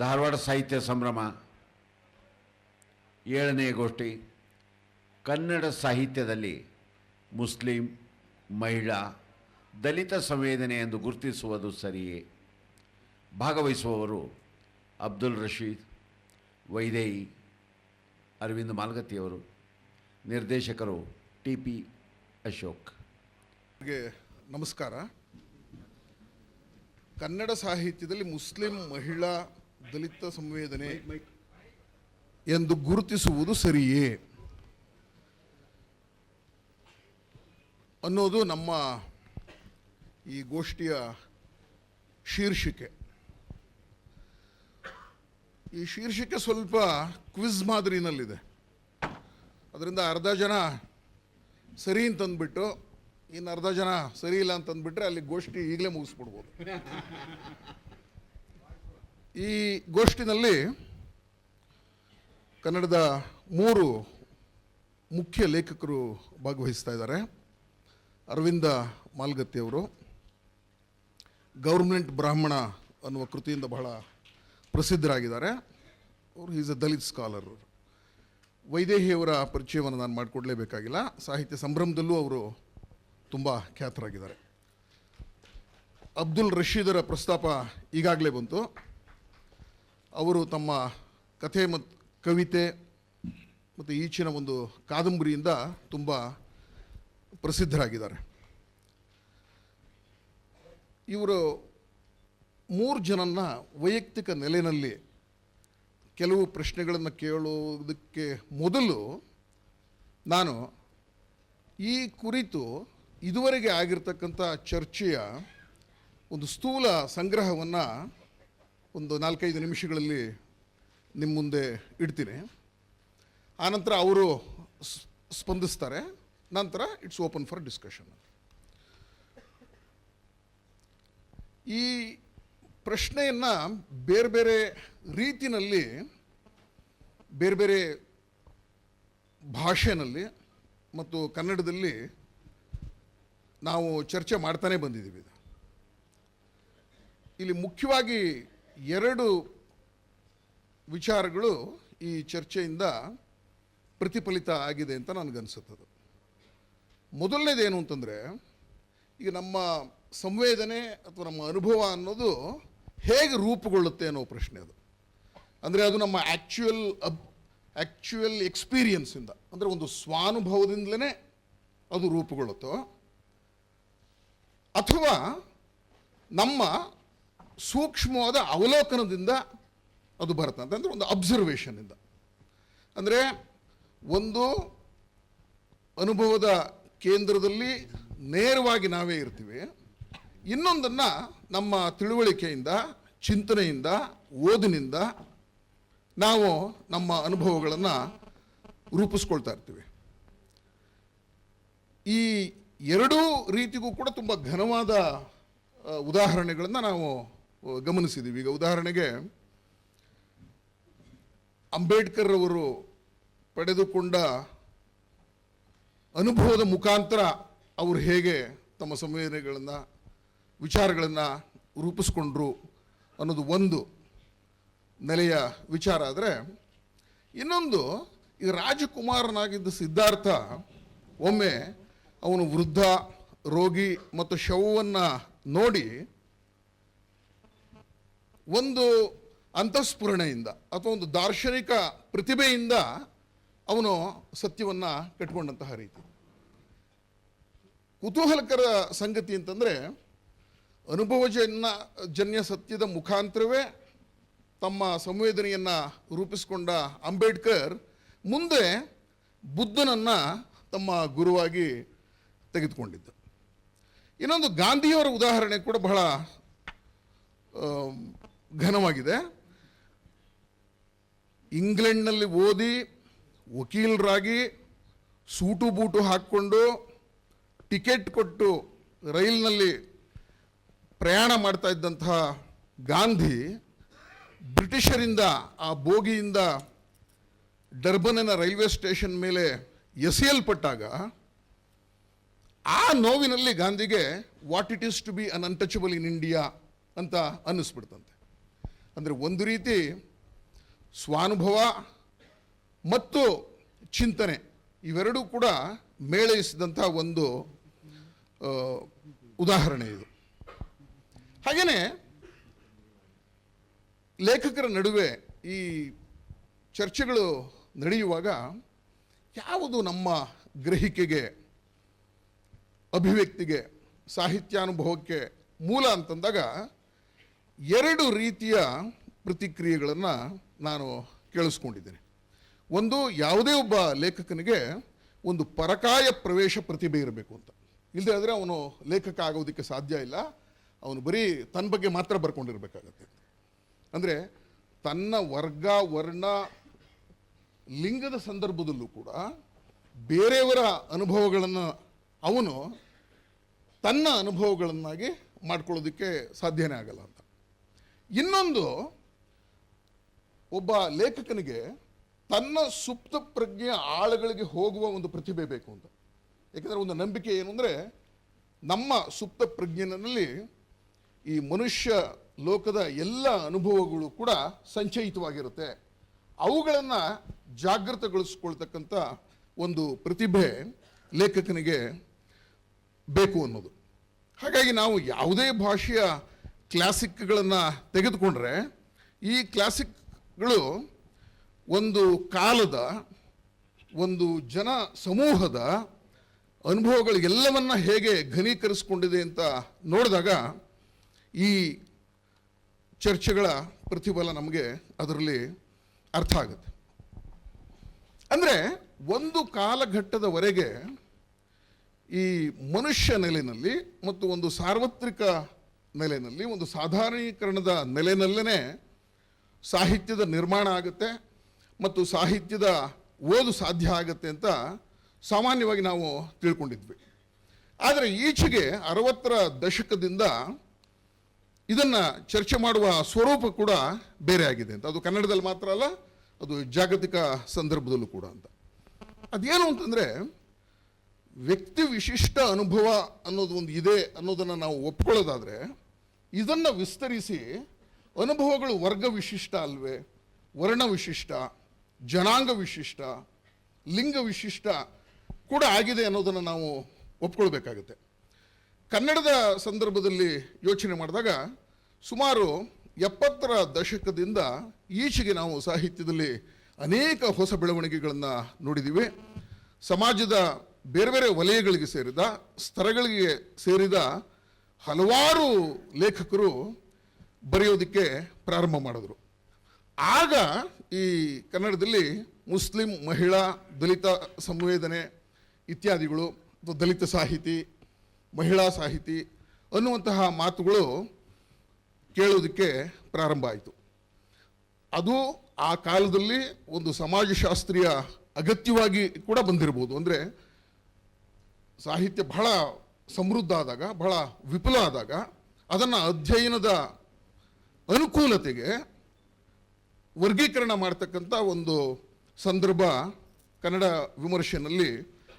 ಧಾರವಾಡ ಸಾಹಿತ್ಯ ಸಂಭ್ರಮ 7ನೇ ಗೋಷ್ಠಿ ಕನ್ನಡ ಸಾಹಿತ್ಯದಲ್ಲಿ ಮುಸ್ಲಿಂ, ಮಹಿಳಾ, ದಲಿತ ಸಂವೇದನೆ ಎಂದು ಗುರುತಿಸುವುದು ಸರಿಯೇ? ಭಾಗವಹಿಸುವವರು ಅಬ್ದುಲ್ ರಶೀದ್, ವೈದೇಹಿ, ಅರವಿಂದ್ ಮಾಲ್ಗತ್ತಿಯವರು. ನಿರ್ದೇಶಕರು TP ಅಶೋಕ್. ನಮಸ್ಕಾರ. ಕನ್ನಡ ಸಾಹಿತ್ಯದಲ್ಲಿ ಮುಸ್ಲಿಂ, ಮಹಿಳಾ, ದಲಿತ ಸಂವೇದನೆ ಎಂದು ಗುರುತಿಸುವುದು ಸರಿಯೇ ಅನ್ನೋದು ನಮ್ಮ ಈ ಗೋಷ್ಠಿಯ ಶೀರ್ಷಿಕೆ. ಈ ಶೀರ್ಷಿಕೆ ಸ್ವಲ್ಪ ಕ್ವಿಜ್ ಮಾದರಿನಲ್ಲಿದೆ. ಅದರಿಂದ ಅರ್ಧ ಜನ ಸರಿ ಅಂತಂದ್ಬಿಟ್ಟು ಇನ್ನು ಅರ್ಧ ಜನ ಸರಿ ಇಲ್ಲ ಅಂತಂದ್ಬಿಟ್ರೆ ಅಲ್ಲಿ ಗೋಷ್ಠಿ ಈಗಲೇ ಮುಗಿಸ್ಬಿಡ್ಬೋದು. ಈ ಗೋಷ್ಠಿನಲ್ಲಿ ಕನ್ನಡದ 3 ಮುಖ್ಯ ಲೇಖಕರು ಭಾಗವಹಿಸ್ತಾ ಇದ್ದಾರೆ. ಅರವಿಂದ ಮಾಲ್ಗತ್ತಿಯವರು ಗೌರ್ಮೆಂಟ್ ಬ್ರಾಹ್ಮಣ ಅನ್ನುವ ಕೃತಿಯಿಂದ ಬಹಳ ಪ್ರಸಿದ್ಧರಾಗಿದ್ದಾರೆ. ಅವರು ಈಸ್ ಎ ದಲಿತ್ ಸ್ಕಾಲರ್. ವೈದೇಹಿಯವರ ಪರಿಚಯವನ್ನು ನಾನು ಮಾಡಿಕೊಡ್ಲೇಬೇಕಾಗಿಲ್ಲ. ಸಾಹಿತ್ಯ ಸಂಭ್ರಮದಲ್ಲೂ ಅವರು ತುಂಬ ಖ್ಯಾತರಾಗಿದ್ದಾರೆ. ಅಬ್ದುಲ್ ರಶೀದರ ಪ್ರಸ್ತಾಪ ಈಗಾಗಲೇ ಬಂತು. ಅವರು ತಮ್ಮ ಕಥೆ ಮತ್ತು ಕವಿತೆ ಮತ್ತು ಈಚಿನ ಒಂದು ಕಾದಂಬರಿಯಿಂದ ತುಂಬ ಪ್ರಸಿದ್ಧರಾಗಿದ್ದಾರೆ. ಇವರು 3 ಜನನ್ನ ವೈಯಕ್ತಿಕ ನೆಲೆಯಲ್ಲಿ ಕೆಲವು ಪ್ರಶ್ನೆಗಳನ್ನು ಕೇಳುವುದಕ್ಕೆ ಮೊದಲು ನಾನು ಈ ಕುರಿತು ಇದುವರೆಗೆ ಆಗಿರ್ತಕ್ಕಂಥ ಚರ್ಚೆಯ ಒಂದು ಸ್ಥೂಲ ಸಂಗ್ರಹವನ್ನು ಒಂದು 4-5 ನಿಮಿಷಗಳಲ್ಲಿ ನಿಮ್ಮ ಮುಂದೆ ಇಡ್ತೀನಿ. ಆನಂತರ ಅವರು ಸ್ಪಂದಿಸ್ತಾರೆ. ನಂತರ ಇಟ್ಸ್ ಓಪನ್ ಫಾರ್ ಡಿಸ್ಕಷನ್. ಈ ಪ್ರಶ್ನೆಯನ್ನು ಬೇರೆ ಬೇರೆ ರೀತಿಯಲ್ಲಿ, ಬೇರೆ ಬೇರೆ ಭಾಷೆಯಲ್ಲಿ ಮತ್ತು ಕನ್ನಡದಲ್ಲಿ ನಾವು ಚರ್ಚೆ ಮಾಡ್ತಾನೆ ಬಂದಿದ್ದೀವಿ. ಇಲ್ಲಿ ಮುಖ್ಯವಾಗಿ 2 ವಿಚಾರಗಳು ಈ ಚರ್ಚೆಯಿಂದ ಪ್ರತಿಫಲಿತ ಆಗಿದೆ ಅಂತ ನನಗನ್ಸುತ್ತದೆ. ಮೊದಲನೇದೇನು ಅಂತಂದರೆ, ಈಗ ನಮ್ಮ ಸಂವೇದನೆ ಅಥವಾ ನಮ್ಮ ಅನುಭವ ಅನ್ನೋದು ಹೇಗೆ ರೂಪುಗೊಳ್ಳುತ್ತೆ ಅನ್ನೋ ಪ್ರಶ್ನೆ ಅದು. ಅಂದರೆ ಅದು ನಮ್ಮ ಆ್ಯಕ್ಚುಯಲ್ ಎಕ್ಸ್ಪೀರಿಯನ್ಸಿಂದ, ಅಂದರೆ ಒಂದು ಸ್ವಾನುಭವದಿಂದಲೇ ಅದು ರೂಪುಗೊಳ್ಳುತ್ತೋ, ಅಥವಾ ನಮ್ಮ ಸೂಕ್ಷ್ಮವಾದ ಅವಲೋಕನದಿಂದ ಅದು ಬರುತ್ತೆ ಅಂತಂದರೆ ಒಂದು ಅಬ್ಸರ್ವೇಷನ್ನಿಂದ. ಅಂದರೆ ಒಂದು ಅನುಭವದ ಕೇಂದ್ರದಲ್ಲಿ ನೇರವಾಗಿ ನಾವೇ ಇರ್ತೀವಿ. ಇನ್ನೊಂದನ್ನು ನಮ್ಮ ತಿಳುವಳಿಕೆಯಿಂದ, ಚಿಂತನೆಯಿಂದ, ಓದಿನಿಂದ ನಾವು ನಮ್ಮ ಅನುಭವಗಳನ್ನು ರೂಪಿಸ್ಕೊಳ್ತಾ ಇರ್ತೀವಿ. ಈ 2 ರೀತಿಗೂ ಕೂಡ ತುಂಬ ಘನವಾದ ಉದಾಹರಣೆಗಳನ್ನು ನಾವು ಗಮನಿಸಿದ್ದೀವಿ. ಈಗ ಉದಾಹರಣೆಗೆ ಅಂಬೇಡ್ಕರ್ ಅವರು ಪಡೆದುಕೊಂಡ ಅನುಭವದ ಮುಖಾಂತರ ಅವರು ಹೇಗೆ ತಮ್ಮ ಸಂವೇದನೆಗಳನ್ನು, ವಿಚಾರಗಳನ್ನು ರೂಪಿಸ್ಕೊಂಡ್ರು ಅನ್ನೋದು ಒಂದು ನೆಲೆಯ ವಿಚಾರ. ಆದರೆ ಇನ್ನೊಂದು, ಈಗ ರಾಜಕುಮಾರನಾಗಿದ್ದ ಸಿದ್ಧಾರ್ಥ ಒಮ್ಮೆ ಅವನು ವೃದ್ಧ, ರೋಗಿ ಮತ್ತು ಶವವನ್ನು ನೋಡಿ ಒಂದು ಅಂತಃಸ್ಫುರಣೆಯಿಂದ ಅಥವಾ ಒಂದು ದಾರ್ಶನಿಕ ಪ್ರತಿಭೆಯಿಂದ ಅವನು ಸತ್ಯವನ್ನು ಕಟ್ಕೊಂಡಂತಹ ರೀತಿ. ಕುತೂಹಲಕರ ಸಂಗತಿ ಅಂತಂದರೆ, ಅನುಭವಜನ್ಯ ಸತ್ಯದ ಮುಖಾಂತರವೇ ತಮ್ಮ ಸಂವೇದನೆಯನ್ನು ರೂಪಿಸಿಕೊಂಡ ಅಂಬೇಡ್ಕರ್ ಮುಂದೆ ಬುದ್ಧನನ್ನು ತಮ್ಮ ಗುರುವಾಗಿ ತೆಗೆದುಕೊಂಡಿದ್ದ. ಇನ್ನೊಂದು, ಗಾಂಧಿಯವರ ಉದಾಹರಣೆ ಕೂಡ ಬಹಳ ಘನವಾಗಿದೆ. ಇಂಗ್ಲೆಂಡ್ನಲ್ಲಿ ಓದಿ ವಕೀಲರಾಗಿ ಸೂಟು ಬೂಟು ಹಾಕ್ಕೊಂಡು ಟಿಕೆಟ್ ಕೊಟ್ಟು ರೈಲಿನಲ್ಲಿ ಪ್ರಯಾಣ ಮಾಡ್ತಾ ಇದ್ದಂತಹ ಗಾಂಧಿ ಬ್ರಿಟಿಷರಿಂದ ಆ ಬೋಗಿಯಿಂದ ಡರ್ಬನಿನ ರೈಲ್ವೆ ಸ್ಟೇಷನ್ ಮೇಲೆ ಎಸೆಯಲ್ಪಟ್ಟಾಗ ಆ ನೋವಿನಲ್ಲಿ ಗಾಂಧಿಗೆ what it is to be un untouchable in India ಅಂತ ಅನ್ನಿಸ್ಬಿಡ್ತಂತೆ. ಅಂದರೆ ಒಂದು ರೀತಿ ಸ್ವಾನುಭವ ಮತ್ತು ಚಿಂತನೆ ಇವೆರಡೂ ಕೂಡ ಮೇಳೈಸಿದಂಥ ಒಂದು ಉದಾಹರಣೆ ಇದು. ಹಾಗೆಯೇ ಲೇಖಕರ ನಡುವೆ ಈ ಚರ್ಚೆಗಳು ನಡೆಯುವಾಗ ಯಾವುದು ನಮ್ಮ ಗ್ರಹಿಕೆಗೆ, ಅಭಿವ್ಯಕ್ತಿಗೆ, ಸಾಹಿತ್ಯಾನುಭವಕ್ಕೆ ಮೂಲ ಅಂತಂದಾಗ ಎರಡು ರೀತಿಯ ಪ್ರತಿಕ್ರಿಯೆಗಳನ್ನು ನಾನು ಕೇಳಿಸ್ಕೊಂಡಿದ್ದೇನೆ. ಒಂದು, ಯಾವುದೇ ಒಬ್ಬ ಲೇಖಕನಿಗೆ ಒಂದು ಪರಕಾಯ ಪ್ರವೇಶ ಪ್ರತಿಭೆ ಇರಬೇಕು ಅಂತ. ಇಲ್ಲದೆ ಆದರೆ ಅವನು ಲೇಖಕ ಆಗೋದಕ್ಕೆ ಸಾಧ್ಯ ಇಲ್ಲ. ಅವನು ಬರೀ ತನ್ನ ಬಗ್ಗೆ ಮಾತ್ರ ಬರ್ಕೊಂಡಿರ್ಬೇಕಾಗತ್ತೆ. ಅಂದರೆ ತನ್ನ ವರ್ಗ, ವರ್ಣ, ಲಿಂಗದ ಸಂದರ್ಭದಲ್ಲೂ ಕೂಡ ಬೇರೆಯವರ ಅನುಭವಗಳನ್ನು ಅವನು ತನ್ನ ಅನುಭವಗಳನ್ನಾಗಿ ಮಾಡ್ಕೊಳ್ಳೋದಕ್ಕೆ ಸಾಧ್ಯನೇ ಆಗಲ್ಲ ಅಂತ. ಇನ್ನೊಂದು, ಒಬ್ಬ ಲೇಖಕನಿಗೆ ತನ್ನ ಸುಪ್ತ ಪ್ರಜ್ಞೆಯ ಆಳಗಳಿಗೆ ಹೋಗುವ ಒಂದು ಪ್ರತಿಭೆ ಬೇಕು ಅಂತ. ಯಾಕೆಂದರೆ ಒಂದು ನಂಬಿಕೆ ಏನು ಅಂದರೆ, ನಮ್ಮ ಸುಪ್ತ ಪ್ರಜ್ಞೆನಲ್ಲಿ ಈ ಮನುಷ್ಯ ಲೋಕದ ಎಲ್ಲ ಅನುಭವಗಳು ಕೂಡ ಸಂಚಯಿತವಾಗಿರುತ್ತೆ. ಅವುಗಳನ್ನು ಜಾಗೃತಗೊಳಿಸ್ಕೊಳ್ತಕ್ಕಂಥ ಒಂದು ಪ್ರತಿಭೆ ಲೇಖಕನಿಗೆ ಬೇಕು ಅನ್ನೋದು. ಹಾಗಾಗಿ ನಾವು ಯಾವುದೇ ಭಾಷೆಯ ಕ್ಲಾಸಿಕ್ಗಳನ್ನು ತೆಗೆದುಕೊಂಡ್ರೆ, ಈ ಕ್ಲಾಸಿಕ್ಗಳು ಒಂದು ಕಾಲದ, ಒಂದು ಜನ ಸಮೂಹದ ಅನುಭವಗಳಿಗೆಲ್ಲವನ್ನ ಹೇಗೆ ಘನೀಕರಿಸ್ಕೊಂಡಿದೆ ಅಂತ ನೋಡಿದಾಗ ಈ ಚರ್ಚೆಗಳ ಪ್ರತಿಫಲ ನಮಗೆ ಅದರಲ್ಲಿ ಅರ್ಥ ಆಗುತ್ತೆ. ಅಂದರೆ ಒಂದು ಕಾಲಘಟ್ಟದವರೆಗೆ ಈ ಮನುಷ್ಯ ನೆಲೆಯಲ್ಲಿ ಮತ್ತು ಒಂದು ಸಾರ್ವತ್ರಿಕ ನೆಲೆಯಲ್ಲಿ, ಒಂದು ಸಾಧಾರಣೀಕರಣದ ನೆಲೆನಲ್ಲೇ ಸಾಹಿತ್ಯದ ನಿರ್ಮಾಣ ಆಗುತ್ತೆ ಮತ್ತು ಸಾಹಿತ್ಯದ ಓದು ಸಾಧ್ಯ ಆಗುತ್ತೆ ಅಂತ ಸಾಮಾನ್ಯವಾಗಿ ನಾವು ತಿಳ್ಕೊಂಡಿದ್ವಿ. ಆದರೆ ಈಚೆಗೆ 60ರ ದಶಕದಿಂದ ಇದನ್ನು ಚರ್ಚೆ ಮಾಡುವ ಸ್ವರೂಪ ಕೂಡ ಬೇರೆ ಆಗಿದೆ ಅಂತ. ಅದು ಕನ್ನಡದಲ್ಲಿ ಮಾತ್ರ ಅಲ್ಲ, ಅದು ಜಾಗತಿಕ ಸಂದರ್ಭದಲ್ಲೂ ಕೂಡ ಅಂತ. ಅದೇನು ಅಂತಂದರೆ, ವ್ಯಕ್ತಿ ವಿಶಿಷ್ಟ ಅನುಭವ ಅನ್ನೋದು ಒಂದು ಇದೆ ಅನ್ನೋದನ್ನು ನಾವು ಒಪ್ಕೊಳ್ಳೋದಾದರೆ, ಇದನ್ನು ವಿಸ್ತರಿಸಿ ಅನುಭವಗಳು ವರ್ಗ ವಿಶಿಷ್ಟ ಅಲ್ವೇ, ವರ್ಣ ವಿಶಿಷ್ಟ, ಜನಾಂಗ ವಿಶಿಷ್ಟ, ಲಿಂಗ ವಿಶಿಷ್ಟ ಕೂಡ ಆಗಿದೆ ಅನ್ನೋದನ್ನು ನಾವು ಒಪ್ಕೊಳ್ಬೇಕಾಗುತ್ತೆ. ಕನ್ನಡದ ಸಂದರ್ಭದಲ್ಲಿ ಯೋಚನೆ ಮಾಡಿದಾಗ ಸುಮಾರು 70ರ ದಶಕದಿಂದ ಈಚೆಗೆ ನಾವು ಸಾಹಿತ್ಯದಲ್ಲಿ ಅನೇಕ ಹೊಸ ಬೆಳವಣಿಗೆಗಳನ್ನು ನೋಡಿದ್ದೀವಿ. ಸಮಾಜದ ಬೇರೆ ಬೇರೆ ವಲಯಗಳಿಗೆ ಸೇರಿದ, ಸ್ತರಗಳಿಗೆ ಸೇರಿದ ಹಲವಾರು ಲೇಖಕರು ಬರೆಯೋದಕ್ಕೆ ಪ್ರಾರಂಭ ಮಾಡಿದ್ರು. ಆಗ ಈ ಕನ್ನಡದಲ್ಲಿ ಮುಸ್ಲಿಂ, ಮಹಿಳಾ, ದಲಿತ ಸಂವೇದನೆ ಇತ್ಯಾದಿಗಳು, ದಲಿತ ಸಾಹಿತಿ, ಮಹಿಳಾ ಸಾಹಿತಿ ಅನ್ನುವಂತಹ ಮಾತುಗಳು ಕೇಳೋದಕ್ಕೆ ಪ್ರಾರಂಭ ಆಯಿತು. ಅದು ಆ ಕಾಲದಲ್ಲಿ ಒಂದು ಸಮಾಜಶಾಸ್ತ್ರೀಯ ಅಗತ್ಯವಾಗಿ ಕೂಡ ಬಂದಿರಬಹುದು. ಅಂದರೆ ಸಾಹಿತ್ಯ ಬಹಳ ಸಮೃದ್ಧ ಆದಾಗ, ಬಹಳ ವಿಪುಲ ಆದಾಗ ಅದನ್ನು ಅಧ್ಯಯನದ ಅನುಕೂಲತೆಗೆ ವರ್ಗೀಕರಣ ಮಾಡ್ತಕ್ಕಂಥ ಒಂದು ಸಂದರ್ಭ ಕನ್ನಡ ವಿಮರ್ಶೆಯಲ್ಲಿ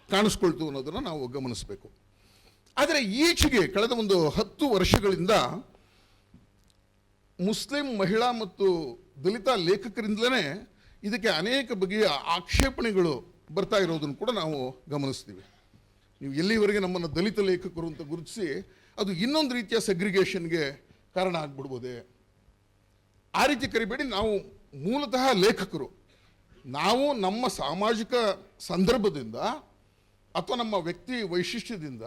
ಕಾಣಿಸ್ಕೊಳ್ತು ಅನ್ನೋದನ್ನು ನಾವು ಗಮನಿಸಬೇಕು. ಆದರೆ ಈಚೆಗೆ ಕಳೆದ ಒಂದು 10 ವರ್ಷಗಳಿಂದ ಮುಸ್ಲಿಂ, ಮಹಿಳಾ ಮತ್ತು ದಲಿತ ಲೇಖಕರಿಂದಲೇ ಇದಕ್ಕೆ ಅನೇಕ ಬಗೆಯ ಆಕ್ಷೇಪಣೆಗಳು ಬರ್ತಾ ಇರೋದನ್ನು ಕೂಡ ನಾವು ಗಮನಿಸ್ತೀವಿ. ನೀವು ಎಲ್ಲಿವರೆಗೆ ನಮ್ಮನ್ನು ದಲಿತ ಲೇಖಕರು ಅಂತ ಗುರುತಿಸಿ ಅದು ಇನ್ನೊಂದು ರೀತಿಯ ಸೆಗ್ರಿಗೇಷನ್ಗೆ ಕಾರಣ ಆಗ್ಬಿಡ್ಬೋದೆ. ಆ ರೀತಿ ಕರಿಬೇಡಿ. ನಾವು ಮೂಲತಃ ಲೇಖಕರು. ನಾವು ನಮ್ಮ ಸಾಮಾಜಿಕ ಸಂದರ್ಭದಿಂದ ಅಥವಾ ನಮ್ಮ ವ್ಯಕ್ತಿ ವೈಶಿಷ್ಟ್ಯದಿಂದ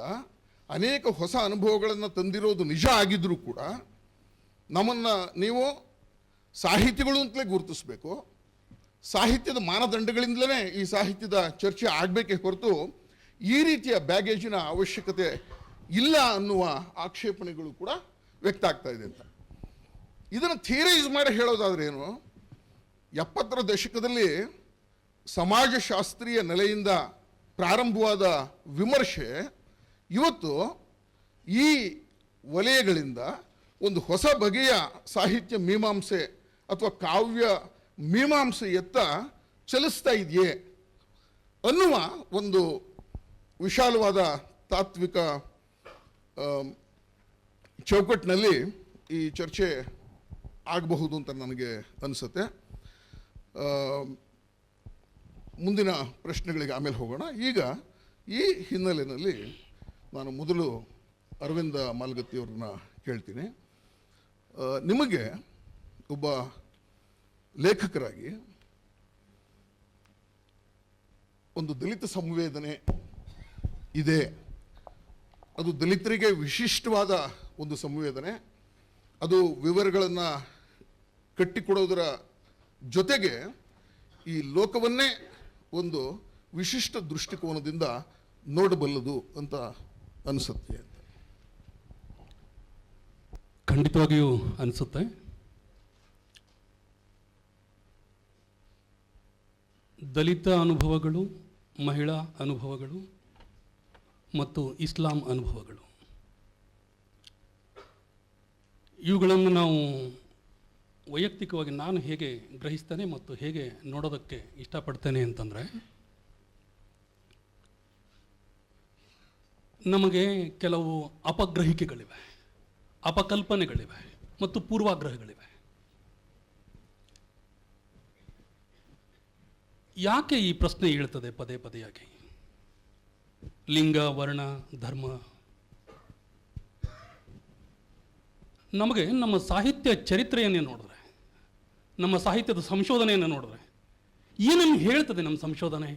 ಅನೇಕ ಹೊಸ ಅನುಭವಗಳನ್ನು ತಂದಿರೋದು ನಿಜ ಆಗಿದ್ರೂ ಕೂಡ ನಮ್ಮನ್ನು ನೀವು ಸಾಹಿತಿಗಳು ಅಂತಲೇ ಗುರುತಿಸಬೇಕು. ಸಾಹಿತ್ಯದ ಮಾನದಂಡಗಳಿಂದಲೇ ಈ ಸಾಹಿತ್ಯದ ಚರ್ಚೆ ಆಗಬೇಕೇ ಹೊರತು ಈ ರೀತಿಯ ಬ್ಯಾಗೇಜಿನ ಅವಶ್ಯಕತೆ ಇಲ್ಲ ಅನ್ನುವ ಆಕ್ಷೇಪಣೆಗಳು ಕೂಡ ವ್ಯಕ್ತ ಆಗ್ತಾ ಇದೆ ಅಂತ. ಇದನ್ನು ಥಿಯರೈಸ್ ಮಾಡಿ ಹೇಳೋದಾದ್ರೆ ಏನು, 70ರ ದಶಕದಲ್ಲಿ ಸಮಾಜಶಾಸ್ತ್ರೀಯ ನೆಲೆಯಿಂದ ಪ್ರಾರಂಭವಾದ ವಿಮರ್ಶೆ ಇವತ್ತು ಈ ವಲಯಗಳಿಂದ ಒಂದು ಹೊಸ ಬಗೆಯ ಸಾಹಿತ್ಯ ಮೀಮಾಂಸೆ ಅಥವಾ ಕಾವ್ಯ ಮೀಮಾಂಸೆಯತ್ತ ಚಲಿಸ್ತಾ ಇದೆಯೇ ಅನ್ನುವ ಒಂದು ವಿಶಾಲವಾದ ತಾತ್ವಿಕ ಚೌಕಟ್ಟಿನಲ್ಲಿ ಈ ಚರ್ಚೆ ಆಗಬಹುದು ಅಂತ ನನಗೆ ಅನಿಸುತ್ತೆ. ಮುಂದಿನ ಪ್ರಶ್ನೆಗಳಿಗೆ ಆಮೇಲೆ ಹೋಗೋಣ. ಈಗ ಈ ಹಿನ್ನೆಲೆಯಲ್ಲಿ ನಾನು ಮೊದಲು ಅರವಿಂದ ಮಾಲ್ಗತ್ತಿಯವ್ರನ್ನ ಕೇಳ್ತೀನಿ. ನಿಮಗೆ ಒಬ್ಬ ಲೇಖಕರಾಗಿ ಒಂದು ದಲಿತ ಸಂವೇದನೆ ಇದೆ, ಅದು ದಲಿತರಿಗೆ ವಿಶಿಷ್ಟವಾದ ಒಂದು ಸಂವೇದನೆ, ಅದು ವಿವರಗಳನ್ನು ಕಟ್ಟಿಕೊಡೋದರ ಜೊತೆಗೆ ಈ ಲೋಕವನ್ನೇ ಒಂದು ವಿಶಿಷ್ಟ ದೃಷ್ಟಿಕೋನದಿಂದ ನೋಡಬಲ್ಲದು ಅಂತ ಅನಿಸುತ್ತೆ ಅಂತ. ಖಂಡಿತವಾಗಿಯೂ ಅನಿಸುತ್ತೆ. ದಲಿತ ಅನುಭವಗಳು, ಮಹಿಳಾ ಅನುಭವಗಳು ಮತ್ತು ಇಸ್ಲಾಂ ಅನುಭವಗಳು, ಇವುಗಳನ್ನು ನಾವು ವೈಯಕ್ತಿಕವಾಗಿ ನಾನು ಹೇಗೆ ಗ್ರಹಿಸ್ತೇನೆ ಮತ್ತು ಹೇಗೆ ನೋಡೋದಕ್ಕೆ ಇಷ್ಟಪಡ್ತೇನೆ ಅಂತಂದರೆ, ನಮಗೆ ಕೆಲವು ಅಪಗ್ರಹಿಕೆಗಳಿವೆ, ಅಪಕಲ್ಪನೆಗಳಿವೆ ಮತ್ತು ಪೂರ್ವಾಗ್ರಹಗಳಿವೆ. ಯಾಕೆ ಈ ಪ್ರಶ್ನೆ ಹೇಳ್ತದೆ ಪದೇ ಪದೇಯಾಗಿ? ಲಿಂಗ, ವರ್ಣ, ಧರ್ಮ. ನಮಗೆ ನಮ್ಮ ಸಾಹಿತ್ಯ ಚರಿತ್ರೆಯನ್ನೇ ನೋಡಿದ್ರೆ, ನಮ್ಮ ಸಾಹಿತ್ಯದ ಸಂಶೋಧನೆಯನ್ನು ನೋಡಿದ್ರೆ ಏನನ್ನು ಹೇಳ್ತದೆ ನಮ್ಮ ಸಂಶೋಧನೆ?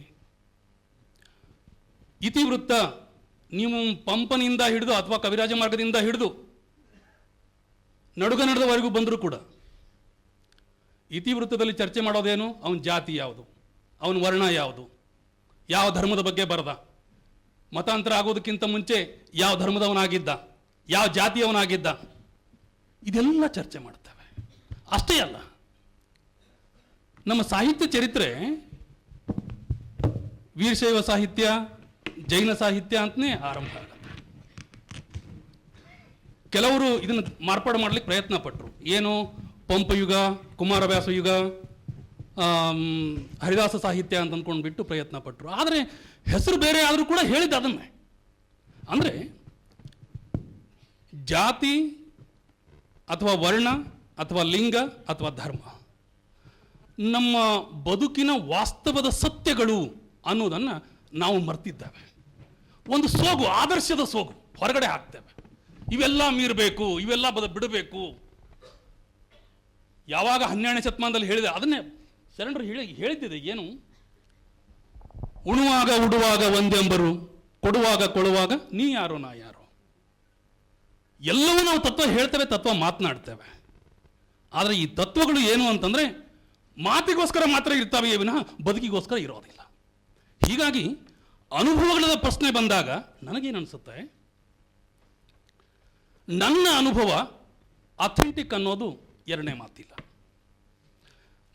ಇತಿವೃತ್ತ ನೀವು ಪಂಪನಿಂದ ಹಿಡಿದು ಅಥವಾ ಕವಿರಾಜ ಮಾರ್ಗದಿಂದ ಹಿಡಿದು ನಡುಗನ್ನಡದವರೆಗೂ ಬಂದರೂ ಕೂಡ ಇತಿವೃತ್ತದಲ್ಲಿ ಚರ್ಚೆ ಮಾಡೋದೇನು? ಅವನ ಜಾತಿ ಯಾವುದು, ಅವನ ವರ್ಣ ಯಾವುದು, ಯಾವ ಧರ್ಮದ ಬಗ್ಗೆ ಬರದ, ಮತಾಂತರ ಆಗೋದಕ್ಕಿಂತ ಮುಂಚೆ ಯಾವ ಧರ್ಮದವನಾಗಿದ್ದ, ಯಾವ ಜಾತಿಯವನಾಗಿದ್ದ, ಇದೆಲ್ಲ ಚರ್ಚೆ ಮಾಡ್ತೇವೆ. ಅಷ್ಟೇ ಅಲ್ಲ, ನಮ್ಮ ಸಾಹಿತ್ಯ ಚರಿತ್ರೆ ವೀರಶೈವ ಸಾಹಿತ್ಯ, ಜೈನ ಸಾಹಿತ್ಯ ಅಂತಲೇ ಆರಂಭ ಆಗುತ್ತೆ. ಕೆಲವರು ಇದನ್ನು ಮಾರ್ಪಾಡು ಮಾಡಲಿಕ್ಕೆ ಪ್ರಯತ್ನ ಪಟ್ಟರು. ಏನು? ಪಂಪಯುಗ, ಕುಮಾರವ್ಯಾಸ ಯುಗ, ಹರಿದಾಸ ಸಾಹಿತ್ಯ ಅಂತ ಅಂದ್ಕೊಂಡ್ಬಿಟ್ಟು ಪ್ರಯತ್ನ ಪಟ್ಟರು. ಆದರೆ ಹೆಸರು ಬೇರೆ ಆದರೂ ಕೂಡ ಹೇಳಿದ್ದು ಅದನ್ನೇ. ಅಂದರೆ ಜಾತಿ ಅಥವಾ ವರ್ಣ ಅಥವಾ ಲಿಂಗ ಅಥವಾ ಧರ್ಮ ನಮ್ಮ ಬದುಕಿನ ವಾಸ್ತವದ ಸತ್ಯಗಳು ಅನ್ನೋದನ್ನು ನಾವು ಮರ್ತಿದ್ದೇವೆ. ಒಂದು ಸೋಗು, ಆದರ್ಶದ ಸೋಗು ಹೊರಗಡೆ ಹಾಕ್ತೇವೆ. ಇವೆಲ್ಲ ಮೀರಬೇಕು, ಇವೆಲ್ಲ ಬಿಡಬೇಕು. ಯಾವಾಗ 12ನೇ ಶತಮಾನದಲ್ಲಿ ಹೇಳಿದೆ ಅದನ್ನೇ ಶರಣರು ಹೇಳಿದ್ದಿದೆ. ಏನು? ಉಣುವಾಗ ಉಡುವಾಗ ಒಂದೆಂಬರು, ಕೊಡುವಾಗ ಕೊಡುವಾಗ ನೀ ಯಾರೋ ನಾ ಯಾರೋ. ಎಲ್ಲವೂ ನಾವು ತತ್ವ ಹೇಳ್ತೇವೆ, ತತ್ವ ಮಾತನಾಡ್ತೇವೆ. ಆದರೆ ಈ ತತ್ವಗಳು ಏನು ಅಂತಂದರೆ ಮಾತಿಗೋಸ್ಕರ ಮಾತ್ರ ಇರ್ತವೆ ವಿನಃ ಬದುಕಿಗೋಸ್ಕರ ಇರೋದಿಲ್ಲ. ಹೀಗಾಗಿ ಅನುಭವಗಳ ಪ್ರಶ್ನೆ ಬಂದಾಗ ನನಗೇನು ಅನಿಸುತ್ತೆ, ನನ್ನ ಅನುಭವ ಅಥೆಂಟಿಕ್ ಅನ್ನೋದು ಎರಡನೇ ಮಾತಿಲ್ಲ.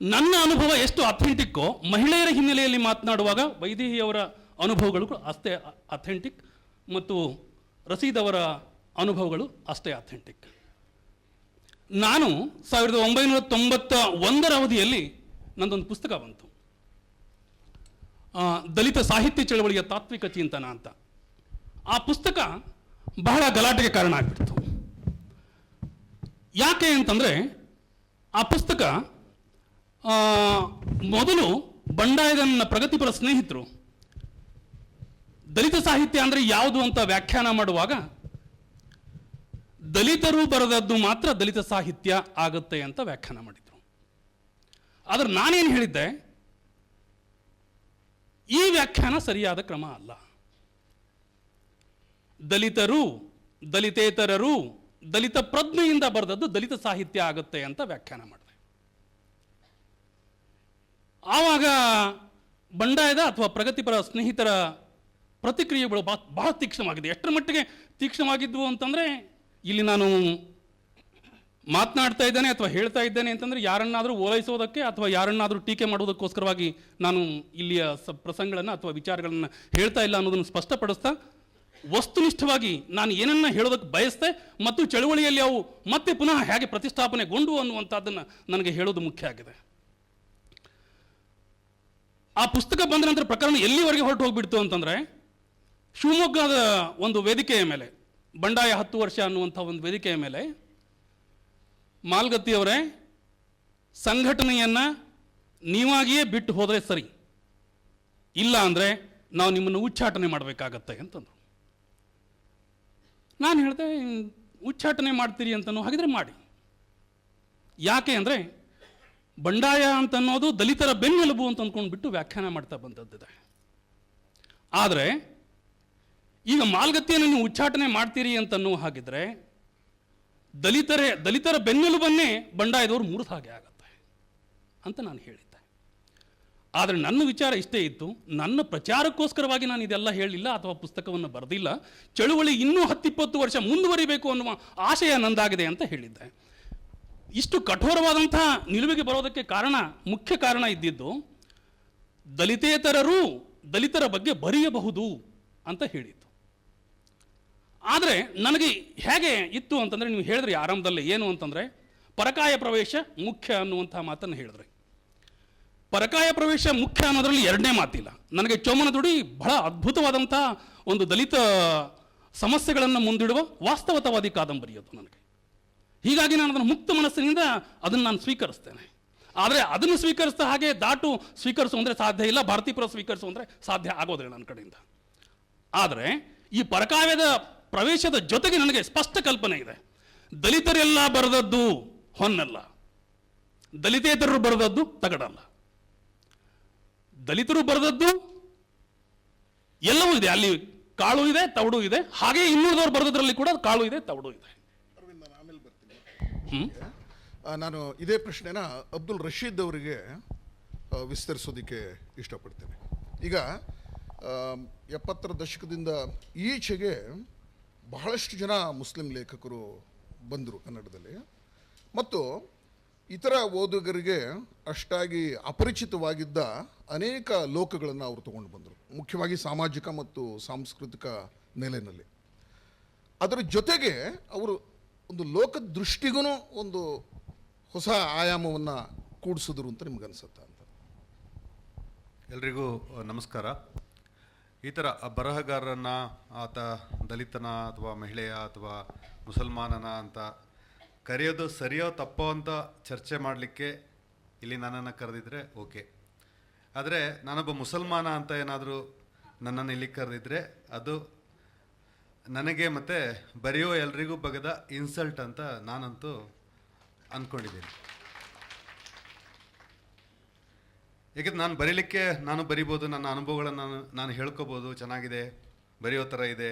ನನ್ನ ಅನುಭವ ಎಷ್ಟು ಅಥೆಂಟಿಕ್ಕೋ, ಮಹಿಳೆಯರ ಹಿನ್ನೆಲೆಯಲ್ಲಿ ಮಾತನಾಡುವಾಗ ವೈದೇಹಿಯವರ ಅನುಭವಗಳು ಅಷ್ಟೇ ಅಥೆಂಟಿಕ್ ಮತ್ತು ರಸೀದ್ ಅವರ ಅನುಭವಗಳು ಅಷ್ಟೇ ಅಥೆಂಟಿಕ್. ನಾನು 1991ರ ಅವಧಿಯಲ್ಲಿ ನಂದೊಂದು ಪುಸ್ತಕ ಬಂತು, ದಲಿತ ಸಾಹಿತ್ಯ ಚಳವಳಿಯ ತಾತ್ವಿಕ ಚಿಂತನ ಅಂತ. ಆ ಪುಸ್ತಕ ಬಹಳ ಗಲಾಟೆಗೆ ಕಾರಣ ಆಗಿಬಿಡ್ತು. ಯಾಕೆ ಅಂತಂದರೆ ಆ ಪುಸ್ತಕ ಮೊದಲು ಬಂಡಾಯದ ನನ್ನ ಪ್ರಗತಿಪರ ಸ್ನೇಹಿತರು ದಲಿತ ಸಾಹಿತ್ಯ ಅಂದರೆ ಯಾವುದು ಅಂತ ವ್ಯಾಖ್ಯಾನ ಮಾಡುವಾಗ ದಲಿತರು ಬರೆದದ್ದು ಮಾತ್ರ ದಲಿತ ಸಾಹಿತ್ಯ ಆಗುತ್ತೆ ಅಂತ ವ್ಯಾಖ್ಯಾನ ಮಾಡಿದರು. ಆದರೆ ನಾನೇನು ಹೇಳಿದ್ದೆ, ಈ ವ್ಯಾಖ್ಯಾನ ಸರಿಯಾದ ಕ್ರಮ ಅಲ್ಲ. ದಲಿತರು, ದಲಿತೇತರರು, ದಲಿತ ಪ್ರಜ್ಞೆಯಿಂದ ಬರೆದದ್ದು ದಲಿತ ಸಾಹಿತ್ಯ ಆಗುತ್ತೆ ಅಂತ ವ್ಯಾಖ್ಯಾನ ಮಾಡಿದೆ. ಆವಾಗ ಬಂಡಾಯದ ಅಥವಾ ಪ್ರಗತಿಪರ ಸ್ನೇಹಿತರ ಪ್ರತಿಕ್ರಿಯೆಗಳು ಬಹಳ ತೀಕ್ಷ್ಣವಾಗಿದೆ. ಎಷ್ಟರ ಮಟ್ಟಿಗೆ ತೀಕ್ಷ್ಣವಾಗಿದ್ವು ಅಂತಂದರೆ, ಇಲ್ಲಿ ನಾನು ಮಾತನಾಡ್ತಾ ಇದ್ದೇನೆ ಅಥವಾ ಹೇಳ್ತಾ ಇದ್ದೇನೆ ಅಂತಂದರೆ ಯಾರನ್ನಾದರೂ ಓಲೈಸೋದಕ್ಕೆ ಅಥವಾ ಯಾರನ್ನಾದರೂ ಟೀಕೆ ಮಾಡೋದಕ್ಕೋಸ್ಕರವಾಗಿ ನಾನು ಇಲ್ಲಿಯ ಪ್ರಸಂಗಗಳನ್ನು ಅಥವಾ ವಿಚಾರಗಳನ್ನು ಹೇಳ್ತಾ ಇಲ್ಲ ಅನ್ನೋದನ್ನು ಸ್ಪಷ್ಟಪಡಿಸ್ತಾ, ವಸ್ತುನಿಷ್ಠವಾಗಿ ನಾನು ಏನನ್ನ ಹೇಳೋದಕ್ಕೆ ಬಯಸ್ತೆ ಮತ್ತು ಚಳುವಳಿಯಲ್ಲಿ ಅವು ಮತ್ತೆ ಪುನಃ ಹೇಗೆ ಪ್ರತಿಷ್ಠಾಪನೆಗೊಂಡು ಅನ್ನುವಂಥದ್ದನ್ನು ನನಗೆ ಹೇಳೋದು ಮುಖ್ಯ ಆಗಿದೆ. ಆ ಪುಸ್ತಕ ಬಂದ ನಂತರ ಪ್ರಕರಣ ಎಲ್ಲಿವರೆಗೆ ಹೊರಟು ಹೋಗ್ಬಿಡ್ತು ಅಂತಂದರೆ, ಶಿವಮೊಗ್ಗದ ಒಂದು ವೇದಿಕೆಯ ಮೇಲೆ, ಬಂಡಾಯ 10 ವರ್ಷ ಅನ್ನುವಂಥ ಒಂದು ವೇದಿಕೆಯ ಮೇಲೆ ಮಾಲ್ಗತ್ತಿಯವರೇ ಸಂಘಟನೆಯನ್ನು ನೀವಾಗಿಯೇ ಬಿಟ್ಟು ಹೋದರೆ ಸರಿ, ಇಲ್ಲ ಅಂದರೆ ನಾವು ನಿಮ್ಮನ್ನು ಉಚ್ಚಾಟನೆ ಮಾಡಬೇಕಾಗತ್ತೆ ಅಂತಂದರು. ನಾನು ಹೇಳಿದೆ, ಉಚ್ಚಾಟನೆ ಮಾಡ್ತೀರಿ ಅಂತನೋ ಹಾಗಿದ್ರೆ ಮಾಡಿ. ಯಾಕೆ ಅಂದರೆ ಬಂಡಾಯ ಅಂತನ್ನೋದು ದಲಿತರ ಬೆನ್ನೆಲುಬು ಅಂತ ಅಂದ್ಕೊಂಡ್ಬಿಟ್ಟು ವ್ಯಾಖ್ಯಾನ ಮಾಡ್ತಾ ಬಂದದ್ದಿದೆ. ಆದರೆ ಈಗ ಮಾಲ್ಗತ್ತಿಯನ್ನು ನೀವು ಉಚ್ಚಾಟನೆ ಮಾಡ್ತೀರಿ ಅಂತನ್ನೋ ಹಾಗಿದ್ರೆ ದಲಿತರ ಬೆನ್ನೆಲುಬನ್ನೇ ಬಂಡಾಯದವರು ಮುರಿದ ಹಾಗೆ ಆಗತ್ತೆ ಅಂತ ನಾನು ಹೇಳಿದ್ದೆ. ಆದರೆ ನನ್ನ ವಿಚಾರ ಇಷ್ಟೇ ಇತ್ತು, ನನ್ನ ಪ್ರಚಾರಕ್ಕೋಸ್ಕರವಾಗಿ ನಾನು ಇದೆಲ್ಲ ಹೇಳಿಲ್ಲ ಅಥವಾ ಪುಸ್ತಕವನ್ನು ಬರೆದಿಲ್ಲ. ಚಳುವಳಿ ಇನ್ನೂ 10-20 ವರ್ಷ ಮುಂದುವರಿಬೇಕು ಅನ್ನುವ ಆಶಯ ನಂದಾಗಿದೆ ಅಂತ ಹೇಳಿದ್ದೆ. ಇಷ್ಟು ಕಠೋರವಾದಂಥ ನಿಲುವಿಗೆ ಬರೋದಕ್ಕೆ ಮುಖ್ಯ ಕಾರಣ ಇದ್ದಿದ್ದು, ದಲಿತೇತರರು ದಲಿತರ ಬಗ್ಗೆ ಬರೆಯಬಹುದು ಅಂತ ಹೇಳಿದ್ದು. ಆದರೆ ನನಗೆ ಹೇಗೆ ಇತ್ತು ಅಂತಂದರೆ, ನೀವು ಹೇಳಿದ್ರಿ ಆರಂಭದಲ್ಲೇ ಏನು ಅಂತಂದರೆ ಪರಕಾಯ ಪ್ರವೇಶ ಮುಖ್ಯ ಅನ್ನುವಂಥ ಮಾತನ್ನು ಹೇಳಿದ್ರಿ. ಪರಕಾಯ ಪ್ರವೇಶ ಮುಖ್ಯ ಅನ್ನೋದರಲ್ಲಿ ಎರಡನೇ ಮಾತಿಲ್ಲ. ನನಗೆ ಚೋಮನದುಡಿ ಬಹಳ ಅದ್ಭುತವಾದಂಥ ಒಂದು ದಲಿತ ಸಮಸ್ಯೆಗಳನ್ನು ಮುಂದಿಡುವ ವಾಸ್ತವತಾವಾದಿ ಕಾದಂಬರಿ ಅದು ನನಗೆ. ಹೀಗಾಗಿ ನಾನು ಅದನ್ನು ಮುಕ್ತ ಮನಸ್ಸಿನಿಂದ ಅದನ್ನು ನಾನು ಸ್ವೀಕರಿಸ್ತೇನೆ. ಆದರೆ ಅದನ್ನು ಸ್ವೀಕರಿಸಿದ ಹಾಗೆ ಸ್ವೀಕರಿಸು ಅಂದರೆ ಸಾಧ್ಯ ಇಲ್ಲ, ಭಾರತೀಪುರ ಸ್ವೀಕರಿಸು ಅಂದರೆ ಸಾಧ್ಯ ಆಗೋದಿಲ್ಲ ನನ್ನ ಕಡೆಯಿಂದ. ಆದರೆ ಈ ಪರಕಾವ್ಯದ ಪ್ರವೇಶದ ಜೊತೆಗೆ ನನಗೆ ಸ್ಪಷ್ಟ ಕಲ್ಪನೆ ಇದೆ. ದಲಿತರೆಲ್ಲ ಬರೆದದ್ದು ಹೊನ್ನಲ್ಲ, ದಲಿತೇತರರು ಬರೆದದ್ದು ತಗಡಲ್ಲ. ದಲಿತರು ಬರೆದದ್ದು ಎಲ್ಲವೂ ಇದೆ, ಅಲ್ಲಿ ಕಾಳು ಇದೆ, ತವಡು ಇದೆ. ಹಾಗೆ ಇನ್ನುಳಿದವರು ಬರೆದದ್ರಲ್ಲಿ ಕೂಡ ಕಾಳು ಇದೆ, ತವಡು ಇದೆ. ಆಮೇಲೆ ಬರ್ತೀನಿ. ನಾನು ಇದೇ ಪ್ರಶ್ನೆನ ಅಬ್ದುಲ್ ರಶೀದ್ ಅವರಿಗೆ ವಿಸ್ತರಿಸೋದಕ್ಕೆ ಇಷ್ಟಪಡ್ತೇನೆ. ಈಗ 70ರ ದಶಕದಿಂದ ಈಚೆಗೆ ಬಹಳಷ್ಟು ಜನ ಮುಸ್ಲಿಂ ಲೇಖಕರು ಬಂದರು ಕನ್ನಡದಲ್ಲಿ, ಮತ್ತು ಇತರ ಓದುಗರಿಗೆ ಅಷ್ಟಾಗಿ ಅಪರಿಚಿತವಾಗಿದ್ದ ಅನೇಕ ಲೋಕಗಳನ್ನು ಅವರು ತಗೊಂಡು ಬಂದರು, ಮುಖ್ಯವಾಗಿ ಸಾಮಾಜಿಕ ಮತ್ತು ಸಾಂಸ್ಕೃತಿಕ ನೆಲೆಯಲ್ಲಿ. ಅದರ ಜೊತೆಗೆ ಅವರು ಒಂದು ಲೋಕದೃಷ್ಟಿಗೂ ಒಂದು ಹೊಸ ಆಯಾಮವನ್ನು ಕೂಡಿಸಿದ್ರು ಅಂತ ನಿಮ್ಗನ್ಸುತ್ತಾ ಅಂತ? ಎಲ್ರಿಗೂ ನಮಸ್ಕಾರ. ಈ ಥರ ಬರಹಗಾರರನ್ನು ಆತ ದಲಿತನ ಅಥವಾ ಮಹಿಳೆಯ ಅಥವಾ ಮುಸಲ್ಮಾನನ ಅಂತ ಕರೆಯೋದು ಸರಿಯೋ ತಪ್ಪೋ ಅಂತ ಚರ್ಚೆ ಮಾಡಲಿಕ್ಕೆ ಇಲ್ಲಿ ನನ್ನನ್ನು ಕರೆದಿದ್ರೆ ಓಕೆ. ಆದರೆ ನಾನೊಬ್ಬ ಮುಸಲ್ಮಾನ ಅಂತ ಏನಾದರೂ ನನ್ನನ್ನು ಇಲ್ಲಿ ಕರೆದಿದ್ರೆ ಅದು ನನಗೆ ಮತ್ತು ಬರೆಯೋ ಎಲ್ರಿಗೂ ಬಗೆದ ಇನ್ಸಲ್ಟ್ ಅಂತ ನಾನಂತೂ ಅಂದ್ಕೊಂಡಿದ್ದೀನಿ. ಏಕೆಂದ್ರೆ ನಾನು ಬರೀಲಿಕ್ಕೆ ನಾನು ಬರಿಬೋದು, ನನ್ನ ಅನುಭವಗಳನ್ನು ನಾನು ಹೇಳ್ಕೊಬೋದು, ಚೆನ್ನಾಗಿದೆ, ಬರೆಯೋ ಥರ ಇದೆ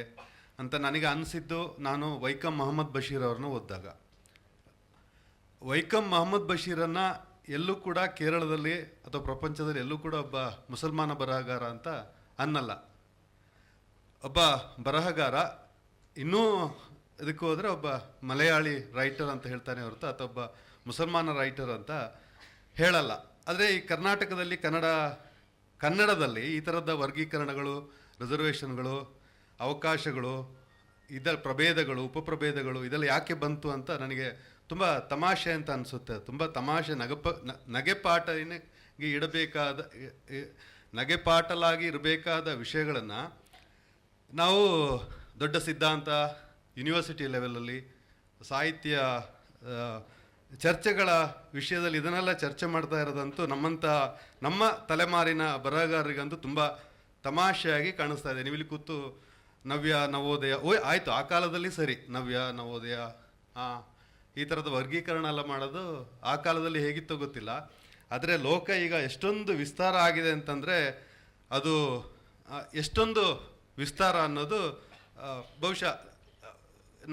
ಅಂತ ನನಗೆ ಅನಿಸಿದ್ದು ನಾನು ವೈಕಮ್ ಮೊಹಮ್ಮದ್ ಬಶೀರ್ ಅವ್ರನ್ನ ಓದಿದಾಗ. ವೈಕಮ್ ಮೊಹಮ್ಮದ್ ಬಶೀರನ್ನು ಎಲ್ಲೂ ಕೂಡ ಕೇರಳದಲ್ಲಿ ಅಥವಾ ಪ್ರಪಂಚದಲ್ಲಿ ಎಲ್ಲೂ ಕೂಡ ಒಬ್ಬ ಮುಸಲ್ಮಾನ ಬರಹಗಾರ ಅಂತ ಅನ್ನಲ್ಲ. ಒಬ್ಬ ಬರಹಗಾರ ಇನ್ನೂ ಇದಕ್ಕೆ ಹೋದರೆ ಒಬ್ಬ ಮಲಯಾಳಿ ರೈಟರ್ ಅಂತ ಹೇಳ್ತಾನೆ ಹೊರತು ಅಥವಾ ಒಬ್ಬ ಮುಸಲ್ಮಾನ ರೈಟರ್ ಅಂತ ಹೇಳಲ್ಲ. ಆದರೆ ಈ ಕರ್ನಾಟಕದಲ್ಲಿ ಕನ್ನಡದಲ್ಲಿ ಈ ಥರದ ವರ್ಗೀಕರಣಗಳು, ರಿಸರ್ವೇಷನ್ಗಳು, ಅವಕಾಶಗಳು, ಇದರ ಪ್ರಭೇದಗಳು, ಉಪಪ್ರಭೇದಗಳು ಇದೆಲ್ಲ ಯಾಕೆ ಬಂತು ಅಂತ ನನಗೆ ತುಂಬ ತಮಾಷೆ ಅಂತ ಅನಿಸುತ್ತೆ. ತುಂಬ ತಮಾಷೆ, ನಗೆಪಾಟಲಾಗಿ ಇರಬೇಕಾದ ವಿಷಯಗಳನ್ನು ನಾವು ದೊಡ್ಡ ಸಿದ್ಧಾಂತ, ಯೂನಿವರ್ಸಿಟಿ ಲೆವೆಲಲ್ಲಿ ಸಾಹಿತ್ಯ ಚರ್ಚೆಗಳ ವಿಷಯದಲ್ಲಿ ಇದನ್ನೆಲ್ಲ ಚರ್ಚೆ ಮಾಡ್ತಾ ಇರೋದಂತೂ ನಮ್ಮ ತಲೆಮಾರಿನ ಬರಹಗಾರರಿಗಂತೂ ತುಂಬ ತಮಾಷೆಯಾಗಿ ಕಾಣಿಸ್ತಾ ಇದೆ. ನೀವಿಲ್ಲಿ ಕೂತು ನವ್ಯ, ನವೋದಯ, ಆಯಿತು ಆ ಕಾಲದಲ್ಲಿ ಸರಿ, ನವ್ಯ, ನವೋದಯ, ಈ ಥರದ ವರ್ಗೀಕರಣ ಎಲ್ಲ ಮಾಡೋದು ಆ ಕಾಲದಲ್ಲಿ ಹೇಗಿತ್ತೋ ಗೊತ್ತಿಲ್ಲ. ಆದರೆ ಲೋಕ ಈಗ ಎಷ್ಟೊಂದು ವಿಸ್ತಾರ ಆಗಿದೆ ಅಂತಂದರೆ ಅದು ಎಷ್ಟೊಂದು ವಿಸ್ತಾರ ಅನ್ನೋದು ಬಹುಶಃ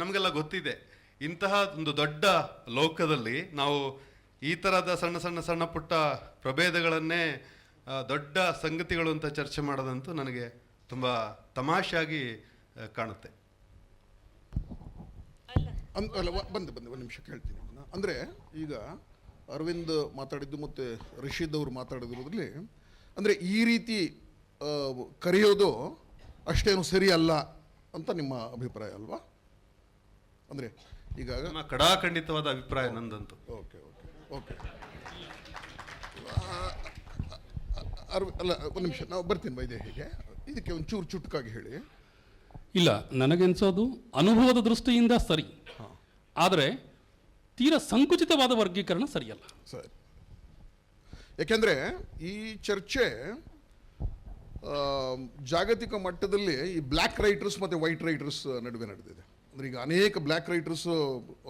ನಮಗೆಲ್ಲ ಗೊತ್ತಿದೆ. ಇಂತಹ ಒಂದು ದೊಡ್ಡ ಲೋಕದಲ್ಲಿ ನಾವು ಈ ಥರದ ಸಣ್ಣ ಪುಟ್ಟ ಪ್ರಭೇದಗಳನ್ನೇ ದೊಡ್ಡ ಸಂಗತಿಗಳು ಅಂತ ಚರ್ಚೆ ಮಾಡೋದಂತೂ ನನಗೆ ತುಂಬ ತಮಾಷೆಯಾಗಿ ಕಾಣುತ್ತೆ. ಅಲ್ಲ, ಬಂದೆ ಒಂದು ನಿಮಿಷ ಕೇಳ್ತೀನಿ. ಅಂದರೆ ಈಗ ಅರವಿಂದ್ ಮಾತಾಡಿದ್ದು ಮತ್ತು ರಶೀದ್ ಅವರು ಮಾತಾಡಿದ್ರಲ್ಲಿ ಅಂದರೆ ಈ ರೀತಿ ಕರೆಯೋದು ಅಷ್ಟೇನು ಸರಿ ಅಲ್ಲ ಅಂತ ನಿಮ್ಮ ಅಭಿಪ್ರಾಯ ಅಲ್ವಾ? ಅಂದರೆ ಈಗ ಕಡಾಖಂಡಿತವಾದ ಅಭಿಪ್ರಾಯ ನಂದಂತೂ. ಓಕೆ ಓಕೆ ಓಕೆ ಅಲ್ಲ, ಒಂದು ನಿಮಿಷ, ನಾವು ಬರ್ತೀನಿ ವೈದೇಹಿಗೆ. ಇದಕ್ಕೆ ಒಂಚೂರು ಚುಟುಕಾಗಿ ಹೇಳಿ. ಇಲ್ಲ, ನನಗನ್ಸೋದು ಅನುಭವದ ದೃಷ್ಟಿಯಿಂದ ಸರಿ, ಆದರೆ ತೀರಾ ಸಂಕುಚಿತವಾದ ವರ್ಗೀಕರಣ ಸರಿಯಲ್ಲ. ಸರಿ, ಯಾಕೆಂದರೆ ಈ ಚರ್ಚೆ ಜಾಗತಿಕ ಮಟ್ಟದಲ್ಲಿ ಈ ಬ್ಲ್ಯಾಕ್ ರೈಟರ್ಸ್ ಮತ್ತು ವೈಟ್ ರೈಟರ್ಸ್ ನಡುವೆ ನಡೆದಿದೆ. ಅಂದರೆ ಈಗ ಅನೇಕ ಬ್ಲ್ಯಾಕ್ ರೈಟರ್ಸು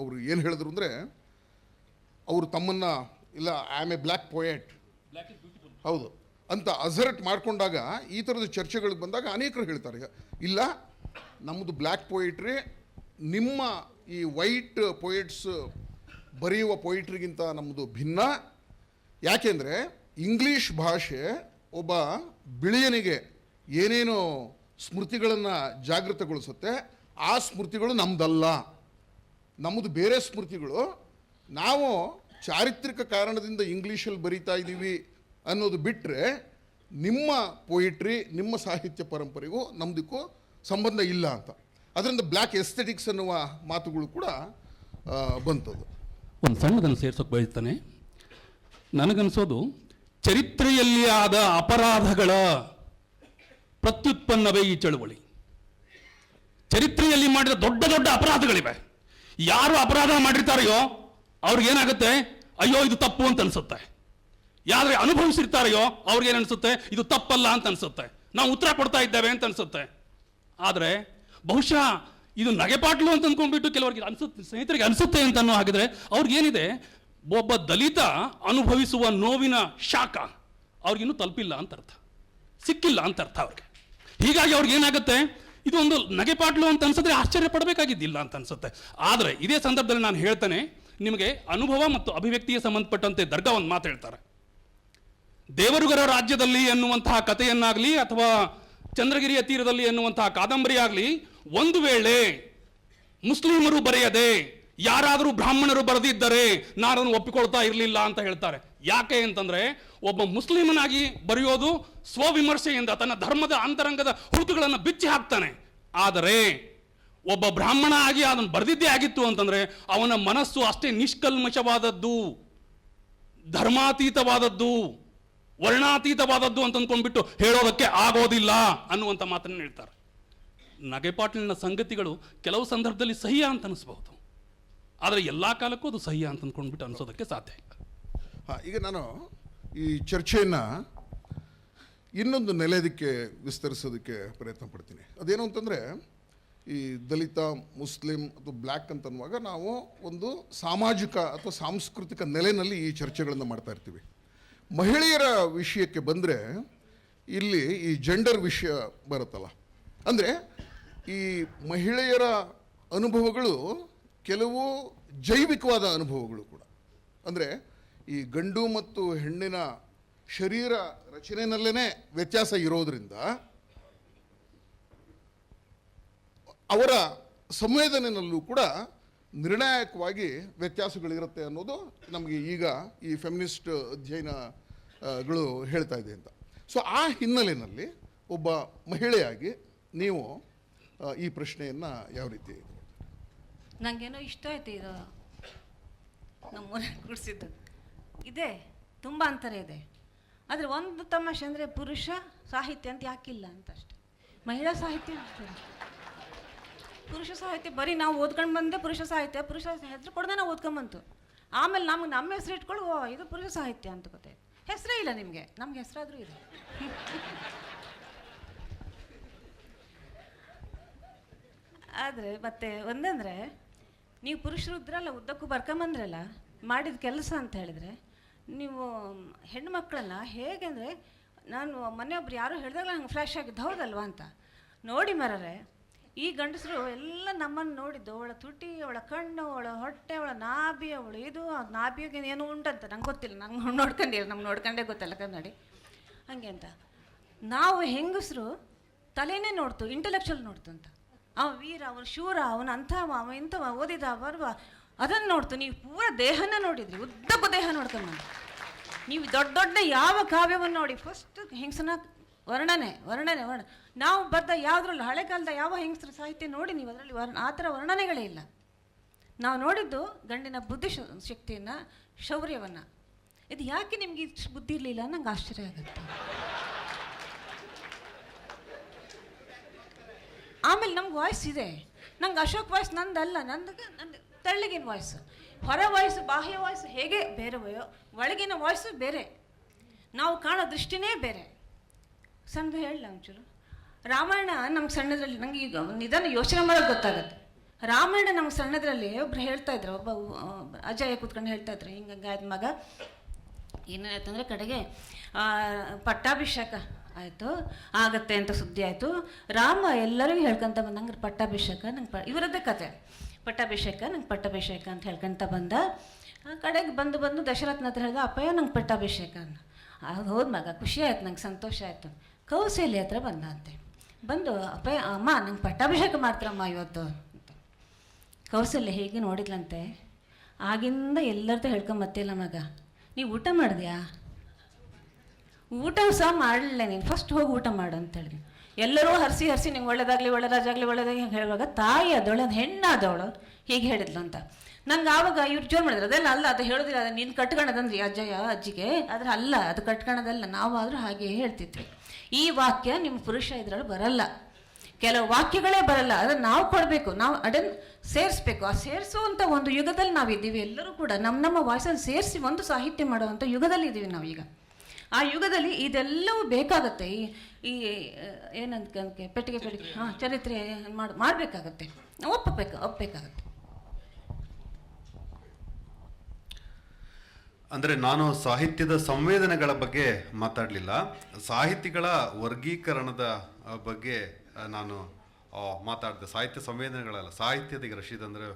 ಅವರು ಏನು ಹೇಳಿದ್ರು ಅಂದರೆ, ಅವರು ತಮ್ಮನ್ನು ಇಲ್ಲ I am A black poet, ಹೌದು ಅಂತ ಅಸರ್ಟ್ ಮಾಡಿಕೊಂಡಾಗ ಈ ಥರದ ಚರ್ಚೆಗಳಿಗೆ ಬಂದಾಗ ಅನೇಕರು ಹೇಳ್ತಾರೆ, ಇಲ್ಲ ನಮ್ಮದು ಬ್ಲ್ಯಾಕ್ ಪೊಯಿಟ್ರಿ ನಿಮ್ಮ ಈ ವೈಟ್ ಪೊಯಿಟ್ಸ್ ಬರೆಯುವ ಪೊಯಿಟ್ರಿಗಿಂತ ನಮ್ಮದು ಭಿನ್ನ. ಯಾಕೆಂದರೆ ಇಂಗ್ಲೀಷ್ ಭಾಷೆ ಒಬ್ಬ ಬಿಳಿಯನಿಗೆ ಏನೇನು ಸ್ಮೃತಿಗಳನ್ನು ಜಾಗೃತಗೊಳಿಸುತ್ತೆ ಆ ಸ್ಮೃತಿಗಳು ನಮ್ಮದಲ್ಲ, ನಮ್ಮದು ಬೇರೆ ಸ್ಮೃತಿಗಳು. ನಾವು ಚಾರಿತ್ರಿಕ ಕಾರಣದಿಂದ ಇಂಗ್ಲೀಷಲ್ಲಿ ಬರಿತಾ ಇದ್ದೀವಿ ಅನ್ನೋದು ಬಿಟ್ಟರೆ ನಿಮ್ಮ ಪೊಯಿಟ್ರಿ ನಿಮ್ಮ ಸಾಹಿತ್ಯ ಪರಂಪರೆಗೂ ನಮ್ಮದಕ್ಕೂ ಸಂಬಂಧ ಇಲ್ಲ ಅಂತ. ಅದರಿಂದ ಬ್ಲ್ಯಾಕ್ ಎಸ್ಥೆಟಿಕ್ಸ್ ಅನ್ನುವ ಮಾತುಗಳು ಕೂಡ ಬಂತದ್ದು. ಒಂದು ಸಣ್ಣದನ್ನು ಸೇರ್ಸೋಕೆ ಬಯಸ್ತಾನೆ. ನನಗನ್ಸೋದು ಚರಿತ್ರೆಯಲ್ಲಿ ಆದ ಅಪರಾಧಗಳ ಪ್ರತ್ಯುತ್ಪನ್ನವೇ ಈ ಚಳುವಳಿ. ಚರಿತ್ರೆಯಲ್ಲಿ ಮಾಡಿದ ದೊಡ್ಡ ದೊಡ್ಡ ಅಪರಾಧಗಳಿವೆ. ಯಾರು ಅಪರಾಧ ಮಾಡಿರ್ತಾರೆಯೋ ಅವ್ರಿಗೇನಾಗುತ್ತೆ, ಅಯ್ಯೋ ಇದು ತಪ್ಪು ಅಂತ ಅನ್ಸುತ್ತೆ. ಯಾರು ಅನುಭವಿಸಿರ್ತಾರೆಯೋ ಅವ್ರಿಗೇನು ಅನ್ಸುತ್ತೆ, ಇದು ತಪ್ಪಲ್ಲ ಅಂತ ಅನ್ಸುತ್ತೆ, ನಾವು ಉತ್ತರ ಕೊಡ್ತಾ ಇದ್ದೇವೆ ಅಂತ ಅನ್ಸುತ್ತೆ. ಆದರೆ ಬಹುಶಃ ಇದು ನಗೆಪಾಟ್ಲು ಅಂತ ಅಂದ್ಕೊಂಡ್ಬಿಟ್ಟು ಕೆಲವರಿಗೆ ಅನ್ಸುತ್ತೆ, ಸ್ನೇಹಿತರಿಗೆ ಅನ್ಸುತ್ತೆ ಅಂತ ಅನ್ನೋ ಹಾಗಿದ್ರೆ ಅವ್ರಿಗೇನಿದೆ, ಒಬ್ಬ ದಲಿತ ಅನುಭವಿಸುವ ನೋವಿನ ಶಾಖ ಅವ್ರಿಗಿನ್ನೂ ತಲುಪಿಲ್ಲ ಅಂತ ಅರ್ಥ, ಸಿಕ್ಕಿಲ್ಲ ಅಂತ ಅರ್ಥ ಅವ್ರಿಗೆ. ಹೀಗಾಗಿ ಅವ್ರಿಗೇನಾಗುತ್ತೆ, ಇದು ಒಂದು ನಗೆಪಾಟ್ಲು ಅಂತ ಅನ್ಸಿದ್ರೆ ಆಶ್ಚರ್ಯ ಪಡಬೇಕಾಗಿದ್ದಿಲ್ಲ ಅಂತ ಅನ್ಸುತ್ತೆ. ಆದರೆ ಇದೇ ಸಂದರ್ಭದಲ್ಲಿ ನಾನು ಹೇಳ್ತೇನೆ, ನಿಮಗೆ ಅನುಭವ ಮತ್ತು ಅಭಿವ್ಯಕ್ತಿಗೆ ಸಂಬಂಧಪಟ್ಟಂತೆ ದರ್ಗಾ ಒಂದು ಮಾತು ಹೇಳ್ತಾರೆ. ದೇವರುಗರ ರಾಜ್ಯದಲ್ಲಿ ಎನ್ನುವಂತಹ ಕಥೆಯನ್ನಾಗಲಿ ಅಥವಾ ಚಂದ್ರಗಿರಿಯ ತೀರದಲ್ಲಿ ಎನ್ನುವಂತಹ ಕಾದಂಬರಿ ಆಗಲಿ ಒಂದು ವೇಳೆ ಮುಸ್ಲಿಮರು ಬರೆಯದೆ ಯಾರಾದರೂ ಬ್ರಾಹ್ಮಣರು ಬರೆದಿದ್ದರೆ ನಾನು ಒಪ್ಪಿಕೊಳ್ತಾ ಇರಲಿಲ್ಲ ಅಂತ ಹೇಳ್ತಾರೆ. ಯಾಕೆ ಅಂತಂದ್ರೆ ಒಬ್ಬ ಮುಸ್ಲಿಮನಾಗಿ ಬರೆಯೋದು ಸ್ವವಿಮರ್ಶೆಯಿಂದ ತನ್ನ ಧರ್ಮದ ಅಂತರಂಗದ ಹುರುಕುಗಳನ್ನು ಬಿಚ್ಚಿ ಹಾಕ್ತಾನೆ. ಆದರೆ ಒಬ್ಬ ಬ್ರಾಹ್ಮಣ ಆಗಿ ಅದನ್ನು ಬರೆದಿದ್ದೇ ಆಗಿತ್ತು ಅಂತಂದ್ರೆ ಅವನ ಮನಸ್ಸು ಅಷ್ಟೇ ನಿಷ್ಕಲ್ಮಶವಾದದ್ದು, ಧರ್ಮಾತೀತವಾದದ್ದು, ವರ್ಣಾತೀತವಾದದ್ದು ಅಂತ ಅಂದ್ಕೊಂಡ್ಬಿಟ್ಟು ಹೇಳೋದಕ್ಕೆ ಆಗೋದಿಲ್ಲ ಅನ್ನುವಂಥ ಮಾತನ್ನು ಹೇಳ್ತಾರೆ. ನಗೆಪಾಟ್ಲಿನ ಸಂಗತಿಗಳು ಕೆಲವು ಸಂದರ್ಭದಲ್ಲಿ ಸಹ್ಯ ಅಂತ ಅನಿಸ್ಬಹುದು, ಆದರೆ ಎಲ್ಲ ಕಾಲಕ್ಕೂ ಅದು ಸಹ್ಯ ಅಂತ ಅಂದ್ಕೊಂಡ್ಬಿಟ್ಟು ಅನಿಸೋದಕ್ಕೆ ಸಾಧ್ಯ ಇಲ್ಲ. ಈಗ ನಾನು ಈ ಚರ್ಚೆಯನ್ನು ಇನ್ನೊಂದು ನೆಲೆದಕ್ಕೆ ವಿಸ್ತರಿಸೋದಕ್ಕೆ ಪ್ರಯತ್ನ ಪಡ್ತೀನಿ. ಅದೇನು ಅಂತಂದರೆ, ಈ ದಲಿತ, ಮುಸ್ಲಿಂ ಅಥವಾ ಬ್ಲ್ಯಾಕ್ ಅಂತನ್ನುವಾಗ ನಾವು ಒಂದು ಸಾಮಾಜಿಕ ಅಥವಾ ಸಾಂಸ್ಕೃತಿಕ ನೆಲೆಯಲ್ಲಿ ಈ ಚರ್ಚೆಗಳನ್ನು ಮಾಡ್ತಾ ಇರ್ತೀವಿ. ಮಹಿಳೆಯರ ವಿಷಯಕ್ಕೆ ಬಂದರೆ ಇಲ್ಲಿ ಈ ಜೆಂಡರ್ ವಿಷಯ ಬರುತ್ತಲ್ಲ, ಅಂದರೆ ಈ ಮಹಿಳೆಯರ ಅನುಭವಗಳು ಕೆಲವು ಜೈವಿಕವಾದ ಅನುಭವಗಳು ಕೂಡ. ಅಂದರೆ ಈ ಗಂಡು ಮತ್ತು ಹೆಣ್ಣಿನ ಶರೀರ ರಚನೆಯಲ್ಲೇ ವ್ಯತ್ಯಾಸ ಇರೋದರಿಂದ ಅವರ ಸಂವೇದನೆಯಲ್ಲೂ ಕೂಡ ನಿರ್ಣಾಯಕವಾಗಿ ವ್ಯತ್ಯಾಸಗಳಿರುತ್ತೆ ಅನ್ನೋದು ನಮಗೆ ಈಗ ಈ ಫೆಮಿನಿಸ್ಟ್ ಅಧ್ಯಯನಗಳು ಹೇಳ್ತಾ ಇದೆ ಅಂತ. ಸೊ ಆ ಹಿನ್ನೆಲೆಯಲ್ಲಿ ಒಬ್ಬ ಮಹಿಳೆಯಾಗಿ ನೀವು ಈ ಪ್ರಶ್ನೆಯನ್ನು ಯಾವ ರೀತಿ? ನನಗೇನೋ ಇಷ್ಟ ಆಯ್ತು ಇದು ನಮ್ಮೂರಲ್ಲಿ ಕೂಡಿಸಿದ್ದು. ಇದೆ ತುಂಬ ಅಂತರ ಇದೆ. ಆದರೆ ಒಂದು ತಮಾಷೆ ಅಂದರೆ ಪುರುಷ ಸಾಹಿತ್ಯ ಅಂತ ಯಾಕಿಲ್ಲ ಅಂತ ಅಷ್ಟೆ. ಮಹಿಳಾ ಸಾಹಿತ್ಯ ಅಷ್ಟೇ. ಪುರುಷ ಸಾಹಿತ್ಯ ಬರೀ ನಾವು ಓದ್ಕೊಂಡು ಬಂದೆ ಪುರುಷ ಸಾಹಿತ್ಯ ಹೆಸರು ಕೊಡದೆ ನಾವು ಓದ್ಕೊಂಬಂತು. ಆಮೇಲೆ ನಮ್ಗೆ ನಮ್ಮ ಹೆಸರು ಇಟ್ಕೊಂಡು ಇದು ಪುರುಷ ಸಾಹಿತ್ಯ ಅಂತ ಗೊತ್ತಾಯ್ತು. ಹೆಸರೇ ಇಲ್ಲ ನಿಮಗೆ, ನಮ್ಗೆ ಹೆಸರಾದರೂ ಇದೆ. ಆದರೆ ಮತ್ತೆ ಒಂದಂದರೆ, ನೀವು ಪುರುಷರು ಇದ್ರಲ್ಲ ಉದ್ದಕ್ಕೂ ಬರ್ಕೊಂಬಂದ್ರಲ್ಲ ಮಾಡಿದ ಕೆಲಸ ಅಂತ ಹೇಳಿದರೆ, ನೀವು ಹೆಣ್ಣು ಮಕ್ಕಳನ್ನ ಹೇಗೆ ಅಂದರೆ, ನಾನು ಮೊನ್ನೆಯೊಬ್ರು ಯಾರೋ ಹೇಳಿದಾಗ ನಂಗೆ ಫ್ಲ್ಯಾಶ್ ಆಗಿದ್ದು ಹೌದಲ್ವಾ ಅಂತ. ನೋಡಿ ಮರರೆ, ಈ ಗಂಡಸರು ಎಲ್ಲ ನಮ್ಮನ್ನು ನೋಡಿದ್ದು, ಅವಳ ತುಟಿ, ಅವಳ ಕಣ್ಣು, ಅವಳ ಹೊಟ್ಟೆ, ಅವಳ ನಾಭಿ, ಅವಳು ಇದು ನಾಭಿಗೆ ಏನು ಉಂಟಂತ ನಂಗೆ ಗೊತ್ತಿಲ್ಲ, ನಂಗೆ ನೋಡ್ಕೊಂಡಿಲ್ಲ, ನಮ್ಗೆ ನೋಡ್ಕೊಂಡೇ ಗೊತ್ತಲ್ಲ ಕನ್ನಡಿ ಹಾಗೆ ಅಂತ. ನಾವು ಹೆಂಗಸರು ತಲೆನೇ ನೋಡ್ತು, ಇಂಟೆಲೆಕ್ಚುವಲ್ ನೋಡ್ತು ಅಂತ. ಅವ ವೀರ, ಅವನು ಶೂರ, ಅವನು ಅಂಥವ, ಅವ ಇಂಥವ, ಓದಿದ ಬರುವ ಅದನ್ನು ನೋಡ್ತು. ನೀವು ಪೂರ ದೇಹನ ನೋಡಿದ್ರಿ, ಉದ್ದಕ್ಕೂ ದೇಹ ನೋಡ್ಕೊಂಬ. ನೀವು ದೊಡ್ಡ ದೊಡ್ಡ ಯಾವ ಕಾವ್ಯವನ್ನು ನೋಡಿ ಫಸ್ಟ್ ಹೆಂಗಸನ ವರ್ಣನೆ. ನಾವು ಬರ್ದ ಯಾವುದ್ರಲ್ಲೂ ಹಳೆ ಕಾಲದ ಯಾವ ಹೆಂಗಸರ ಸಾಹಿತ್ಯ ನೋಡಿ ನೀವು ಅದರಲ್ಲಿ ಆ ಥರ ವರ್ಣನೆಗಳೇ ಇಲ್ಲ. ನಾವು ನೋಡಿದ್ದು ಗಂಡಿನ ಬುದ್ಧಿ ಶಕ್ತಿಯನ್ನು, ಶೌರ್ಯವನ್ನು. ಇದು ಯಾಕೆ ನಿಮ್ಗೆ ಇಷ್ಟು ಬುದ್ಧಿ ಇರಲಿಲ್ಲ ನಂಗೆ ಆಶ್ಚರ್ಯ ಆಗುತ್ತೆ. ಆಮೇಲೆ ನಮ್ಗೆ ವಾಯ್ಸ್ ಇದೆ. ನಂಗೆ ಅಶೋಕ್ ವಾಯ್ಸ್ ನಂದಲ್ಲ, ನಂದು ತೆಳ್ಳಗಿನ ವಾಯ್ಸು. ಹೊರ ವಾಯ್ಸು, ಬಾಹ್ಯ ವಾಯ್ಸು ಹೇಗೆ ಬೇರೆ, ಒಳಗಿನ ವಾಯ್ಸು ಬೇರೆ. ನಾವು ಕಾಣೋ ದೃಷ್ಟಿನೇ ಬೇರೆ. ಸಣ್ಣದು ಹೇಳಲ್ಲ ಒಂಚೂರು. ರಾಮಾಯಣ ನಮ್ಗೆ ಸಣ್ಣದ್ರಲ್ಲಿ, ನಂಗೆ ಈಗ ನಿಧಾನ ಯೋಚನೆ ಮಾಡೋದು ಗೊತ್ತಾಗುತ್ತೆ. ರಾಮಾಯಣ ನಮ್ಗೆ ಸಣ್ಣದ್ರಲ್ಲಿ ಒಬ್ರು ಹೇಳ್ತಾ ಇದ್ರು, ಒಬ್ಬ ಅಜಯ ಕೂತ್ಕೊಂಡು ಹೇಳ್ತಾ ಇದ್ರು, ಹಿಂಗಾಯ್ತು ಮಗ, ಏನಾಯ್ತಂದರೆ ಕಡೆಗೆ ಪಟ್ಟಾಭಿಷೇಕ ಆಯಿತು, ಆಗತ್ತೆ ಅಂತ ಸುದ್ದಿ ಆಯಿತು. ರಾಮ ಎಲ್ಲರಿಗೂ ಹೇಳ್ಕೊಂತ ಬಂದ, ನಂಗೆ ಪಟ್ಟಾಭಿಷೇಕ, ನಂಗೆ ಇವರದ್ದೇ ಕತೆ, ಪಟ್ಟಾಭಿಷೇಕ ಅಂತ ಹೇಳ್ಕೊಂತ ಬಂದ. ಕಡೆಗೆ ಬಂದು ದಶರಥನ ಹತ್ರ ಹೇಳಿದ, ಅಪ್ಪಯ್ಯ ನಂಗೆ ಪಟ್ಟಾಭಿಷೇಕ ಅನ್ನ. ಅದು ಹೋದ ಮಗ, ಖುಷಿ ಆಯ್ತು, ನಂಗೆ ಸಂತೋಷ ಆಯಿತು. ಕೌಸಲ್ಯ ಹತ್ರ ಬಂದ ಅಂತೆ, ಬಂದು ಅಪ್ಪಯ್ಯ ಅಮ್ಮ ನಂಗೆ ಪಟ್ಟಾಭಿಷೇಕ ಮಾಡ್ತಾರಮ್ಮ ಇವತ್ತು ಅಂತ. ಕೌಸಲ್ಯ ಹೇಗೆ ನೋಡಿದ್ಲಂತೆ, ಆಗಿಂದ ಎಲ್ಲರದ್ದು ಹೇಳ್ಕೊಂಬತ್ತಿಲ್ಲ ಮಗ, ನೀವು ಊಟ ಮಾಡಿದ್ಯಾ? ಊಟ ಸಹ ಮಾಡಲಿಲ್ಲ ನೀನು, ಫಸ್ಟ್ ಹೋಗಿ ಊಟ ಮಾಡು ಅಂತ ಹೇಳಿದ್ವಿ. ಎಲ್ಲರೂ ಹರಿಸಿ ನಿಂಗೆ ಒಳ್ಳೇದಾಗಲಿ ಹೇಳುವಾಗ ತಾಯಿ ಆದವಳು, ಅದು ಹೆಣ್ಣಾದವಳು ಹೀಗೆ ಹೇಳಿದ್ಲು ಅಂತ. ನಂಗೆ ಆವಾಗ ಇವ್ರು ಜೋರು ಮಾಡಿದ್ರು, ಅದೆಲ್ಲ ಅಲ್ಲ, ಅದು ಹೇಳೋದಿಲ್ಲ, ಅದು ನೀನು ಕಟ್ಕೊಳದಂದ್ರಿ ಅಜ್ಜಿಗೆ, ಆದರೆ ಅಲ್ಲ, ಅದು ಕಟ್ಕೊಳೋದಲ್ಲ, ನಾವಾದರೂ ಹಾಗೆ ಹೇಳ್ತಿದ್ವಿ. ಈ ವಾಕ್ಯ ನಿಮ್ಮ ಪುರುಷ ಇದ್ರಲ್ಲಿ ಬರಲ್ಲ, ಕೆಲವು ವಾಕ್ಯಗಳೇ ಬರಲ್ಲ, ಅದನ್ನು ನಾವು ಕೊಡಬೇಕು, ನಾವು ಅದನ್ನು ಸೇರಿಸ್ಬೇಕು. ಆ ಸೇರಿಸುವಂಥ ಒಂದು ಯುಗದಲ್ಲಿ ನಾವಿದ್ದೀವಿ. ಎಲ್ಲರೂ ಕೂಡ ನಮ್ಮ ವಾಯ್ಸನ್ನು ಸೇರಿಸಿ ಒಂದು ಸಾಹಿತ್ಯ ಮಾಡುವಂಥ ಯುಗದಲ್ಲಿ ಇದ್ದೀವಿ ನಾವೀಗ. ಆ ಯುಗದಲ್ಲಿ ಇದೆಲ್ಲವೂ ಬೇಕಾಗತ್ತೆ. ಈ ಏನಂತ ಪೆಟ್ಟಿಗೆ ಚರಿತ್ರೆ ಮಾಡಬೇಕಾಗತ್ತೆ, ಒಪ್ಪಬೇಕಾಗತ್ತೆ. ಅಂದರೆ ನಾನು ಸಾಹಿತ್ಯದ ಸಂವೇದನೆಗಳ ಬಗ್ಗೆ ಮಾತಾಡಲಿಲ್ಲ, ಸಾಹಿತಿಗಳ ವರ್ಗೀಕರಣದ ಬಗ್ಗೆ ನಾನು ಮಾತಾಡಿದೆ. ಸಾಹಿತ್ಯ ಸಂವೇದನೆಗಳಲ್ಲ, ಸಾಹಿತ್ಯದ ಈಗ ರಶೀದ್ ಅಂದರೆ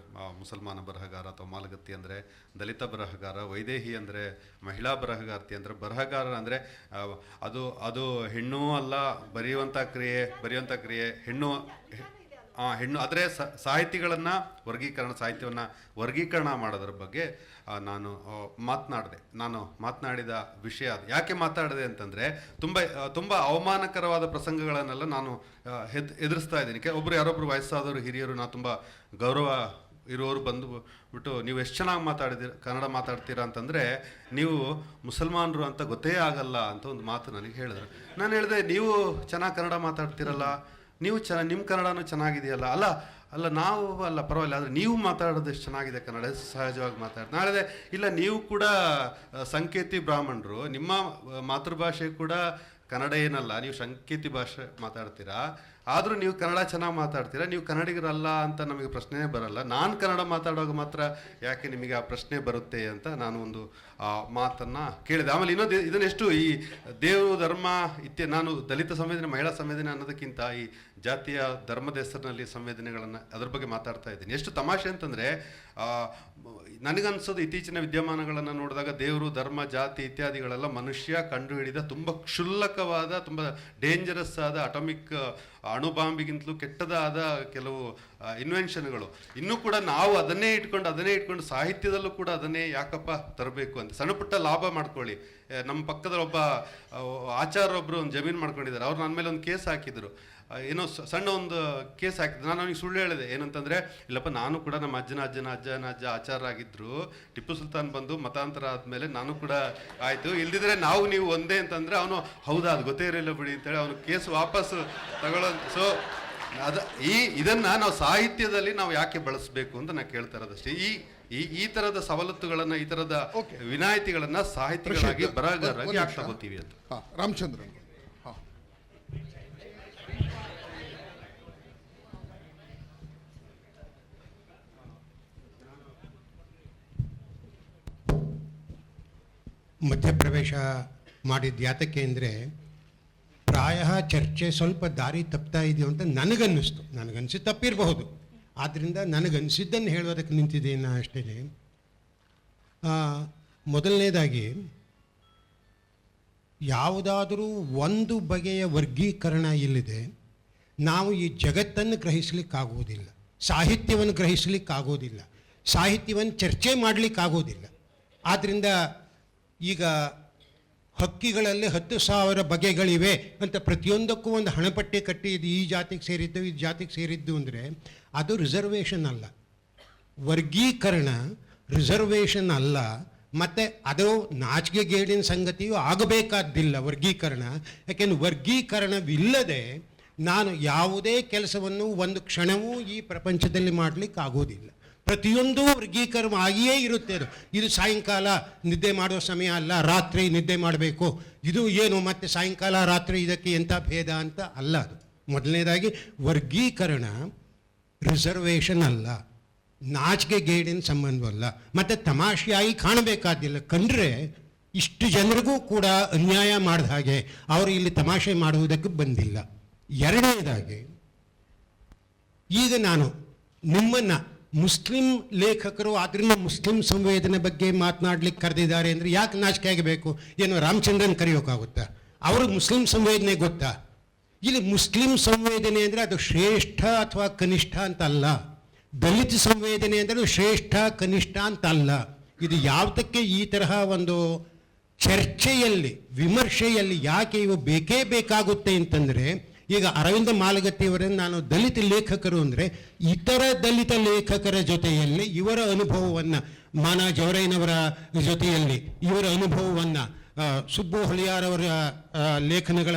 ಮುಸಲ್ಮಾನ ಬರಹಗಾರ, ಅಥವಾ ಮಾಲಗತ್ತಿ ಅಂದರೆ ದಲಿತ ಬರಹಗಾರ, ವೈದೇಹಿ ಅಂದರೆ ಮಹಿಳಾ ಬರಹಗಾರ್ತಿ, ಅಂದರೆ ಬರಹಗಾರ ಅಂದರೆ ಅದು ಹೆಣ್ಣು ಅಲ್ಲ, ಬರೆಯುವಂಥ ಕ್ರಿಯೆ ಹೆಣ್ಣು. ಆದರೆ ಸಾಹಿತಿಗಳನ್ನು ಸಾಹಿತ್ಯವನ್ನು ವರ್ಗೀಕರಣ ಮಾಡೋದ್ರ ಬಗ್ಗೆ ನಾನು ಮಾತನಾಡಿದ ವಿಷಯ ಅದು. ಯಾಕೆ ಮಾತಾಡಿದೆ ಅಂತಂದರೆ, ತುಂಬ ಅವಮಾನಕರವಾದ ಪ್ರಸಂಗಗಳನ್ನೆಲ್ಲ ನಾನು ಎದುರಿಸ್ತಾ ಇದ್ದೀನಿ. ಯಾರೊಬ್ಬರು ವಯಸ್ಸಾದವರು, ಹಿರಿಯರು, ನಾನು ತುಂಬ ಗೌರವ ಇರೋರು ಬಂದುಬಿಟ್ಟು, ನೀವು ಎಷ್ಟು ಚೆನ್ನಾಗಿ ಕನ್ನಡ ಮಾತಾಡ್ತೀರಾ ಅಂತಂದರೆ ನೀವು ಮುಸಲ್ಮಾನರು ಅಂತ ಗೊತ್ತೇ ಆಗಲ್ಲ ಅಂತ ಒಂದು ಮಾತು ನನಗೆ ಹೇಳಿದ್ರು. ನಾನು ಹೇಳಿದೆ, ನೀವು ಚೆನ್ನಾಗಿ ಕನ್ನಡ ಮಾತಾಡ್ತೀರಲ್ಲ, ನೀವು ನಿಮ್ಮ ಕನ್ನಡನೂ ಚೆನ್ನಾಗಿದೆಯಲ್ಲ. ಅಲ್ಲ ನಾವು ಅಲ್ಲ ಪರವಾಗಿಲ್ಲ, ಆದರೆ ನೀವು ಮಾತಾಡೋದು ಎಷ್ಟು ಚೆನ್ನಾಗಿದೆ ಕನ್ನಡ, ಸಹಜವಾಗಿ ಮಾತಾಡ್ತಾರೆ. ನಾಳೆ ಇಲ್ಲ, ನೀವು ಕೂಡ ಸಂಕೇತಿ ಬ್ರಾಹ್ಮಣರು, ನಿಮ್ಮ ಮಾತೃಭಾಷೆ ಕೂಡ ಕನ್ನಡ ಏನಲ್ಲ, ನೀವು ಸಂಕೇತಿ ಭಾಷೆ ಮಾತಾಡ್ತೀರಾ, ಆದರೂ ನೀವು ಕನ್ನಡ ಚೆನ್ನಾಗಿ ಮಾತಾಡ್ತೀರಾ, ನೀವು ಕನ್ನಡಿಗರಲ್ಲ ಅಂತ ನಮಗೆ ಪ್ರಶ್ನೆ ಬರಲ್ಲ. ನಾನು ಕನ್ನಡ ಮಾತಾಡುವಾಗ ಮಾತ್ರ ಯಾಕೆ ನಿಮಗೆ ಆ ಪ್ರಶ್ನೆ ಬರುತ್ತೆ ಅಂತ ನಾನು ಒಂದು ಮಾತನ್ನು ಕೇಳಿದೆ. ಆಮೇಲೆ ಇದನ್ನೆಷ್ಟು ಈ ದೇವರು ಧರ್ಮ ನಾನು ದಲಿತ ಸಂವೇದನೆ, ಮಹಿಳಾ ಸಂವೇದನೆ ಅನ್ನೋದಕ್ಕಿಂತ ಈ ಜಾತಿಯ ಧರ್ಮದ ಹೆಸರಿನಲ್ಲಿ ಸಂವೇದನೆಗಳನ್ನು ಅದ್ರ ಬಗ್ಗೆ ಮಾತಾಡ್ತಾ ಇದ್ದೀನಿ. ಎಷ್ಟು ತಮಾಷೆ ಅಂತಂದರೆ, ನನಗನ್ಸೋದು ಇತ್ತೀಚಿನ ವಿದ್ಯಮಾನಗಳನ್ನು ನೋಡಿದಾಗ ದೇವರು, ಧರ್ಮ, ಜಾತಿ ಇತ್ಯಾದಿಗಳೆಲ್ಲ ಮನುಷ್ಯ ಕಂಡುಹಿಡಿದ ತುಂಬ ಕ್ಷುಲ್ಲಕವಾದ, ತುಂಬ ಡೇಂಜರಸ್ ಆದ, ಅಟಾಮಿಕ್ ಅಣುಬಾಂಬಿಗಿಂತಲೂ ಕೆಟ್ಟದಾದ ಕೆಲವು ಇನ್ವೆನ್ಷನ್ಗಳು. ಇನ್ನೂ ಕೂಡ ನಾವು ಅದನ್ನೇ ಇಟ್ಕೊಂಡು ಸಾಹಿತ್ಯದಲ್ಲೂ ಕೂಡ ಅದನ್ನೇ ಯಾಕಪ್ಪ ತರಬೇಕು ಅಂತ. ಸಣ್ಣ ಪುಟ್ಟ ಲಾಭ ಮಾಡ್ಕೊಳ್ಳಿ. ನಮ್ಮ ಪಕ್ಕದ ಒಬ್ಬ ಆಚಾರ್ಯೊಬ್ಬರು ಒಂದು ಜಮೀನು ಮಾಡ್ಕೊಂಡಿದ್ದಾರೆ, ಅವ್ರು ನನ್ನ ಮೇಲೆ ಒಂದು ಕೇಸ್ ಹಾಕಿದ್ರು. ಏನೋ ಸಣ್ಣ ಒಂದು ಕೇಸ್ ಹಾಕಿದ್ರು. ನಾನು ಅವನಿಗೆ ಸುಳ್ಳು ಹೇಳಿದೆ, ಏನಂತಂದರೆ, ಇಲ್ಲಪ್ಪ ನಾನು ಕೂಡ ನಮ್ಮ ಅಜ್ಜನ ಅಜ್ಜ ಆಚಾರ ಆಗಿದ್ರು, ಟಿಪ್ಪು ಸುಲ್ತಾನ್ ಬಂದು ಮತಾಂತರ ಆದಮೇಲೆ ನಾನು ಕೂಡ ಆಯಿತು, ಇಲ್ದಿದ್ರೆ ನೀವು ಒಂದೇ ಅಂತಂದರೆ ಅವನು ಹೌದಾ ಅದು ಗೊತ್ತೇ ಇರಲಿಲ್ಲ ಬಿಡಿ ಅಂತೇಳಿ ಅವನು ಕೇಸ್ ವಾಪಸ್ ತಗೊಳ್ಳೋ. ಸೊ ಇದನ್ನು ನಾವು ಸಾಹಿತ್ಯದಲ್ಲಿ ನಾವು ಯಾಕೆ ಬಳಸಬೇಕು ಅಂತ ನಾನು ಕೇಳ್ತಾ ಇರೋದಷ್ಟೇ. ಈ ಥರದ ಸವಲತ್ತುಗಳನ್ನು, ಈ ಥರದ ವಿನಾಯಿತಿಗಳನ್ನು ಸಾಹಿತ್ಯಗಳಾಗಿ ಬರಹಗಾರರಾಗಿ ಯಾಕೆ ತಗೋತೀವಿ ಅಂತ. ರಾಮಚಂದ್ರನ್, ಮಧ್ಯಪ್ರವೇಶ ಮಾಡಿದ್ದು ಯಾತಕ್ಕೆ ಅಂದರೆ, ಪ್ರಾಯ ಚರ್ಚೆ ಸ್ವಲ್ಪ ದಾರಿ ತಪ್ತಾ ಇದೆಯೋ ಅಂತ ನನಗನ್ನಿಸ್ತು. ನನಗನ್ಸಿದ್ದು ತಪ್ಪಿರಬಹುದು, ಆದ್ದರಿಂದ ನನಗನ್ಸಿದ್ದನ್ನು ಹೇಳೋದಕ್ಕೆ ನಿಂತಿದ್ದೇನೆ ಅಷ್ಟೇ. ಮೊದಲನೇದಾಗಿ, ಯಾವುದಾದರೂ ಒಂದು ಬಗೆಯ ವರ್ಗೀಕರಣ ಇಲ್ಲಿದೆ, ನಾವು ಈ ಜಗತ್ತನ್ನು ಗ್ರಹಿಸಲಿಕ್ಕಾಗೋದಿಲ್ಲ, ಸಾಹಿತ್ಯವನ್ನು ಗ್ರಹಿಸಲಿಕ್ಕಾಗೋದಿಲ್ಲ, ಸಾಹಿತ್ಯವನ್ನು ಚರ್ಚೆ ಮಾಡಲಿಕ್ಕಾಗೋದಿಲ್ಲ. ಆದ್ದರಿಂದ ಈಗ ಹಕ್ಕಿಗಳಲ್ಲಿ 10,000 ಬಗೆಗಳಿವೆ ಅಂತ ಪ್ರತಿಯೊಂದಕ್ಕೂ ಒಂದು ಹಣಪಟ್ಟಿ ಕಟ್ಟಿ ಇದು ಈ ಜಾತಿಗೆ ಸೇರಿದ್ದು, ಈ ಜಾತಿಗೆ ಸೇರಿದ್ದು ಅಂದರೆ ಅದು ರಿಸರ್ವೇಷನ್ ಅಲ್ಲ. ವರ್ಗೀಕರಣ ರಿಸರ್ವೇಷನ್ ಅಲ್ಲ, ಮತ್ತು ಅದು ನಾಚಿಕೆಗೇಡಿನ ಸಂಗತಿಯೂ ಆಗಬೇಕಾದ್ದಿಲ್ಲ ವರ್ಗೀಕರಣ. ಯಾಕೆಂದರೆ ವರ್ಗೀಕರಣವಿಲ್ಲದೆ ನಾನು ಯಾವುದೇ ಕೆಲಸವನ್ನು ಒಂದು ಕ್ಷಣವೂ ಈ ಪ್ರಪಂಚದಲ್ಲಿ ಮಾಡಲಿಕ್ಕೆ ಆಗೋದಿಲ್ಲ. ಪ್ರತಿಯೊಂದು ವರ್ಗೀಕರಣ ಆಗಿಯೇ ಇರುತ್ತೆ. ಇದು ಸಾಯಂಕಾಲ ನಿದ್ದೆ ಮಾಡೋ ಸಮಯ ಅಲ್ಲ, ರಾತ್ರಿ ನಿದ್ದೆ ಮಾಡಬೇಕು, ಇದು ಏನು ಮತ್ತೆ ಸಾಯಂಕಾಲ ರಾತ್ರಿ ಇದಕ್ಕೆ ಎಂಥ ಭೇದ ಅಂತ ಅಲ್ಲ. ಅದು ಮೊದಲನೇದಾಗಿ ವರ್ಗೀಕರಣ ರಿಸರ್ವೇಷನ್ ಅಲ್ಲ, ನಾಚಿಕೆ ಗೇಡಿನ ಸಂಬಂಧವಲ್ಲ, ಮತ್ತು ತಮಾಷೆಯಾಗಿ ಕಾಣಬೇಕಾದಿಲ್ಲ. ಕಂಡ್ರೆ ಇಷ್ಟು ಜನರಿಗೂ ಕೂಡ ಅನ್ಯಾಯ ಮಾಡಿದ ಹಾಗೆ ಅವರು ಇಲ್ಲಿ ತಮಾಷೆ ಮಾಡುವುದಕ್ಕೆ ಬಂದಿಲ್ಲ. ಎರಡನೇದಾಗಿ, ಈಗ ನಾನು ನಿಮ್ಮನ್ನು ಮುಸ್ಲಿಂ ಲೇಖಕರು ಆದ್ದರಿಂದ ಮುಸ್ಲಿಂ ಸಂವೇದನೆ ಬಗ್ಗೆ ಮಾತನಾಡ್ಲಿಕ್ಕೆ ಕರೆದಿದ್ದಾರೆ ಅಂದರೆ ಯಾಕೆ ನಾಚಿಕೆ ಆಗಬೇಕು? ಏನು ರಾಮಚಂದ್ರನ್ ಕರೆಯೋಕ್ಕಾಗುತ್ತಾ? ಅವ್ರಿಗೆ ಮುಸ್ಲಿಂ ಸಂವೇದನೆ ಗೊತ್ತಾ? ಇಲ್ಲಿ ಮುಸ್ಲಿಂ ಸಂವೇದನೆ ಅಂದರೆ ಅದು ಶ್ರೇಷ್ಠ ಅಥವಾ ಕನಿಷ್ಠ ಅಂತ ಅಲ್ಲ, ದಲಿತ ಸಂವೇದನೆ ಅಂದರೆ ಅದು ಶ್ರೇಷ್ಠ ಕನಿಷ್ಠ ಅಂತ ಅಲ್ಲ. ಇದು ಯಾವತ್ತಕ್ಕೆ ಈ ತರಹ ಒಂದು ಚರ್ಚೆಯಲ್ಲಿ ವಿಮರ್ಶೆಯಲ್ಲಿ ಯಾಕೆ ಇವು ಬೇಕೇ ಬೇಕಾಗುತ್ತೆ ಅಂತಂದರೆ, ಈಗ ಅರವಿಂದ ಮಾಲಗತ್ತಿಯವರನ್ನು ನಾನು ದಲಿತ ಲೇಖಕರು ಅಂದರೆ ಇತರ ದಲಿತ ಲೇಖಕರ ಜೊತೆಯಲ್ಲಿ ಇವರ ಅನುಭವವನ್ನು, ಮಾನ ಜವರಯ್ಯನವರ ಜೊತೆಯಲ್ಲಿ ಇವರ ಅನುಭವವನ್ನು, ಸುಬ್ಬು ಹೊಳಿಯಾರವರ ಲೇಖನಗಳ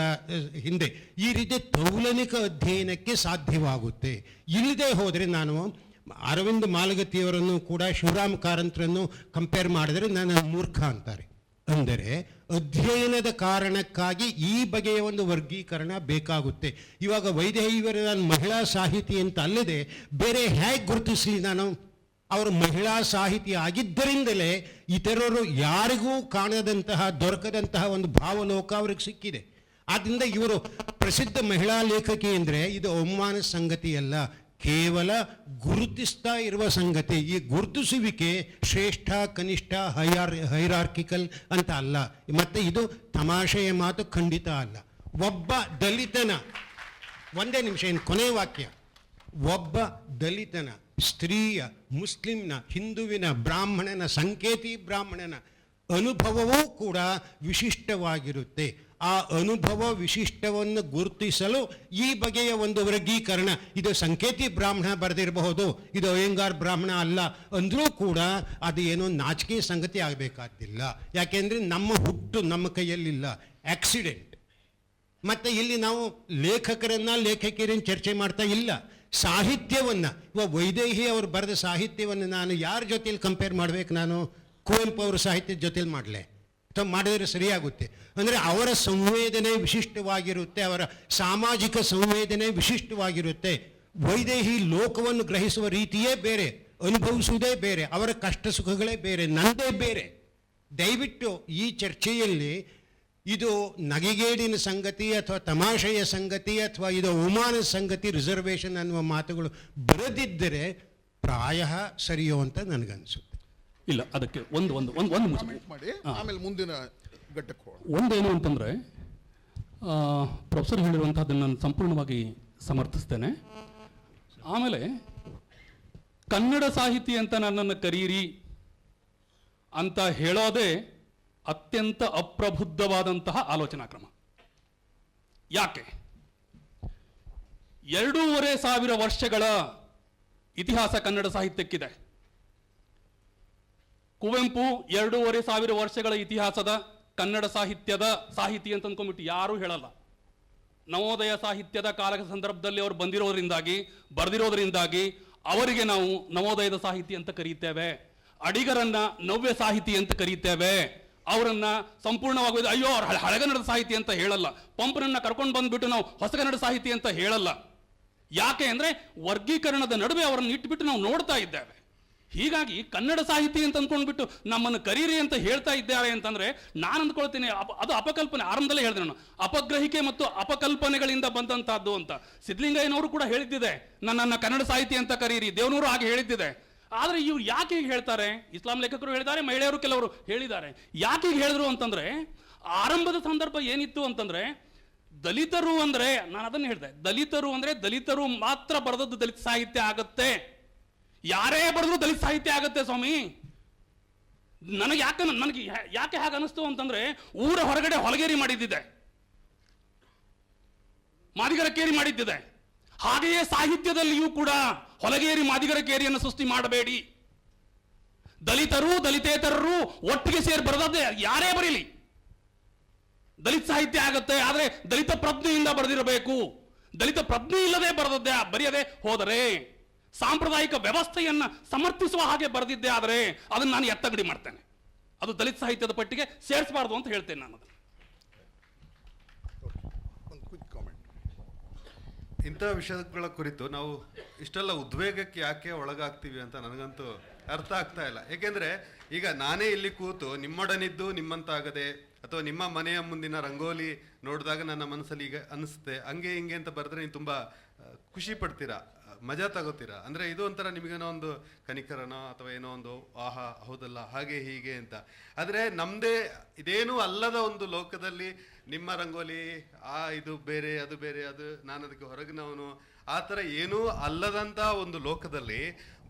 ಹಿಂದೆ ಈ ರೀತಿ ತೌಲನಿಕ ಅಧ್ಯಯನಕ್ಕೆ ಸಾಧ್ಯವಾಗುತ್ತೆ. ಇಲ್ಲದೆ ಹೋದರೆ ನಾನು ಅರವಿಂದ ಮಾಲಗತ್ತಿಯವರನ್ನು ಕೂಡ ಶಿವರಾಮ್ ಕಾರಂತರನ್ನು ಕಂಪೇರ್ ಮಾಡಿದರೆ ನನ್ನ ಮೂರ್ಖ ಅಂತಾರೆ. ಅಂದರೆ ಅಧ್ಯಯನದ ಕಾರಣಕ್ಕಾಗಿ ಈ ಬಗೆಯ ಒಂದು ವರ್ಗೀಕರಣ ಬೇಕಾಗುತ್ತೆ. ಇವಾಗ ವೈದೇಹಿಯವರ ನಾನು ಮಹಿಳಾ ಸಾಹಿತಿ ಅಂತ ಅಲ್ಲದೆ ಬೇರೆ ಹೇಗೆ ಗುರುತಿಸಲಿ ನಾನು? ಅವರು ಮಹಿಳಾ ಸಾಹಿತಿ ಆಗಿದ್ದರಿಂದಲೇ ಇತರರು ಯಾರಿಗೂ ಕಾಣದಂತಹ ದೊರಕದಂತಹ ಒಂದು ಭಾವಲೋಕ ಅವ್ರಿಗೆ ಸಿಕ್ಕಿದೆ. ಆದ್ದರಿಂದ ಇವರು ಪ್ರಸಿದ್ಧ ಮಹಿಳಾ ಲೇಖಕಿ ಅಂದರೆ ಇದು ಅವಮಾನ ಸಂಗತಿಯಲ್ಲ, ಕೇವಲ ಗುರುತಿಸ್ತಾ ಇರುವ ಸಂಗತಿ. ಈ ಗುರುತಿಸುವಿಕೆ ಶ್ರೇಷ್ಠ ಕನಿಷ್ಠ ಹೈರಾರ್ಕಿಕಲ್ ಅಂತ ಅಲ್ಲ, ಮತ್ತು ಇದು ತಮಾಷೆಯ ಮಾತು ಖಂಡಿತ ಅಲ್ಲ. ಒಬ್ಬ ದಲಿತನ, ಒಂದೇ ನಿಮಿಷ, ಏನು ಕೊನೆಯ ವಾಕ್ಯ, ಒಬ್ಬ ದಲಿತನ, ಸ್ತ್ರೀಯ, ಮುಸ್ಲಿಂನ, ಹಿಂದುವಿನ, ಬ್ರಾಹ್ಮಣನ, ಸಂಕೇತಿ ಬ್ರಾಹ್ಮಣನ ಅನುಭವವೂ ಕೂಡ ವಿಶಿಷ್ಟವಾಗಿರುತ್ತೆ. ಆ ಅನುಭವ ವಿಶಿಷ್ಟವನ್ನು ಗುರುತಿಸಲು ಈ ಬಗೆಯ ಒಂದು ವರ್ಗೀಕರಣ, ಇದು ಸಂಕೇತಿ ಬ್ರಾಹ್ಮಣ ಬರೆದಿರಬಹುದು, ಇದು ಅಯ್ಯಂಗಾರ್ ಬ್ರಾಹ್ಮಣ ಅಲ್ಲ ಅಂದರೂ ಕೂಡ ಅದು ಏನೋ ನಾಚಿಕೆ ಸಂಗತಿ ಆಗಬೇಕಾದಿಲ್ಲ. ಯಾಕೆಂದರೆ ನಮ್ಮ ಹುಟ್ಟು ನಮ್ಮ ಕೈಯಲ್ಲಿಲ್ಲ, ಆಕ್ಸಿಡೆಂಟ್. ಮತ್ತು ಇಲ್ಲಿ ನಾವು ಲೇಖಕಿಯರನ್ನು ಚರ್ಚೆ ಮಾಡ್ತಾ ಇಲ್ಲ, ಸಾಹಿತ್ಯವನ್ನು. ಇವಾಗ ವೈದೇಹಿ ಅವರು ಬರೆದ ಸಾಹಿತ್ಯವನ್ನು ನಾನು ಯಾರ ಜೊತೆಯಲ್ಲಿ ಕಂಪೇರ್ ಮಾಡಬೇಕು? ನಾನು ಕುವೆಂಪು ಅವರ ಸಾಹಿತ್ಯದ ಜೊತೆಲಿ ಮಾಡಲೆ ಅಥವಾ ಮಾಡಿದರೆ ಸರಿಯಾಗುತ್ತೆ? ಅಂದರೆ ಅವರ ಸಂವೇದನೆ ವಿಶಿಷ್ಟವಾಗಿರುತ್ತೆ, ಅವರ ಸಾಮಾಜಿಕ ಸಂವೇದನೆ ವಿಶಿಷ್ಟವಾಗಿರುತ್ತೆ. ವೈದೇಹಿ ಲೋಕವನ್ನು ಗ್ರಹಿಸುವ ರೀತಿಯೇ ಬೇರೆ, ಅನುಭವಿಸುವುದೇ ಬೇರೆ, ಅವರ ಕಷ್ಟ ಸುಖಗಳೇ ಬೇರೆ, ನಂದೇ ಬೇರೆ. ದಯವಿಟ್ಟು ಈ ಚರ್ಚೆಯಲ್ಲಿ ಇದು ನಗೆಗೇಡಿನ ಸಂಗತಿ ಅಥವಾ ತಮಾಷೆಯ ಸಂಗತಿ ಅಥವಾ ಇದು ಅವಮಾನದ ಸಂಗತಿ, ರಿಸರ್ವೇಷನ್ ಅನ್ನುವ ಮಾತುಗಳು ಬರದಿದ್ದರೆ ಪ್ರಾಯ ಸರಿಯೋ ಅಂತ ನನಗನ್ಸುತ್ತೆ. ಇಲ್ಲ, ಅದಕ್ಕೆ ಒಂದು ಮಾಡಿ ಆಮೇಲೆ ಮುಂದಿನ ಘಟ್ಟಕ್ಕೆ ಹೋಗೋಣ. ಒಂದೇನು ಅಂತಂದರೆ, ಪ್ರೊಫೆಸರ್ ಹೇಳಿರುವಂಥದ್ದನ್ನು ನಾನು ಸಂಪೂರ್ಣವಾಗಿ ಸಮರ್ಥಿಸ್ತೇನೆ. ಆಮೇಲೆ ಕನ್ನಡ ಸಾಹಿತಿ ಅಂತ ನನ್ನನ್ನು ಕರೀರಿ ಅಂತ ಹೇಳೋದೇ ಅತ್ಯಂತ ಅಪ್ರಬುದ್ಧವಾದಂತಹ ಆಲೋಚನಾ ಕ್ರಮ. ಯಾಕೆ? 2500 ವರ್ಷಗಳ ಇತಿಹಾಸ ಕನ್ನಡ ಸಾಹಿತ್ಯಕ್ಕಿದೆ. ಕುವೆಂಪು 2500 ವರ್ಷಗಳ ಇತಿಹಾಸದ ಕನ್ನಡ ಸಾಹಿತ್ಯದ ಸಾಹಿತಿ ಅಂತ ಅಂದ್ಕೊಂಡ್ಬಿಟ್ಟು ಯಾರೂ ಹೇಳಲ್ಲ. ನವೋದಯ ಸಾಹಿತ್ಯದ ಕಾಲದ ಸಂದರ್ಭದಲ್ಲಿ ಅವರು ಬಂದಿರೋದ್ರಿಂದಾಗಿ ಬರೆದಿರೋದ್ರಿಂದಾಗಿ ಅವರಿಗೆ ನಾವು ನವೋದಯದ ಸಾಹಿತಿ ಅಂತ ಕರೀತೇವೆ. ಅಡಿಗರನ್ನ ನವ್ಯ ಸಾಹಿತಿ ಅಂತ ಕರೀತೇವೆ. ಅವರನ್ನ ಸಂಪೂರ್ಣವಾಗಿ ಅಯ್ಯೋ ಅವ್ರು ಹಳೆಗನ್ನಡದ ಸಾಹಿತಿ ಅಂತ ಹೇಳಲ್ಲ. ಪಂಪನನ್ನ ಕರ್ಕೊಂಡು ಬಂದ್ಬಿಟ್ಟು ನಾವು ಹೊಸಗನ್ನಡ ಸಾಹಿತಿ ಅಂತ ಹೇಳಲ್ಲ. ಯಾಕೆ ಅಂದರೆ ವರ್ಗೀಕರಣದ ನಡುವೆ ಅವರನ್ನು ಇಟ್ಬಿಟ್ಟು ನಾವು ನೋಡ್ತಾ ಇದ್ದೇವೆ. ಹೀಗಾಗಿ ಕನ್ನಡ ಸಾಹಿತಿ ಅಂತ ಅಂದ್ಕೊಂಡ್ಬಿಟ್ಟು ನಮ್ಮನ್ನು ಕರೀರಿ ಅಂತ ಹೇಳ್ತಾ ಇದ್ದಾರೆ ಅಂತಂದ್ರೆ ನಾನು ಅಂದ್ಕೊಳ್ತೀನಿ ಅದು ಅಪಕಲ್ಪನೆ. ಆರಂಭದಲ್ಲೇ ಹೇಳಿದೆ ನಾನು, ಅಪಗ್ರಹಿಕೆ ಮತ್ತು ಅಪಕಲ್ಪನೆಗಳಿಂದ ಬಂದಂತಹದ್ದು ಅಂತ. ಸಿದ್ಧಲಿಂಗಯ್ಯನವರು ಕೂಡ ಹೇಳಿದ್ದಿದೆ, ನನ್ನನ್ನು ಕನ್ನಡ ಸಾಹಿತಿ ಅಂತ ಕರೀರಿ. ದೇವನೂರು ಹಾಗೆ ಹೇಳಿದ್ದಿದೆ. ಆದರೆ ಇವ್ರು ಯಾಕೆ ಹೀಗೆ ಹೇಳ್ತಾರೆ? ಇಸ್ಲಾಂ ಲೇಖಕರು ಹೇಳಿದ್ದಾರೆ, ಮಹಿಳೆಯರು ಕೆಲವರು ಹೇಳಿದ್ದಾರೆ. ಯಾಕೆ ಹೀಗೆ ಹೇಳಿದ್ರು ಅಂತಂದ್ರೆ, ಆರಂಭದ ಸಂದರ್ಭ ಏನಿತ್ತು ಅಂತಂದ್ರೆ, ದಲಿತರು ಅಂದ್ರೆ, ನಾನು ಅದನ್ನು ಹೇಳಿದೆ, ದಲಿತರು ಅಂದ್ರೆ ದಲಿತರು ಮಾತ್ರ ಬರೆದದ್ದು ದಲಿತ ಸಾಹಿತ್ಯ ಆಗತ್ತೆ. ಯಾರೇ ಬರೆದ್ರು ದಲಿತ ಸಾಹಿತ್ಯ ಆಗತ್ತೆ ಸ್ವಾಮಿ. ನನಗೆ ಯಾಕೆ ಹಾಗೆ ಅನಿಸ್ತು ಅಂತಂದ್ರೆ, ಊರ ಹೊರಗಡೆ ಹೊಲಗೇರಿ ಮಾಡಿದ್ದಿದೆ, ಮಾದಿಗರ ಕೇರಿ ಮಾಡಿದ್ದಿದೆ. ಹಾಗೆಯೇ ಸಾಹಿತ್ಯದಲ್ಲಿಯೂ ಕೂಡ ಹೊಲಗೇರಿ ಮಾದಿಗರ ಕೇರಿಯನ್ನು ಸೃಷ್ಟಿ ಮಾಡಬೇಡಿ. ದಲಿತರು ದಲಿತೇತರರು ಒಟ್ಟಿಗೆ ಸೇರಿ ಬರೆದದ್ದೇ ಯಾರೇ ಬರೀಲಿ ದಲಿತ ಸಾಹಿತ್ಯ ಆಗತ್ತೆ. ಆದರೆ ದಲಿತ ಪ್ರಜ್ಞೆಯಿಂದ ಬರೆದಿರಬೇಕು. ದಲಿತ ಪ್ರಜ್ಞೆ ಇಲ್ಲದೆ ಬರೆದದ್ದೇ ಬರೆಯದೆ ಹೋದರೆ ಸಾಂಪ್ರದಾಯಿಕ ವ್ಯವಸ್ಥೆಯನ್ನು ಸಮರ್ಥಿಸುವ ಹಾಗೆ ಬರೆದಿದ್ದೆ ಆದರೆ ಅದನ್ನು ನಾನು ಎತ್ತಗಡಿ ಮಾಡ್ತೇನೆ. ಅದು ದಲಿತ ಸಾಹಿತ್ಯದ ಪಟ್ಟಿಗೆ ಸೇರಿಸಬಾರ್ದು ಅಂತ ಹೇಳ್ತೇನೆ ನಾನು ಅದನ್ನು. ಒಂದು ಕ್ವಿಕ್ ಕಾಮೆಂಟ್. ಇಂಥ ವಿಷಯಗಳ ಕುರಿತು ನಾವು ಇಷ್ಟೆಲ್ಲ ಉದ್ವೇಗಕ್ಕೆ ಯಾಕೆ ಒಳಗಾಗ್ತೀವಿ ಅಂತ ನನಗಂತೂ ಅರ್ಥ ಆಗ್ತಾ ಇಲ್ಲ. ಏಕೆಂದರೆ ಈಗ ನಾನೇ ಇಲ್ಲಿ ಕೂತು ನಿಮ್ಮೊಡನಿದ್ದು ನಿಮ್ಮಂತಾಗದೆ ಅಥವಾ ನಿಮ್ಮ ಮನೆಯ ಮುಂದಿನ ರಂಗೋಲಿ ನೋಡಿದಾಗ ನನ್ನ ಮನಸ್ಸಲ್ಲಿ ಈಗ ಅನಿಸುತ್ತೆ ಹಂಗೆ ಹಿಂಗೆ ಅಂತ ಬರೆದ್ರೆ ನೀವು ತುಂಬ ಖುಷಿ ಪಡ್ತೀರಾ, ಮಜಾ ತಗೋತೀರಾ. ಅಂದರೆ ಇದು ಒಂಥರ ನಿಮಗೇನೋ ಒಂದು ಕನಿಕರನೋ ಅಥವಾ ಏನೋ ಒಂದು ಆಹಾ ಹೌದಲ್ಲ ಹಾಗೆ ಹೀಗೆ ಅಂತ. ಆದರೆ ನಮ್ಮದೇ ಇದೇನೂ ಅಲ್ಲದ ಒಂದು ಲೋಕದಲ್ಲಿ ನಿಮ್ಮ ರಂಗೋಲಿ ಇದು ಬೇರೆ ಅದು ಬೇರೆ, ಅದು ನಾನು ಅದಕ್ಕೆ ಹೊರಗಿನವನು, ಆ ಥರ ಏನೂ ಅಲ್ಲದಂಥ ಒಂದು ಲೋಕದಲ್ಲಿ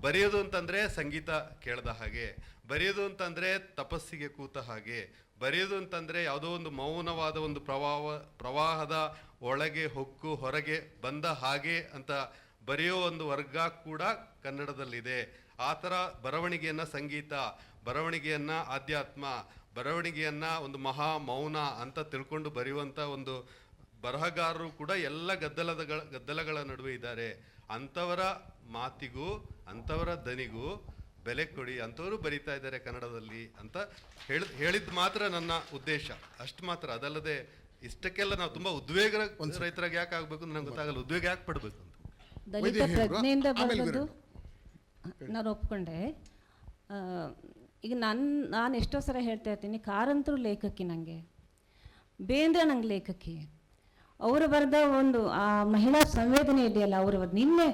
ಬರೆಯೋದು ಅಂತಂದರೆ ಸಂಗೀತ ಕೇಳ್ದ ಹಾಗೆ, ಬರೆಯೋದು ಅಂತಂದರೆ ತಪಸ್ಸಿಗೆ ಕೂತ ಹಾಗೆ, ಬರೆಯೋದು ಅಂತಂದರೆ ಯಾವುದೋ ಒಂದು ಮೌನವಾದ ಒಂದು ಪ್ರವಾಹದ ಒಳಗೆ ಹೊಕ್ಕು ಹೊರಗೆ ಬಂದ ಹಾಗೆ ಅಂತ ಬರೆಯೋ ಒಂದು ವರ್ಗ ಕೂಡ ಕನ್ನಡದಲ್ಲಿದೆ. ಆ ಥರ ಬರವಣಿಗೆಯನ್ನು ಸಂಗೀತ, ಬರವಣಿಗೆಯನ್ನು ಆಧ್ಯಾತ್ಮ, ಬರವಣಿಗೆಯನ್ನು ಒಂದು ಮಹಾ ಮೌನ ಅಂತ ತಿಳ್ಕೊಂಡು ಬರೆಯುವಂಥ ಒಂದು ಬರಹಗಾರರು ಕೂಡ ಎಲ್ಲ ಗದ್ದಲಗಳ ನಡುವೆ ಇದ್ದಾರೆ. ಅಂಥವರ ಮಾತಿಗೂ ಅಂಥವರ ದನಿಗೂ ಬೆಲೆ ಕೊಡಿ, ಅಂಥವರು ಬರಿತಾ ಇದ್ದಾರೆ ಕನ್ನಡದಲ್ಲಿ ಅಂತ ಹೇಳಿದ್ದು ಮಾತ್ರ ನನ್ನ ಉದ್ದೇಶ, ಅಷ್ಟು ಮಾತ್ರ. ಅದಲ್ಲದೆ ಇಷ್ಟಕ್ಕೆಲ್ಲ ನಾವು ತುಂಬ ಉದ್ವೇಗ ರೈತರಾಗಿ ಯಾಕೆ ಆಗಬೇಕು ಅಂತ ನಂಗೆ ಗೊತ್ತಾಗಲ್ಲ. ಉದ್ವೇಗ ಯಾಕೆ ಪಡಬೇಕು ಅಂತ. ದಲಿತ ಪ್ರಜ್ಞೆಯಿಂದ ಬರೋದು ನಾನು ಒಪ್ಕೊಂಡೆ. ಈಗ ನಾನು ಎಷ್ಟೋ ಸಲ ಹೇಳ್ತಾ ಇರ್ತೀನಿ, ಕಾರಂತರು ಲೇಖಕಿ, ನನಗೆ ಬೇಂದ್ರೆ ನಂಗೆ ಲೇಖಕಿ. ಅವರು ಬರೆದ ಒಂದು ಆ ಮಹಿಳಾ ಸಂವೇದನೆ ಇದೆಯಲ್ಲ, ಅವರು ನಿನ್ನೆ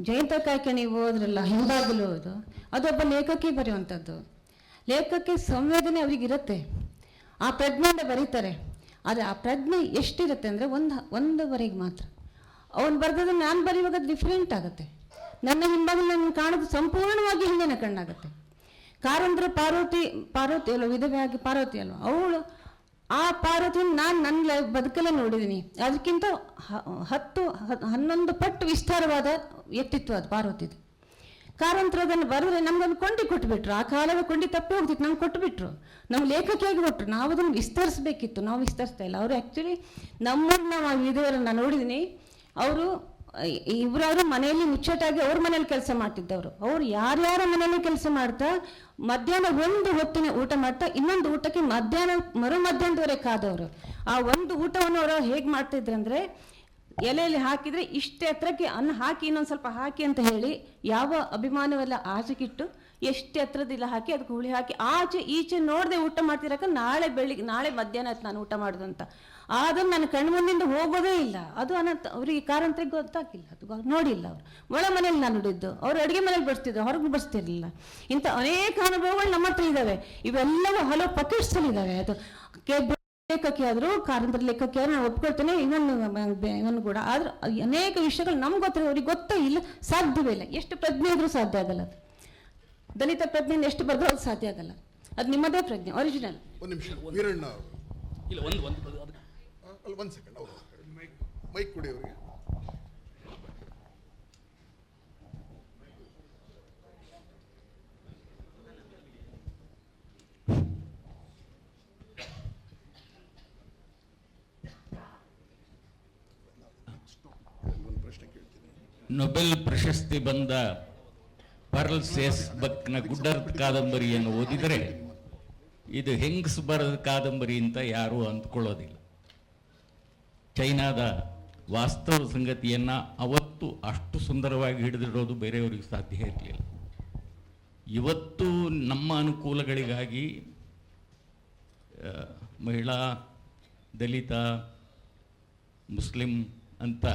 ಜಯಂತ ಕಾಯ್ಕೆ ನೀವು ಹೋದ್ರಲ್ಲ ಹಿಂದಾಗಲು, ಅದೊಬ್ಬ ಲೇಖಕಿ ಬರೆಯುವಂಥದ್ದು. ಲೇಖಕಿ ಸಂವೇದನೆ ಅವ್ರಿಗಿರುತ್ತೆ, ಆ ಪ್ರಜ್ಞೆಯಿಂದ ಬರೀತಾರೆ. ಆದರೆ ಆ ಪ್ರಜ್ಞೆ ಎಷ್ಟಿರುತ್ತೆ ಅಂದರೆ ಒಂದುವರೆಗೆ ಮಾತ್ರ. ಅವನು ಬರೆದದ್ದು ನಾನು ಬರೆಯುವಾಗ ಡಿಫ್ರೆಂಟ್ ಆಗುತ್ತೆ. ನನ್ನ ಹಿಂಭಾಗ ನನ್ನ ಕಾಣೋದು ಸಂಪೂರ್ಣವಾಗಿ ಹಿಂದಿನ ಕಣ್ಣಾಗುತ್ತೆ. ಕಾರಂತರ ಪಾರ್ವತಿ ಅಲ್ವ, ವಿಧವೆಯಾಗಿ ಪಾರ್ವತಿ ಅಲ್ವ, ಅವಳು ಆ ಪಾರ್ವತಿಯನ್ನು ನಾನು ನನ್ನ ಬದುಕಲ್ಲೇ ನೋಡಿದ್ದೀನಿ. ಅದಕ್ಕಿಂತ 10-11 ಪಟ್ಟು ವಿಸ್ತಾರವಾದ ವ್ಯಕ್ತಿತ್ವ ಅದು ಪಾರ್ವತಿದು. ಕಾರಂತರು ಅದನ್ನು ಬರೆದ್ರೆ ನಮ್ಗೊಂದು ಕೊಂಡಿ ಕೊಟ್ಟುಬಿಟ್ರು. ಆ ಕಾಲದ ಕೊಂಡಿ ತಪ್ಪಿ ಹೋಗ್ತಿತ್ತು, ನಮ್ಗೆ ಕೊಟ್ಟುಬಿಟ್ರು, ನಮ್ಮ ಲೇಖಕಿಯಾಗಿ ಕೊಟ್ಟರು. ನಾವು ಅದನ್ನು ವಿಸ್ತರಿಸಬೇಕಿತ್ತು, ನಾವು ವಿಸ್ತರಿಸ್ತಾ ಇಲ್ಲ. ಅವರು ಆ್ಯಕ್ಚುಲಿ ನಮ್ಮನ್ನ ವಿಧವರನ್ನು ನೋಡಿದ್ದೀನಿ. ಅವರು ಇಬ್ಬರು ಮನೆಯಲ್ಲಿ ಮುಚ್ಚಟಾಗಿ ಅವ್ರ ಮನೇಲಿ ಕೆಲಸ ಮಾಡ್ತಿದ್ದವರು. ಅವರು ಯಾರ್ಯಾರ ಮನೆಯಲ್ಲೂ ಕೆಲಸ ಮಾಡ್ತಾ ಮಧ್ಯಾಹ್ನ ಒಂದು ಹೊತ್ತಿನ ಊಟ ಮಾಡ್ತಾ ಇನ್ನೊಂದು ಊಟಕ್ಕೆ ಮಧ್ಯಾಹ್ನದವರೆಗೆ ಕಾದವರು. ಆ ಒಂದು ಊಟವನ್ನು ಅವರು ಹೇಗೆ ಮಾಡ್ತಿದ್ರಂದ್ರೆ, ಎಲೆಯಲ್ಲಿ ಹಾಕಿದರೆ ಇಷ್ಟೇ ಹತ್ರಕ್ಕೆ ಅನ್ನ ಹಾಕಿ ಇನ್ನೊಂದು ಸ್ವಲ್ಪ ಹಾಕಿ ಅಂತ ಹೇಳಿ ಯಾವ ಅಭಿಮಾನವೆಲ್ಲ ಆಚೆಗಿಟ್ಟು ಎಷ್ಟು ಎತ್ತರದಿಲ್ಲ ಹಾಕಿ ಅದಕ್ಕೆ ಹುಳಿ ಹಾಕಿ ಆಚೆ ಈಚೆ ನೋಡದೆ ಊಟ ಮಾಡ್ತಿರಕ್ಕ ನಾಳೆ ಮಧ್ಯಾಹ್ನ ಆಯ್ತು ನಾನು ಊಟ ಮಾಡೋದು ಅಂತ. ಅದನ್ನು ನನ್ನ ಕಣ್ಮುಂದಿಂದ ಹೋಗೋದೇ ಇಲ್ಲ. ಅದು ಅವರಿಗೆ ಕಾರಂತರಿಗೆ ಗೊತ್ತಾಗಿಲ್ಲ, ಅದು ನೋಡಿಲ್ಲ. ಅವರು ಒಳ ಮನೇಲಿ ನಾನು ನೋಡಿದ್ದು, ಅವರು ಅಡುಗೆ ಮನೇಲಿ ಬಡಿಸ್ತಿದ್ರು, ಹೊರಗೆ ಬಡಿಸ್ತಿರ್ಲಿಲ್ಲ. ಇಂಥ ಅನೇಕ ಅನುಭವಗಳು ನಮ್ಮ ಹತ್ರ ಇದ್ದಾವೆ. ಇವೆಲ್ಲವೂ ಹಲವು ಪಕೆಟ್ಸಲ್ಲಿ ಇದ್ದಾವೆ. ಅದು ಲೇಖಕಿ ಆದರೂ ಕಾರಂತರ ಲೇಖಕಿ ಆದರೂ ನಾನು ಒಪ್ಕೊಳ್ತೇನೆ, ಇವನು ಕೂಡ. ಆದ್ರೆ ಅನೇಕ ವಿಷಯಗಳು ನಮ್ಗೆ ಗೊತ್ತಿರೋ ಅವ್ರಿಗೆ ಗೊತ್ತೇ ಇಲ್ಲ, ಸಾಧ್ಯವೇ ಇಲ್ಲ. ಎಷ್ಟು ಪ್ರಜ್ಞೆ ಇದ್ರೂ ಸಾಧ್ಯ ಆಗಲ್ಲ. ಅದು ದಲಿತ ಪ್ರಜ್ಞೆಯಿಂದ ಎಷ್ಟು ಬರೆದ್ರೂ ಅದು ಸಾಧ್ಯ ಆಗಲ್ಲ. ಅದು ನಿಮ್ಮದೇ ಪ್ರಜ್ಞೆ, ಒರಿಜಿನಲ್. ಒಂದು ನಿಮಿಷ ವೀರಣ್ಣ ಅವರು ಇಲ್ಲ, ಒಂದು ಅಲ್ಲಿ 1 ಸೆಕೆಂಡ್ ಅವರು ಮೈಕ್ ಕೊಡಿ ಅವರಿಗೆ. ನೊಬೆಲ್ ಪ್ರಶಸ್ತಿ ಬಂದ ಪರ್ಲ್ ಸೇಸ್ಬಕ್ನ ಗುಡ್ಡರ್ತ್ ಕಾದಂಬರಿಯನ್ನು ಓದಿದರೆ ಇದು ಹೆಂಗಸ್ ಬರೆದ ಕಾದಂಬರಿ ಅಂತ ಯಾರೂ ಅಂದ್ಕೊಳ್ಳೋದಿಲ್ಲ. ಚೈನಾದ ವಾಸ್ತವ ಸಂಗತಿಯನ್ನು ಅವತ್ತು ಅಷ್ಟು ಸುಂದರವಾಗಿ ಹಿಡಿದಿಡೋದು ಬೇರೆಯವರಿಗೆ ಸಾಧ್ಯ ಇರಲಿಲ್ಲ. ಇವತ್ತು ನಮ್ಮ ಅನುಕೂಲಗಳಿಗಾಗಿ ಮಹಿಳಾ, ದಲಿತ, ಮುಸ್ಲಿಂ ಅಂತ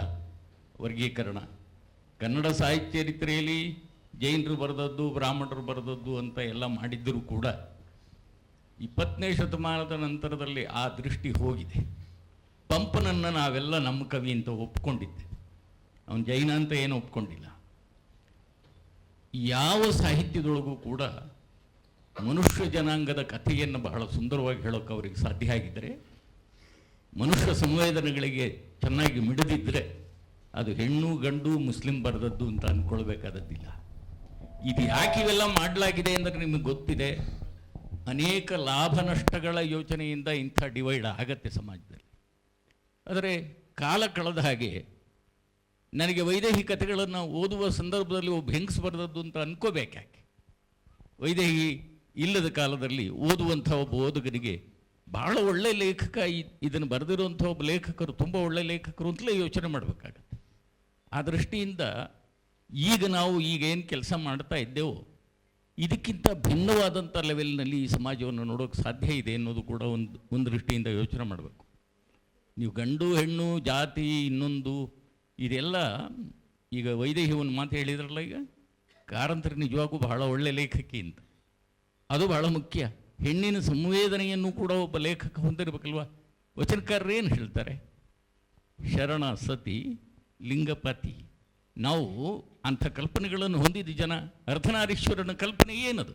ವರ್ಗೀಕರಣ, ಕನ್ನಡ ಸಾಹಿತ್ಯ ಚರಿತ್ರೆಯಲ್ಲಿ ಜೈನರು ಬರೆದದ್ದು, ಬ್ರಾಹ್ಮಣರು ಬರೆದದ್ದು ಅಂತ ಎಲ್ಲ ಮಾಡಿದ್ದರೂ ಕೂಡ 20ನೇ ಶತಮಾನದ ನಂತರದಲ್ಲಿ ಆ ದೃಷ್ಟಿ ಹೋಗಿದೆ. ಪಂಪನನ್ನು ನಾವೆಲ್ಲ ನಮ್ಮ ಕವಿ ಅಂತ ಒಪ್ಕೊಂಡಿದ್ದೆ, ಅವನು ಜೈನ ಅಂತ ಏನು ಒಪ್ಕೊಂಡಿಲ್ಲ. ಯಾವ ಸಾಹಿತ್ಯದೊಳಗೂ ಕೂಡ ಮನುಷ್ಯ ಜನಾಂಗದ ಕಥೆಯನ್ನು ಬಹಳ ಸುಂದರವಾಗಿ ಹೇಳೋಕೆ ಅವ್ರಿಗೆ ಸಾಧ್ಯ ಆಗಿದ್ದರೆ, ಮನುಷ್ಯ ಸಂವೇದನೆಗಳಿಗೆ ಚೆನ್ನಾಗಿ ಮಿಡಿದಿದ್ದರೆ ಅದು ಹೆಣ್ಣು ಗಂಡು ಮುಸ್ಲಿಂ ಬರೆದದ್ದು ಅಂತ ಅಂದ್ಕೊಳ್ಬೇಕಾದದ್ದಿಲ್ಲ. ಇದು ಯಾಕೆ ಇವೆಲ್ಲ ಮಾಡಲಾಗಿದೆ ಅಂದರೆ ನಿಮಗೆ ಗೊತ್ತಿದೆ, ಅನೇಕ ಲಾಭ ನಷ್ಟಗಳ ಯೋಚನೆಯಿಂದ ಇಂಥ ಡಿವೈಡ್ ಆಗತ್ತೆ ಸಮಾಜದಲ್ಲಿ. ಆದರೆ ಕಾಲ ಕಳೆದ ಹಾಗೆ ನನಗೆ ವೈದೇಹಿ ಕಥೆಗಳನ್ನು ಓದುವ ಸಂದರ್ಭದಲ್ಲಿ ಒಬ್ಬ ಹೆಂಗಸ್ ಬರೆದದ್ದು ಅಂತ ಅನ್ಕೋಬೇಕಾಕೆ? ವೈದೇಹಿ ಇಲ್ಲದ ಕಾಲದಲ್ಲಿ ಓದುವಂಥ ಒಬ್ಬ ಓದುಗನಿಗೆ ಬಹಳ ಒಳ್ಳೆ ಲೇಖಕ, ಇದನ್ನು ಬರೆದಿರುವಂಥ ಒಬ್ಬ ಲೇಖಕರು ತುಂಬ ಒಳ್ಳೆ ಲೇಖಕರು ಅಂತಲೇ ಯೋಚನೆ ಮಾಡಬೇಕಾಗತ್ತೆ. ಆ ದೃಷ್ಟಿಯಿಂದ ಈಗ ನಾವು ಏನು ಕೆಲಸ ಮಾಡ್ತಾ ಇದ್ದೇವೋ ಇದಕ್ಕಿಂತ ಭಿನ್ನವಾದಂಥ ಲೆವೆಲ್ನಲ್ಲಿ ಈ ಸಮಾಜವನ್ನು ನೋಡೋಕ್ಕೆ ಸಾಧ್ಯ ಇದೆ ಅನ್ನೋದು ಕೂಡ ಒಂದು ದೃಷ್ಟಿಯಿಂದ ಯೋಚನೆ ಮಾಡಬೇಕು. ನೀವು ಗಂಡು ಹೆಣ್ಣು ಜಾತಿ ಇನ್ನೊಂದು ಇದೆಲ್ಲ, ಈಗ ವೈದೇಹಿ ಒಂದು ಮಾತು ಹೇಳಿದ್ರಲ್ಲ, ಈಗ ಕಾರಂತರು ನಿಜವಾಗೂ ಬಹಳ ಒಳ್ಳೆ ಲೇಖಕಿ ಅಂತ, ಅದು ಬಹಳ ಮುಖ್ಯ. ಹೆಣ್ಣಿನ ಸಂವೇದನೆಯನ್ನು ಕೂಡ ಒಬ್ಬ ಲೇಖಕ ಹೊಂದಿರಬೇಕಲ್ವ. ವಚನಕಾರರು ಏನು ಹೇಳ್ತಾರೆ? ಶರಣ ಸತಿ ಲಿಂಗಪತಿ. ನಾವು ಅಂಥ ಕಲ್ಪನೆಗಳನ್ನು ಹೊಂದಿದ ಜನ. ಅರ್ಧನಾರೀಶ್ವರನ ಕಲ್ಪನೆ ಏನದು?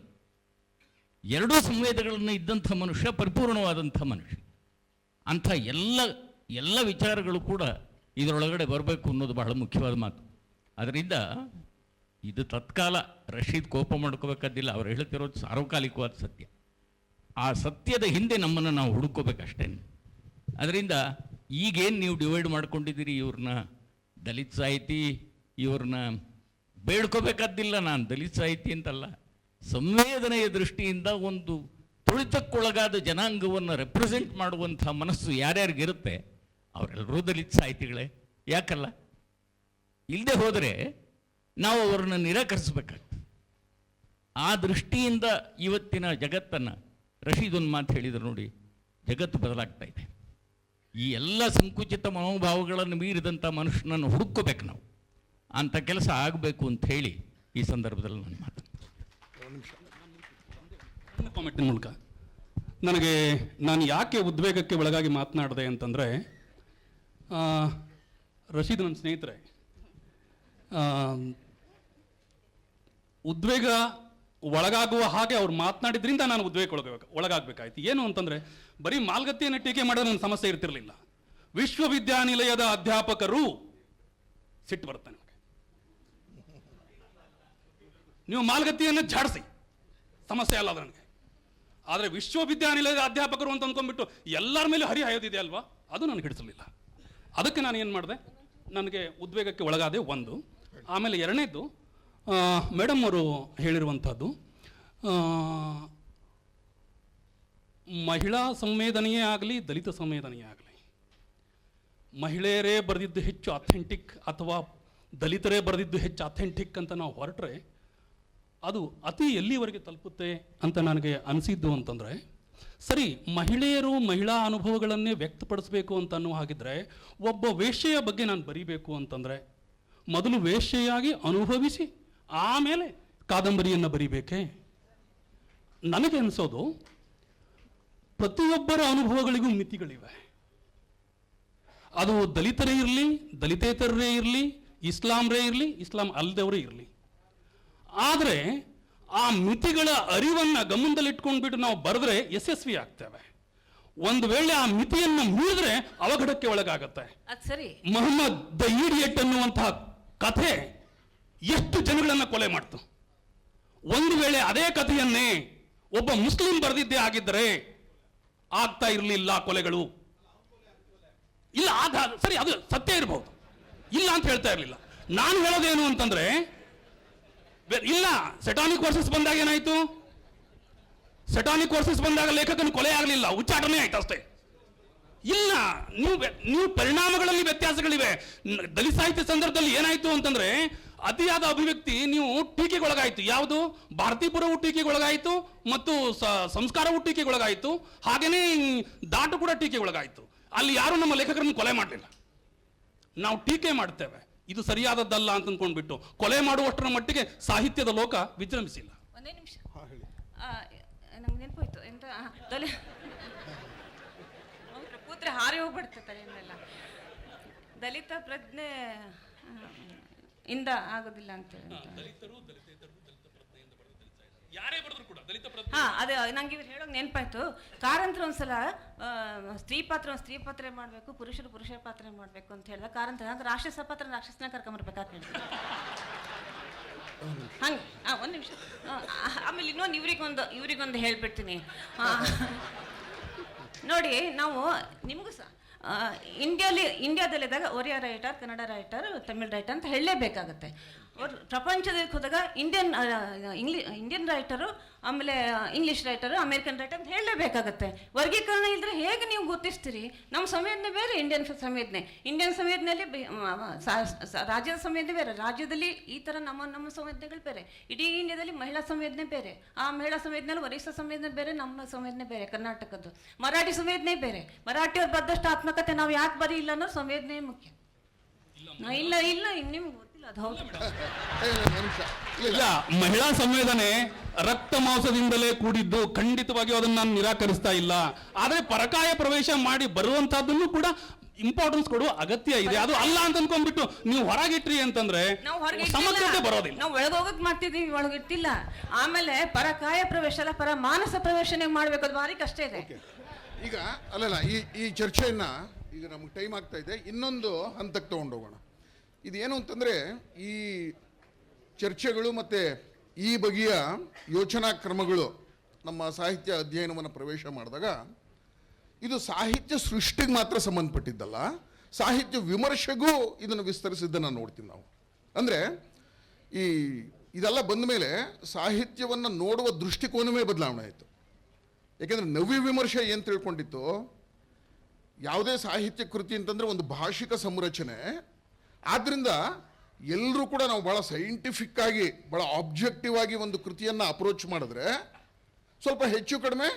ಎರಡೂ ಸಂವೇದಗಳನ್ನು ಇದ್ದಂಥ ಮನುಷ್ಯ ಪರಿಪೂರ್ಣವಾದಂಥ ಮನುಷ್ಯ. ಅಂಥ ಎಲ್ಲ ವಿಚಾರಗಳು ಕೂಡ ಇದರೊಳಗಡೆ ಬರಬೇಕು ಅನ್ನೋದು ಬಹಳ ಮುಖ್ಯವಾದ ಮಾತು. ಅದರಿಂದ ಇದು ತತ್ಕಾಲ, ರಶೀದ್ ಕೋಪ ಮಾಡ್ಕೋಬೇಕಾದಿಲ್ಲ, ಅವ್ರು ಹೇಳ್ತಿರೋದು ಸಾರ್ವಕಾಲಿಕವಾದ ಸತ್ಯ. ಆ ಸತ್ಯದ ಹಿಂದೆ ನಮ್ಮನ್ನು ನಾವು ಹುಡುಕೋಬೇಕಷ್ಟೇ. ಅದರಿಂದ ಈಗೇನು ನೀವು ಡಿವೈಡ್ ಮಾಡ್ಕೊಂಡಿದ್ದೀರಿ, ಇವ್ರನ್ನ ದಲಿತ ಸಾಹಿತಿ, ಇವ್ರನ್ನ ಬೇಡ್ಕೋಬೇಕಾದಿಲ್ಲ. ನಾನು ದಲಿತ ಸಾಹಿತಿ ಅಂತಲ್ಲ, ಸಂವೇದನೆಯ ದೃಷ್ಟಿಯಿಂದ ಒಂದು ತುಳಿತಕ್ಕೊಳಗಾದ ಜನಾಂಗವನ್ನು ರೆಪ್ರೆಸೆಂಟ್ ಮಾಡುವಂಥ ಮನಸ್ಸು ಯಾರ್ಯಾರಿಗಿರುತ್ತೆ ಅವರೆಲ್ಲರೂ ದಲಿತ ಸಾಹಿತಿಗಳೇ. ಯಾಕಲ್ಲ? ಇಲ್ಲದೆ ಹೋದರೆ ನಾವು ಅವರನ್ನು ನಿರಾಕರಿಸಬೇಕಾಗ್ತದೆ. ಆ ದೃಷ್ಟಿಯಿಂದ ಇವತ್ತಿನ ಜಗತ್ತನ್ನು, ರಶೀದ್ ಒಂದು ಮಾತು ಹೇಳಿದರು ನೋಡಿ, ಜಗತ್ತು ಬದಲಾಗ್ತಾ ಇದೆ. ಈ ಎಲ್ಲ ಸಂಕುಚಿತ ಮನೋಭಾವಗಳನ್ನು ಮೀರಿದಂಥ ಮನುಷ್ಯನನ್ನು ಹುಡುಕೋಬೇಕು ನಾವು. ಅಂಥ ಕೆಲಸ ಆಗಬೇಕು ಅಂತ ಹೇಳಿ ಈ ಸಂದರ್ಭದಲ್ಲಿ ನಾನು ಮಾತಾಡ್ತೀನಿ. ಕಾಮೆಂಟಿನ ಮೂಲಕ ನಾನು ಯಾಕೆ ಉದ್ವೇಗಕ್ಕೆ ಒಳಗಾಗಿ ಮಾತನಾಡಿದೆ ಅಂತಂದರೆ, ರಶೀದ್ ನನ್ನ ಸ್ನೇಹಿತರೆ, ಉದ್ವೇಗ ಒಳಗಾಗುವ ಹಾಗೆ ಅವ್ರು ಮಾತನಾಡಿದ್ರಿಂದ ನಾನು ಉದ್ವೇಗ ಒಳಗಾಗಬೇಕಾಯ್ತು. ಏನು ಅಂತಂದರೆ, ಬರೀ ಮಾಲ್ಗತ್ತಿಯನ್ನು ಟೀಕೆ ಮಾಡಿದ್ರೆ ನನ್ನ ಸಮಸ್ಯೆ ಇರ್ತಿರಲಿಲ್ಲ. ವಿಶ್ವವಿದ್ಯಾನಿಲಯದ ಅಧ್ಯಾಪಕರು ಸಿಟ್ಟು ಬರುತ್ತೆ ನನಗೆ. ನೀವು ಮಾಲ್ಗತ್ತಿಯನ್ನು ಝಾಡಿಸಿ, ಸಮಸ್ಯೆ ಅಲ್ಲ ಅದು ನನಗೆ. ಆದರೆ ವಿಶ್ವವಿದ್ಯಾನಿಲಯದ ಅಧ್ಯಾಪಕರು ಅಂತ ಅಂದ್ಕೊಂಡ್ಬಿಟ್ಟು ಎಲ್ಲರ ಮೇಲೆ ಹರಿ ಹಾಯೋದಿದೆ ಅಲ್ವಾ, ಅದು ನನಗೆ ಹಿಡಿಸಲಿಲ್ಲ. ಅದಕ್ಕೆ ನಾನು ಏನು ಮಾಡಿದೆ, ನನಗೆ ಉದ್ವೇಗಕ್ಕೆ ಒಳಗಾದೆ ಒಂದು. ಆಮೇಲೆ ಎರಡನೇದು, ಮೇಡಮ್ ಅವರು ಹೇಳಿರುವಂಥದ್ದು, ಮಹಿಳಾ ಸಂವೇದನೆಯೇ ಆಗಲಿ ದಲಿತ ಸಂವೇದನೆಯೇ ಆಗಲಿ, ಮಹಿಳೆಯರೇ ಬರೆದಿದ್ದು ಹೆಚ್ಚು ಅಥೆಂಟಿಕ್ ಅಥವಾ ದಲಿತರೇ ಬರೆದಿದ್ದು ಹೆಚ್ಚು ಅಥೆಂಟಿಕ್ ಅಂತ ನಾವು ಹೊರಟ್ರೆ ಅದು ಅತಿ ಎಲ್ಲಿವರೆಗೆ ತಲುಪುತ್ತೆ ಅಂತ ನನಗೆ ಅನಿಸಿದ್ದು ಅಂತಂದರೆ, ಸರಿ, ಮಹಿಳೆಯರು ಮಹಿಳಾ ಅನುಭವಗಳನ್ನೇ ವ್ಯಕ್ತಪಡಿಸಬೇಕು ಅಂತ ಅನ್ನೋ ಹಾಗಿದ್ರೆ, ಒಬ್ಬ ವೇಶ್ಯೆಯ ಬಗ್ಗೆ ನಾನು ಬರೀಬೇಕು ಅಂತಂದರೆ ಮೊದಲು ವೇಶ್ಯೆಯಾಗಿ ಅನುಭವಿಸಿ ಆಮೇಲೆ ಕಾದಂಬರಿಯನ್ನು ಬರೀಬೇಕೇ? ನನಗೆ ಅನಿಸೋದು, ಪ್ರತಿಯೊಬ್ಬರ ಅನುಭವಗಳಿಗೂ ಮಿತಿಗಳಿವೆ. ಅದು ದಲಿತರೇ ಇರಲಿ, ದಲಿತೇತರರೇ ಇರಲಿ, ಇಸ್ಲಾಂರೇ ಇರಲಿ, ಇಸ್ಲಾಂ ಅಲ್ಲದವರೇ ಇರಲಿ. ಆದರೆ ಆ ಮಿತಿಗಳ ಅರಿವನ್ನು ಗಮನದಲ್ಲಿಟ್ಕೊಂಡ್ಬಿಟ್ಟು ನಾವು ಬರೆದ್ರೆ ಯಶಸ್ವಿ ಆಗ್ತೇವೆ. ಒಂದು ವೇಳೆ ಆ ಮಿತಿಯನ್ನು ಮೀರಿದ್ರೆ ಅವಘಡಕ್ಕೆ ಒಳಗಾಗತ್ತೆ. ಸರಿ, ಮೊಹಮ್ಮದ್ ದ ಈಡಿಯಟ್ ಅನ್ನುವಂತಹ ಕಥೆ ಎಷ್ಟು ಜನಗಳನ್ನ ಕೊಲೆ ಮಾಡ್ತು. ಒಂದು ವೇಳೆ ಅದೇ ಕಥೆಯನ್ನೇ ಒಬ್ಬ ಮುಸ್ಲಿಂ ಬರೆದಿದ್ದೇ ಆಗಿದ್ದರೆ ಆಗ್ತಾ ಇರಲಿಲ್ಲ ಕೊಲೆಗಳು. ಇಲ್ಲ, ಸರಿ, ಅದು ಸತ್ಯ ಇರಬಹುದು, ಇಲ್ಲ ಅಂತ ಹೇಳ್ತಾ ಇರಲಿಲ್ಲ. ನಾನು ಹೇಳೋದೇನು ಅಂತಂದ್ರೆ, ಇಲ್ಲ, ಸೆಟಾನಿಕ್ ವರ್ಸಸ್ ಬಂದಾಗ ಏನಾಯ್ತು? ಸೆಟಾನಿಕ್ ವರ್ಸಸ್ ಬಂದಾಗ ಲೇಖಕನ ಕೊಲೆ ಆಗಲಿಲ್ಲ, ಉಚ್ಚಾಟನೆ ಆಯ್ತು ಅಷ್ಟೇ. ಇಲ್ಲ, ನೀವು ಪರಿಣಾಮಗಳಲ್ಲಿ ವ್ಯತ್ಯಾಸಗಳಿವೆ. ದಲಿತ ಸಾಹಿತ್ಯ ಸಂದರ್ಭದಲ್ಲಿ ಏನಾಯ್ತು ಅಂತಂದ್ರೆ, ಅತಿಯಾದ ಅಭಿವ್ಯಕ್ತಿ ನೀವು ಟೀಕೆಗೊಳಗಾಯಿತು. ಯಾವುದು? ಭಾರತೀಪುರವು ಟೀಕೆಗೊಳಗಾಯಿತು ಮತ್ತು ಸಂಸ್ಕಾರವು ಟೀಕೆಗೊಳಗಾಯಿತು, ಹಾಗೇನೇ ದಾಟು ಕೂಡ ಟೀಕೆಗೊಳಗಾಯಿತು. ಅಲ್ಲಿ ಯಾರು ನಮ್ಮ ಲೇಖಕರನ್ನು ಕೊಲೆ ಮಾಡಲಿಲ್ಲ. ನಾವು ಟೀಕೆ ಮಾಡ್ತೇವೆ, ಇದು ಸರಿಯಾದದ್ದಲ್ಲ ಅಂತ ಅಂದ್ಕೊಂಡ್ಬಿಟ್ಟು ಕೊಲೆ ಮಾಡುವಷ್ಟರ ಮಟ್ಟಿಗೆ ಸಾಹಿತ್ಯದ ಲೋಕ ವಿಜೃಂಭಿಸಿಲ್ಲ. ಒಂದೇ ನಿಮಿಷ, ನಂಗೆ ನೆನಪೋಯ್ತು ಎಂತ ಕೂತ್ರೆ ಹಾರಿ ಹೋಗ್ಬಿಡ್ತಾರೆ ಎಲ್ಲ. ದಲಿತ ಪ್ರಜ್ಞೆ ಇಂದ ಆಗೋದಿಲ್ಲ ಅಂತ ಅದೇ ನಂಗೆ ಇವ್ರು ಹೇಳೋಕೆ ನೆನಪಾಯ್ತು. ಕಾರಂತರ ಒಂದ್ಸಲ ಸ್ತ್ರೀ ಪಾತ್ರ ಮಾಡಬೇಕು, ಪುರುಷ ಪಾತ್ರ ಮಾಡಬೇಕು ಅಂತ ಹೇಳಿದ ಕಾರಂತರ ರಾಕ್ಷಸ ಪಾತ್ರ ರಾಕ್ಷಸನ ಕರ್ಕೊಂಬರ್ಬೇಕಾಗಿ ಹೇಳಿದ್ರು. ಹಂಗೆ ಒಂದು ನಿಮಿಷ, ಆಮೇಲೆ ಇನ್ನೊಂದು ಇವ್ರಿಗೊಂದು ಹೇಳ್ಬಿಡ್ತೀನಿ ನೋಡಿ. ನಾವು ನಿಮಗೂ ಸಹ ಇಂಡಿಯಾದಲ್ಲಿದ್ದಾಗ Oriya writer, Kannada writer, Tamil writer ಅಂತ ಹೇಳಲೇಬೇಕಾಗತ್ತೆ. ಪ್ರಪಂಚದಲ್ಲಿ ಹೋದಾಗ ಇಂಡಿಯನ್ ರೈಟರು, ಆಮೇಲೆ ಇಂಗ್ಲೀಷ್ ರೈಟರು, ಅಮೇರಿಕನ್ ರೈಟರ್ ಅಂತ ಹೇಳಲೇಬೇಕಾಗತ್ತೆ. ವರ್ಗೀಕರಣ ಇಲ್ಲದ್ರೆ ಹೇಗೆ ನೀವು ಗುರುತಿಸ್ತೀರಿ? ನಮ್ಮ ಸಂವೇದನೆ ಬೇರೆ, ಇಂಡಿಯನ್ ಸಂವೇದನೆಯಲ್ಲಿ ರಾಜ್ಯದ ಸಂವೇದನೆ ಬೇರೆ, ರಾಜ್ಯದಲ್ಲಿ ಈ ಥರ ನಮ್ಮ ಸಂವೇದನೆಗಳು ಬೇರೆ, ಇಡೀ ಇಂಡಿಯಾದಲ್ಲಿ ಮಹಿಳಾ ಸಂವೇದನೆ ಬೇರೆ, ಆ ಮಹಿಳಾ ಸಂವೇದನೆಯಲ್ಲಿ ವರಿಷ್ಠ ಸಂವೇದನೆ ಬೇರೆ, ನಮ್ಮ ಸಂವೇದನೆ ಬೇರೆ, ಕರ್ನಾಟಕದ್ದು ಮರಾಠಿ ಸಂವೇದನೆ ಬೇರೆ. ಮರಾಠಿಯವ್ರು ಬರೆದಷ್ಟು ಆತ್ಮಕತೆ ನಾವು ಯಾಕೆ ಬರೀ ಇಲ್ಲ ಅನ್ನೋ ಸಂವೇದನೆ ಮುಖ್ಯ. ಇಲ್ಲ ನಿಮ್ಗೆ ಗೊತ್ತಿಲ್ಲ, ಅದು ಹೌದು. ಇಲ್ಲ, ಮಹಿಳಾ ಸಂವೇದನೆ ರಕ್ತ ಮಾಂಸದಿಂದಲೇ ಕೂಡಿದ್ದು, ಖಂಡಿತವಾಗಿಯೂ ಅದನ್ನು ನಾನು ನಿರಾಕರಿಸ್ತಾ ಇಲ್ಲ. ಆದರೆ ಪರಕಾಯ ಪ್ರವೇಶ ಮಾಡಿ ಬರುವಂತಹದ್ದನ್ನು ಕೂಡ ಇಂಪಾರ್ಟೆನ್ಸ್ ಕೊಡುವ ಅಗತ್ಯ ಇದೆ. ಅದು ಅಲ್ಲ ಅಂತ ಅನ್ಕೊಂಡ್ಬಿಟ್ಟು ನೀವು ಹೊರಗಿಟ್ರಿ ಅಂತಂದ್ರೆ ಸಮಗ್ರತೆ ಬರೋದಿಲ್ಲ. ನಾವು ಒಳಗೋಗಕ್ ಮಾಡ್ತಿದೀವಿ, ಒಳಗಿಟ್ಟಿಲ್ಲ. ಆಮೇಲೆ ಪರಕಾಯ ಪ್ರವೇಶ ಅಲ್ಲ, ಪರ ಮಾನಸ ಪ್ರವೇಶನೆ ಮಾಡ್ಬೇಕು, ಅದು ಭಾರಿ ಕಷ್ಟ ಇದೆ. ಈಗ ಅಲ್ಲಲ್ಲ, ಈ ಚರ್ಚೆಯನ್ನ ಈಗ ನಮ್ಗೆ ಟೈಮ್ ಆಗ್ತಾ ಇದೆ, ಇನ್ನೊಂದು ಹಂತಕ್ಕೆ ತಗೊಂಡೋಗೋಣ. ಇದೇನು ಅಂತಂದರೆ, ಈ ಚರ್ಚೆಗಳು ಮತ್ತು ಈ ಬಗೆಯ ಯೋಚನಾ ಕ್ರಮಗಳು ನಮ್ಮ ಸಾಹಿತ್ಯ ಅಧ್ಯಯನವನ್ನು ಪ್ರವೇಶ ಮಾಡಿದಾಗ ಇದು ಸಾಹಿತ್ಯ ಸೃಷ್ಟಿಗೆ ಮಾತ್ರ ಸಂಬಂಧಪಟ್ಟಿದ್ದಲ್ಲ, ಸಾಹಿತ್ಯ ವಿಮರ್ಶೆಗೂ ಇದನ್ನು ವಿಸ್ತರಿಸಿದ್ದನ್ನು ನೋಡ್ತೀವಿ ನಾವು. ಅಂದರೆ ಇದೆಲ್ಲ ಬಂದ ಮೇಲೆ ಸಾಹಿತ್ಯವನ್ನು ನೋಡುವ ದೃಷ್ಟಿಕೋನವೇ ಬದಲಾವಣೆ ಆಯಿತು. ಯಾಕೆಂದರೆ ನವ್ಯ ವಿಮರ್ಶೆ ಏನು ತಿಳ್ಕೊಂಡಿತ್ತು, ಯಾವುದೇ ಸಾಹಿತ್ಯ ಕೃತಿ ಅಂತಂದರೆ ಒಂದು ಭಾಷಿಕ ಸಂರಚನೆ, ಆದ್ದರಿಂದ ಎಲ್ಲರೂ ಕೂಡ ನಾವು ಭಾಳ ಸೈಂಟಿಫಿಕ್ ಆಗಿ, ಭಾಳ ಆಬ್ಜೆಕ್ಟಿವ್ ಆಗಿ ಒಂದು ಕೃತಿಯನ್ನು ಅಪ್ರೋಚ್ ಮಾಡಿದ್ರೆ ಸ್ವಲ್ಪ ಹೆಚ್ಚು ಕಡಿಮೆ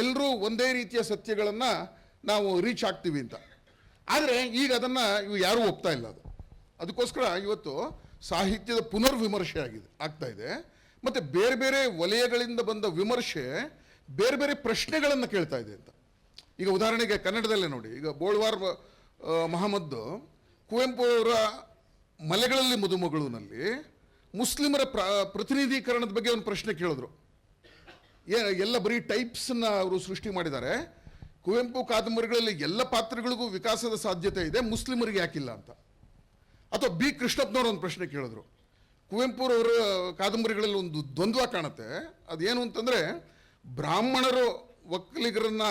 ಎಲ್ಲರೂ ಒಂದೇ ರೀತಿಯ ಸತ್ಯಗಳನ್ನು ನಾವು ರೀಚ್ ಆಗ್ತೀವಿ ಅಂತ. ಆದರೆ ಈಗ ಅದನ್ನು ಯಾರೂ ಒಪ್ತಾ ಇಲ್ಲ. ಅದಕ್ಕೋಸ್ಕರ ಇವತ್ತು ಸಾಹಿತ್ಯದ ಪುನರ್ವಿಮರ್ಶೆ ಆಗ್ತಾ ಇದೆ. ಮತ್ತು ಬೇರೆ ಬೇರೆ ವಲಯಗಳಿಂದ ಬಂದ ವಿಮರ್ಶೆ ಬೇರೆ ಬೇರೆ ಪ್ರಶ್ನೆಗಳನ್ನು ಕೇಳ್ತಾ ಇದೆ ಅಂತ. ಈಗ ಉದಾಹರಣೆಗೆ ಕನ್ನಡದಲ್ಲೇ ನೋಡಿ, ಈಗ ಬೋಳ್ವಾರ್ ಮಹಮ್ಮದ್ ಕುವೆಂಪು ಅವರ ಮಲೆಗಳಲ್ಲಿ ಮದುಮಗಳುನಲ್ಲಿ ಮುಸ್ಲಿಮರ ಪ್ರತಿನಿಧೀಕರಣದ ಬಗ್ಗೆ ಒಂದು ಪ್ರಶ್ನೆ ಕೇಳಿದ್ರು. ಎಲ್ಲ ಬರೀ ಟೈಪ್ಸನ್ನ ಅವರು ಸೃಷ್ಟಿ ಮಾಡಿದ್ದಾರೆ. ಕುವೆಂಪು ಕಾದಂಬರಿಗಳಲ್ಲಿ ಎಲ್ಲ ಪಾತ್ರಗಳಿಗೂ ವಿಕಾಸದ ಸಾಧ್ಯತೆ ಇದೆ, ಮುಸ್ಲಿಮರಿಗೆ ಯಾಕಿಲ್ಲ ಅಂತ. ಅಥವಾ ಬಿ ಕೃಷ್ಣಪ್ಪನವ್ರು ಒಂದು ಪ್ರಶ್ನೆ ಕೇಳಿದ್ರು. ಕುವೆಂಪುರವರ ಕಾದಂಬರಿಗಳಲ್ಲಿ ಒಂದು ದ್ವಂದ್ವ ಕಾಣುತ್ತೆ. ಅದೇನು ಅಂತಂದರೆ, ಬ್ರಾಹ್ಮಣರು ಒಕ್ಕಲಿಗರನ್ನ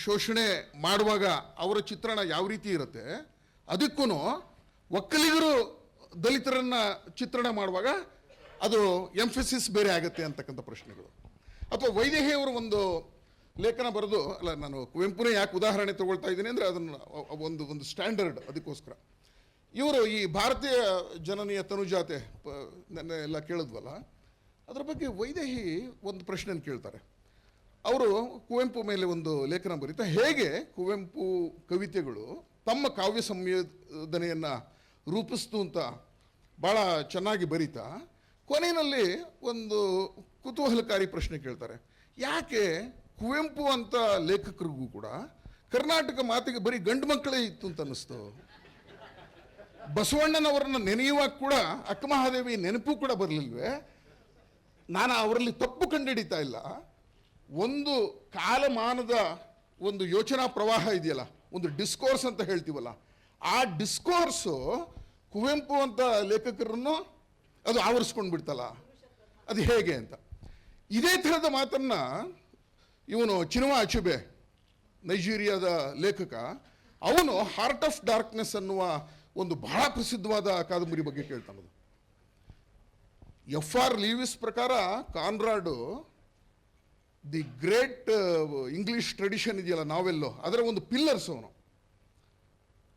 ಶೋಷಣೆ ಮಾಡುವಾಗ ಅವರ ಚಿತ್ರಣ ಯಾವ ರೀತಿ ಇರುತ್ತೆ, ಅದಕ್ಕೂ ಒಕ್ಕಲಿಗರು ದಲಿತರನ್ನ ಚಿತ್ರಣ ಮಾಡುವಾಗ ಅದು ಎಂಫಸಿಸ್ ಬೇರೆ ಆಗುತ್ತೆ ಅಂತಕ್ಕಂಥ ಪ್ರಶ್ನೆಗಳು. ಅಥವಾ ವೈದೇಹಿಯವರು ಒಂದು ಲೇಖನ ಬರೆದು, ಅಲ್ಲ ನಾನು ಕುವೆಂಪುನೇ ಯಾಕೆ ಉದಾಹರಣೆ ತಗೊಳ್ತಾ ಇದ್ದೀನಿ ಅಂದರೆ ಅದನ್ನು ಒಂದು ಸ್ಟ್ಯಾಂಡರ್ಡ್, ಅದಕ್ಕೋಸ್ಕರ ಇವರು ಈ ಭಾರತೀಯ ಜನನೀಯ ತನುಜಾತೆ ನೆನ್ನೆ ಎಲ್ಲ ಕೇಳಿದ್ವಲ್ಲ, ಅದರ ಬಗ್ಗೆ ವೈದೇಹಿ ಒಂದು ಪ್ರಶ್ನೆಯನ್ನು ಕೇಳ್ತಾರೆ. ಅವರು ಕುವೆಂಪು ಮೇಲೆ ಒಂದು ಲೇಖನ ಬರೀತಾ ಹೇಗೆ ಕುವೆಂಪು ಕವಿತೆಗಳು ತಮ್ಮ ಕಾವ್ಯ ಸಂವೇದನೆಯನ್ನು ರೂಪಿಸ್ತು ಅಂತ ಭಾಳ ಚೆನ್ನಾಗಿ ಬರೀತಾ ಕೊನೆಯಲ್ಲಿ ಒಂದು ಕುತೂಹಲಕಾರಿ ಪ್ರಶ್ನೆ ಕೇಳ್ತಾರೆ. ಯಾಕೆ ಕುವೆಂಪು ಅಂತ ಲೇಖಕರಿಗೂ ಕೂಡ ಕರ್ನಾಟಕ ಮಾತಿಗೆ ಬರೀ ಗಂಡು ಮಕ್ಕಳೇ ಇತ್ತು ಅಂತ ಅನ್ನಿಸ್ತು. ಬಸವಣ್ಣನವರನ್ನು ನೆನೆಯುವಾಗ ಕೂಡ ಅಕ್ಕಮಹಾದೇವಿ ನೆನಪು ಕೂಡ ಬರಲಿಲ್ವೇ? ನಾನು ಅವರಲ್ಲಿ ತಪ್ಪು ಕಂಡುಹಿಡಿತಾ ಇಲ್ಲ. ಒಂದು ಕಾಲಮಾನದ ಒಂದು ಯೋಚನಾ ಪ್ರವಾಹ ಇದೆಯಲ್ಲ, ಒಂದು ಡಿಸ್ಕೋರ್ಸ್ ಅಂತ ಹೇಳ್ತೀವಲ್ಲ, ಆ ಡಿಸ್ಕೋರ್ಸು ಕುವೆಂಪು ಅಂತ ಲೇಖಕರನ್ನು ಅದು ಆವರಿಸ್ಕೊಂಡು ಬಿಡ್ತಲ್ಲ, ಅದು ಹೇಗೆ ಅಂತ. ಇದೇ ಥರದ ಮಾತನ್ನು ಇವನು ಚಿನುವಾ ಅಚುಬೆ, ನೈಜೀರಿಯಾದ ಲೇಖಕ, ಅವನು ಹಾರ್ಟ್ ಆಫ್ ಡಾರ್ಕ್ನೆಸ್ ಅನ್ನುವ ಒಂದು ಬಹಳ ಪ್ರಸಿದ್ಧವಾದ ಕಾದಂಬರಿ ಬಗ್ಗೆ ಕೇಳ್ತಾನದು. ಎಫ್.ಆರ್. ಲೀವಿಸ್ ಪ್ರಕಾರ ಕಾನ್ರಾಡು ದಿ ಗ್ರೇಟ್ ಇಂಗ್ಲಿಷ್ ಟ್ರೆಡಿಷನ್ ಇದೆಯಲ್ಲ, ನಾವೆಲ್ಲೋ ಅದರ ಒಂದು ಪಿಲ್ಲರ್ಸ್ ಅವನು.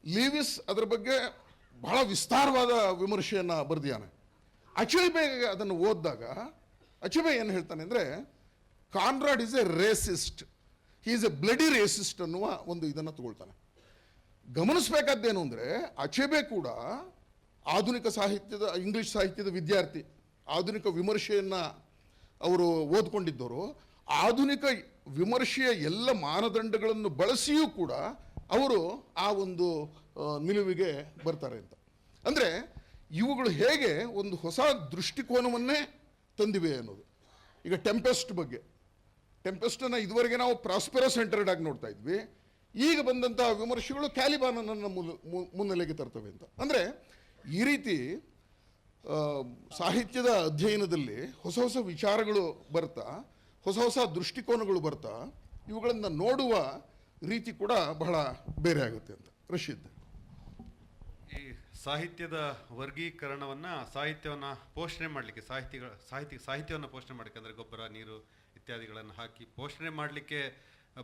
ಲೀವಿಸ್ ಅದರ ಬಗ್ಗೆ ಬಹಳ ವಿಸ್ತಾರವಾದ ವಿಮರ್ಶೆಯನ್ನು ಬರೆದಿದ್ದಾನೆ. ಅಚುಬೆ ಅದನ್ನು ಓದಿದಾಗ ಅಚುಬೆ ಏನು ಹೇಳ್ತಾನೆ ಅಂದರೆ, Conrad is A racist, he is A bloody racist ಅನ್ನುವ ಒಂದು ಇದನ್ನು ತಗೊಳ್ತಾನೆ. ಗಮನಿಸಬೇಕಾದ್ದೇನು ಅಂದರೆ, ಅಚುಬೆ ಕೂಡ ಆಧುನಿಕ ಸಾಹಿತ್ಯದ, ಇಂಗ್ಲಿಷ್ ಸಾಹಿತ್ಯದ ವಿದ್ಯಾರ್ಥಿ, ಆಧುನಿಕ ವಿಮರ್ಶೆಯನ್ನು ಅವರು ಓದ್ಕೊಂಡಿದ್ದವರು. ಆಧುನಿಕ ವಿಮರ್ಶೆಯ ಎಲ್ಲ ಮಾನದಂಡಗಳನ್ನು ಬಳಸಿಯೂ ಕೂಡ ಅವರು ಆ ಒಂದು ನಿಲುವಿಗೆ ಬರ್ತಾರೆ ಅಂತ. ಅಂದರೆ ಇವುಗಳು ಹೇಗೆ ಒಂದು ಹೊಸ ದೃಷ್ಟಿಕೋನವನ್ನೇ ತಂದಿವೆ ಅನ್ನೋದು. ಈಗ ಟೆಂಪೆಸ್ಟ್ ಬಗ್ಗೆ, ಟೆಂಪೆಸ್ಟನ್ನು ಇದುವರೆಗೆ ನಾವು ಪ್ರಾಸ್ಪೆರೋ ಸೆಂಟರ್ಡ್ ಆಗಿ ನೋಡ್ತಾ ಇದ್ವಿ. ಈಗ ಬಂದಂಥ ವಿಮರ್ಶೆಗಳು ಕ್ಯಾಲಿಬಾನನ್ನು ಮುನ್ನೆಲೆಗೆ ತರ್ತವೆ ಅಂತ. ಅಂದರೆ ಈ ರೀತಿ ಸಾಹಿತ್ಯದ ಅಧ್ಯಯನದಲ್ಲಿ ಹೊಸ ಹೊಸ ವಿಚಾರಗಳು ಬರ್ತಾ, ಹೊಸ ಹೊಸ ದೃಷ್ಟಿಕೋನಗಳು ಬರ್ತಾ, ಇವುಗಳನ್ನು ನೋಡುವ ರೀತಿ ಕೂಡ ಬಹಳ ಬೇರೆ ಆಗುತ್ತೆ ಅಂತ. ರಶೀದ್. ಈ ಸಾಹಿತ್ಯದ ವರ್ಗೀಕರಣವನ್ನು ಸಾಹಿತ್ಯವನ್ನು ಪೋಷಣೆ ಮಾಡಲಿಕ್ಕೆ ಸಾಹಿತ್ಯವನ್ನು ಪೋಷಣೆ ಮಾಡಲಿಕ್ಕೆ ಅಂದರೆ ಗೊಬ್ಬರ ನೀರು ಇತ್ಯಾದಿಗಳನ್ನು ಹಾಕಿ ಪೋಷಣೆ ಮಾಡಲಿಕ್ಕೆ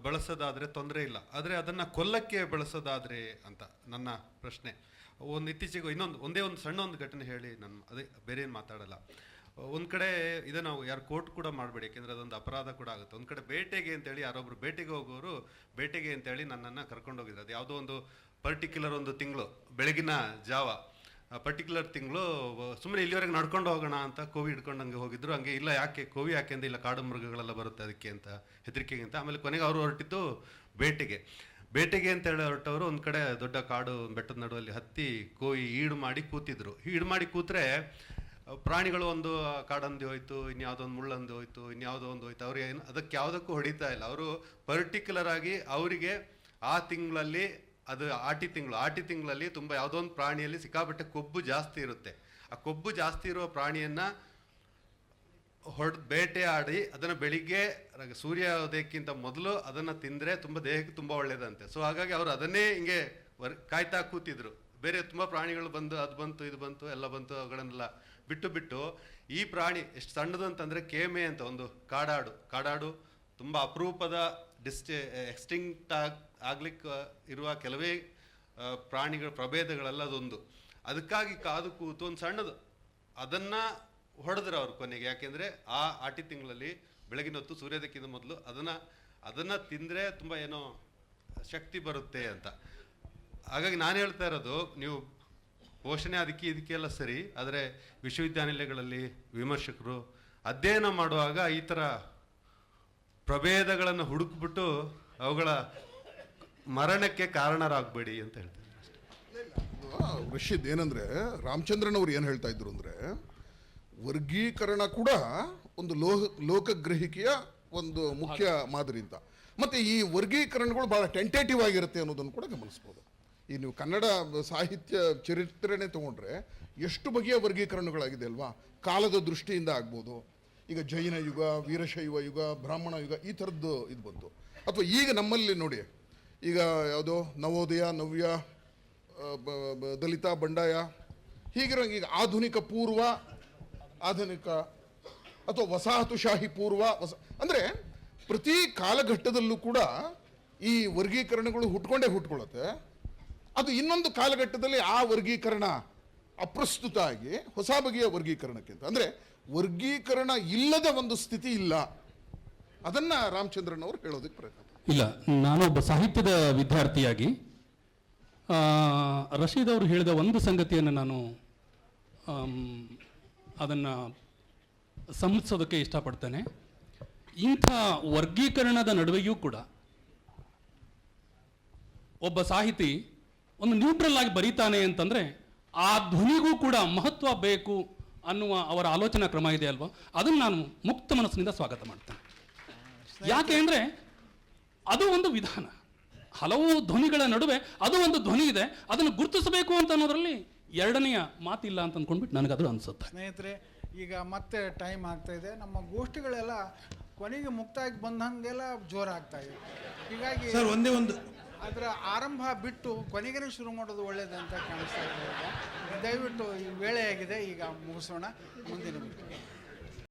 ಬಳಸೋದಾದರೆ ತೊಂದರೆ ಇಲ್ಲ, ಆದರೆ ಅದನ್ನು ಕೊಲ್ಲಕ್ಕೆ ಬಳಸೋದಾದರೆ ಅಂತ ನನ್ನ ಪ್ರಶ್ನೆ. ಇತ್ತೀಚೆಗೆ ಒಂದೇ ಒಂದು ಸಣ್ಣ ಒಂದು ಘಟನೆ ಹೇಳಿ ನಾನು ಅದೇ ಬೇರೆ ಏನು ಮಾತಾಡಲ್ಲ. ಒಂದು ಕಡೆ ಇದು ನಾವು ಯಾರು ಕೋರ್ಟ್ ಕೂಡ ಮಾಡಬೇಡಿ, ಯಾಕೆಂದರೆ ಅದೊಂದು ಅಪರಾಧ ಕೂಡ ಆಗುತ್ತೆ. ಒಂದು ಕಡೆ ಬೇಟೆಗೆ ಅಂತೇಳಿ ಯಾರೊಬ್ಬರು ಬೇಟೆಗೆ ಹೋಗೋರು ಬೇಟೆಗೆ ಅಂತೇಳಿ ನನ್ನನ್ನು ಕರ್ಕೊಂಡೋಗಿದ್ರು. ಅದು ಯಾವುದೋ ಒಂದು ಪರ್ಟಿಕ್ಯುಲರ್ ಒಂದು ತಿಂಗಳು ಬೆಳಗಿನ ಜಾವ ಪರ್ಟಿಕ್ಯುಲರ್ ತಿಂಗಳು ಸುಮ್ಮನೆ ಇಲ್ಲಿವರೆಗೆ ನಡ್ಕೊಂಡು ಹೋಗೋಣ ಅಂತ ಕೋವಿ ಹಿಡ್ಕೊಂಡು ಹಂಗೆ ಹೋಗಿದ್ರು. ಹಂಗೆ ಇಲ್ಲ ಯಾಕೆ ಕೋವಿ ಯಾಕೆ ಅಂತ, ಇಲ್ಲ ಕಾಡು ಮೃಗಗಳೆಲ್ಲ ಬರುತ್ತೆ ಅದಕ್ಕೆ ಅಂತ ಹೆದರಿಕೆಗೆ ಅಂತ. ಆಮೇಲೆ ಕೊನೆಗೆ ಅವರು ಹೊರಟಿದ್ದು ಬೇಟೆಗೆ ಅಂತ ಹೇಳಿ ಹೊರಟವರು ಒಂದು ಕಡೆ ದೊಡ್ಡ ಕಾಡು ಬೆಟ್ಟದ ನಡುವಲ್ಲಿ ಹತ್ತಿ ಕೋವಿ ಈಡು ಮಾಡಿ ಕೂತಿದ್ರು. ಈಡು ಮಾಡಿ ಕೂತ್ರೆ ಪ್ರಾಣಿಗಳು ಒಂದು ಕಾಡಂದಿ ಹೋಯ್ತು, ಇನ್ಯಾವುದೋ ಒಂದು ಮುಳ್ಳಂದಿ ಹೋಯ್ತು, ಇನ್ಯಾವುದೋ ಒಂದು ಹೋಯ್ತು. ಅವ್ರಿಗೆ ಏನು ಅದಕ್ಕೆ ಯಾವುದಕ್ಕೂ ಹೊಡಿತಾ ಇಲ್ಲ. ಅವರು ಪರ್ಟಿಕ್ಯುಲರ್ ಆಗಿ ಅವರಿಗೆ ಆ ತಿಂಗಳಲ್ಲಿ, ಅದು ಆಟಿ ತಿಂಗಳಲ್ಲಿ ತುಂಬ ಯಾವುದೋ ಒಂದು ಪ್ರಾಣಿಯಲ್ಲಿ ಸಿಕ್ಕಾಪಟ್ಟೆ ಕೊಬ್ಬು ಜಾಸ್ತಿ ಇರುತ್ತೆ. ಆ ಕೊಬ್ಬು ಜಾಸ್ತಿ ಇರುವ ಪ್ರಾಣಿಯನ್ನು ಬೇಟೆ ಆಡಿ ಅದನ್ನು ಬೆಳಿಗ್ಗೆ ಸೂರ್ಯೋದಯಕ್ಕಿಂತ ಮೊದಲು ಅದನ್ನು ತಿಂದರೆ ತುಂಬ ದೇಹಕ್ಕೆ ತುಂಬ ಒಳ್ಳೆಯದಂತೆ. ಸೊ ಹಾಗಾಗಿ ಅವರು ಅದನ್ನೇ ಹಿಂಗೆ ಕಾಯ್ತಾ ಕೂತಿದ್ರು. ಬೇರೆ ತುಂಬ ಪ್ರಾಣಿಗಳು ಬಂದು ಅದು ಬಂತು ಇದು ಬಂತು ಎಲ್ಲ ಬಂತು, ಅವುಗಳನ್ನೆಲ್ಲ ಬಿಟ್ಟು ಈ ಪ್ರಾಣಿ ಎಷ್ಟು ಸಣ್ಣದು ಅಂತಂದರೆ ಕೇಮೆ ಅಂತ ಒಂದು ಕಾಡಾಡು ತುಂಬ ಅಪರೂಪದ ಎಕ್ಸ್ಟಿಂಕ್ಟ್ ಆಗ್ಲಿಕ್ಕೆ ಇರುವ ಕೆಲವೇ ಪ್ರಾಣಿಗಳ ಪ್ರಭೇದಗಳೆಲ್ಲ ಅದೊಂದು. ಅದಕ್ಕಾಗಿ ಕಾದು ಕೂತು ಒಂದು ಸಣ್ಣದು ಅದನ್ನು ಹೊಡೆದ್ರು ಅವ್ರು ಕೊನೆಗೆ. ಯಾಕೆಂದರೆ ಆ ಆಟಿ ತಿಂಗಳಲ್ಲಿ ಬೆಳಗಿನ ಹೊತ್ತು ಸೂರ್ಯೋದಯಕ್ಕಿಂತ ಮೊದಲು ಅದನ್ನು ತಿಂದರೆ ತುಂಬ ಏನೋ ಶಕ್ತಿ ಬರುತ್ತೆ ಅಂತ. ಹಾಗಾಗಿ ನಾನು ಹೇಳ್ತಾ ಇರೋದು, ನೀವು ಪೋಷಣೆ ಇದಕ್ಕೆಲ್ಲ ಸರಿ, ಆದರೆ ವಿಶ್ವವಿದ್ಯಾನಿಲಯಗಳಲ್ಲಿ ವಿಮರ್ಶಕರು ಅಧ್ಯಯನ ಮಾಡುವಾಗ ಈ ಥರ ಪ್ರಭೇದಗಳನ್ನು ಹುಡುಕ್ಬಿಟ್ಟು ಅವುಗಳ ಮರಣಕ್ಕೆ ಕಾರಣರಾಗಬೇಡಿ ಅಂತ ಹೇಳ್ತಾರೆ. ರಶೀದ್, ಏನಂದರೆ ರಾಮಚಂದ್ರನ್ ಅವ್ರು ಏನು ಹೇಳ್ತಾ ಇದ್ರು ಅಂದರೆ, ವರ್ಗೀಕರಣ ಕೂಡ ಒಂದು ಲೋಕಗ್ರಹಿಕೆಯ ಒಂದು ಮುಖ್ಯ ಮಾದರಿ ಅಂತ. ಮತ್ತು ಈ ವರ್ಗೀಕರಣಗಳು ಭಾಳ ಟೆಂಟೇಟಿವ್ ಆಗಿರುತ್ತೆ ಅನ್ನೋದನ್ನು ಕೂಡ ಗಮನಿಸ್ಬೋದು. ಈ ನೀವು ಕನ್ನಡ ಸಾಹಿತ್ಯ ಚರಿತ್ರೆನೇ ತೊಗೊಂಡ್ರೆ ಎಷ್ಟು ಬಗೆಯ ವರ್ಗೀಕರಣಗಳಾಗಿದೆ ಅಲ್ವಾ, ಕಾಲದ ದೃಷ್ಟಿಯಿಂದ ಆಗ್ಬೋದು. ಈಗ ಜೈನ ಯುಗ, ವೀರಶೈವ ಯುಗ, ಬ್ರಾಹ್ಮಣ ಯುಗ, ಈ ಥರದ್ದು ಇದು ಬಂತು. ಅಥವಾ ಈಗ ನಮ್ಮಲ್ಲಿ ನೋಡಿ, ಈಗ ಯಾವುದೋ ನವೋದಯ, ನವ್ಯ, ದಲಿತ, ಬಂಡಾಯ, ಹೀಗಿರೋ ಈಗ ಆಧುನಿಕ ಪೂರ್ವ, ಆಧುನಿಕ ಅಥವಾ ವಸಾಹತುಶಾಹಿ ಪೂರ್ವ, ಅಂದರೆ ಪ್ರತಿ ಕಾಲಘಟ್ಟದಲ್ಲೂ ಕೂಡ ಈ ವರ್ಗೀಕರಣಗಳು ಹುಟ್ಕೊಳ್ಳುತ್ತೆ. ಅದು ಇನ್ನೊಂದು ಕಾಲಘಟ್ಟದಲ್ಲಿ ಆ ವರ್ಗೀಕರಣ ಅಪ್ರಸ್ತುತ ಆಗಿ ಹೊಸ ಬಗೆಯ ವರ್ಗೀಕರಣಕ್ಕಿಂತ, ಅಂದರೆ ವರ್ಗೀಕರಣ ಇಲ್ಲದ ಒಂದು ಸ್ಥಿತಿ ಇಲ್ಲ. ಅದನ್ನು ರಾಮಚಂದ್ರನ್ ಅವರು ಹೇಳೋದಕ್ಕೆ ಪ್ರಯತ್ನ. ಇಲ್ಲ, ನಾನೊಬ್ಬ ಸಾಹಿತ್ಯದ ವಿದ್ಯಾರ್ಥಿಯಾಗಿ ರಶೀದ್ ಅವರು ಹೇಳಿದ ಒಂದು ಸಂಗತಿಯನ್ನು ನಾನು ಅದನ್ನು ಸಮ್ಮತಿಸೋದಕ್ಕೆ ಇಷ್ಟಪಡ್ತೇನೆ. ಇಂಥ ವರ್ಗೀಕರಣದ ನಡುವೆಯೂ ಕೂಡ ಒಬ್ಬ ಸಾಹಿತಿ ಒಂದು ನ್ಯೂಟ್ರಲ್ ಆಗಿ ಬರೀತಾನೆ ಅಂತಂದರೆ ಆ ಧ್ವನಿಗೂ ಕೂಡ ಮಹತ್ವ ಬೇಕು ಅನ್ನುವ ಅವರ ಆಲೋಚನಾ ಕ್ರಮ ಇದೆ ಅಲ್ವಾ, ಅದನ್ನು ನಾನು ಮುಕ್ತ ಮನಸ್ಸಿನಿಂದ ಸ್ವಾಗತ ಮಾಡ್ತೇನೆ. ಯಾಕೆ ಅಂದರೆ ಅದು ಒಂದು ವಿಧಾನ. ಹಲವು ಧ್ವನಿಗಳ ನಡುವೆ ಅದು ಒಂದು ಧ್ವನಿ ಇದೆ, ಅದನ್ನು ಗುರುತಿಸಬೇಕು ಅಂತ ಅನ್ನೋದರಲ್ಲಿ ಎರಡನೆಯ ಮಾತಿಲ್ಲ ಅಂತ ಅಂದ್ಕೊಂಡ್ಬಿಟ್ಟು ನನಗದು ಅನಿಸುತ್ತೆ. ಸ್ನೇಹಿತರೆ, ಈಗ ಮತ್ತೆ ಟೈಮ್ ಆಗ್ತಾ ಇದೆ. ನಮ್ಮ ಗೋಷ್ಠಿಗಳೆಲ್ಲ ಕೊನೆಗೆ ಮುಕ್ತಾಗಿ ಬಂದಂಗೆಲ್ಲ ಜೋರಾಗ್ತಾ ಇದೆ. ಹೀಗಾಗಿ ಸರ್ ಒಂದೇ ಒಂದು ಅದರ ಆರಂಭ ಬಿಟ್ಟು ಕೊನೆಗೇ ಶುರು ಮಾಡೋದು ಒಳ್ಳೆಯದಂತ ಕಾಣಿಸ್ತಾ ಇದೆ. ದಯವಿಟ್ಟು ಈ ವೇಳೆ ಆಗಿದೆ, ಈಗ ಮುಗಿಸೋಣ. ಮುಂದಿನ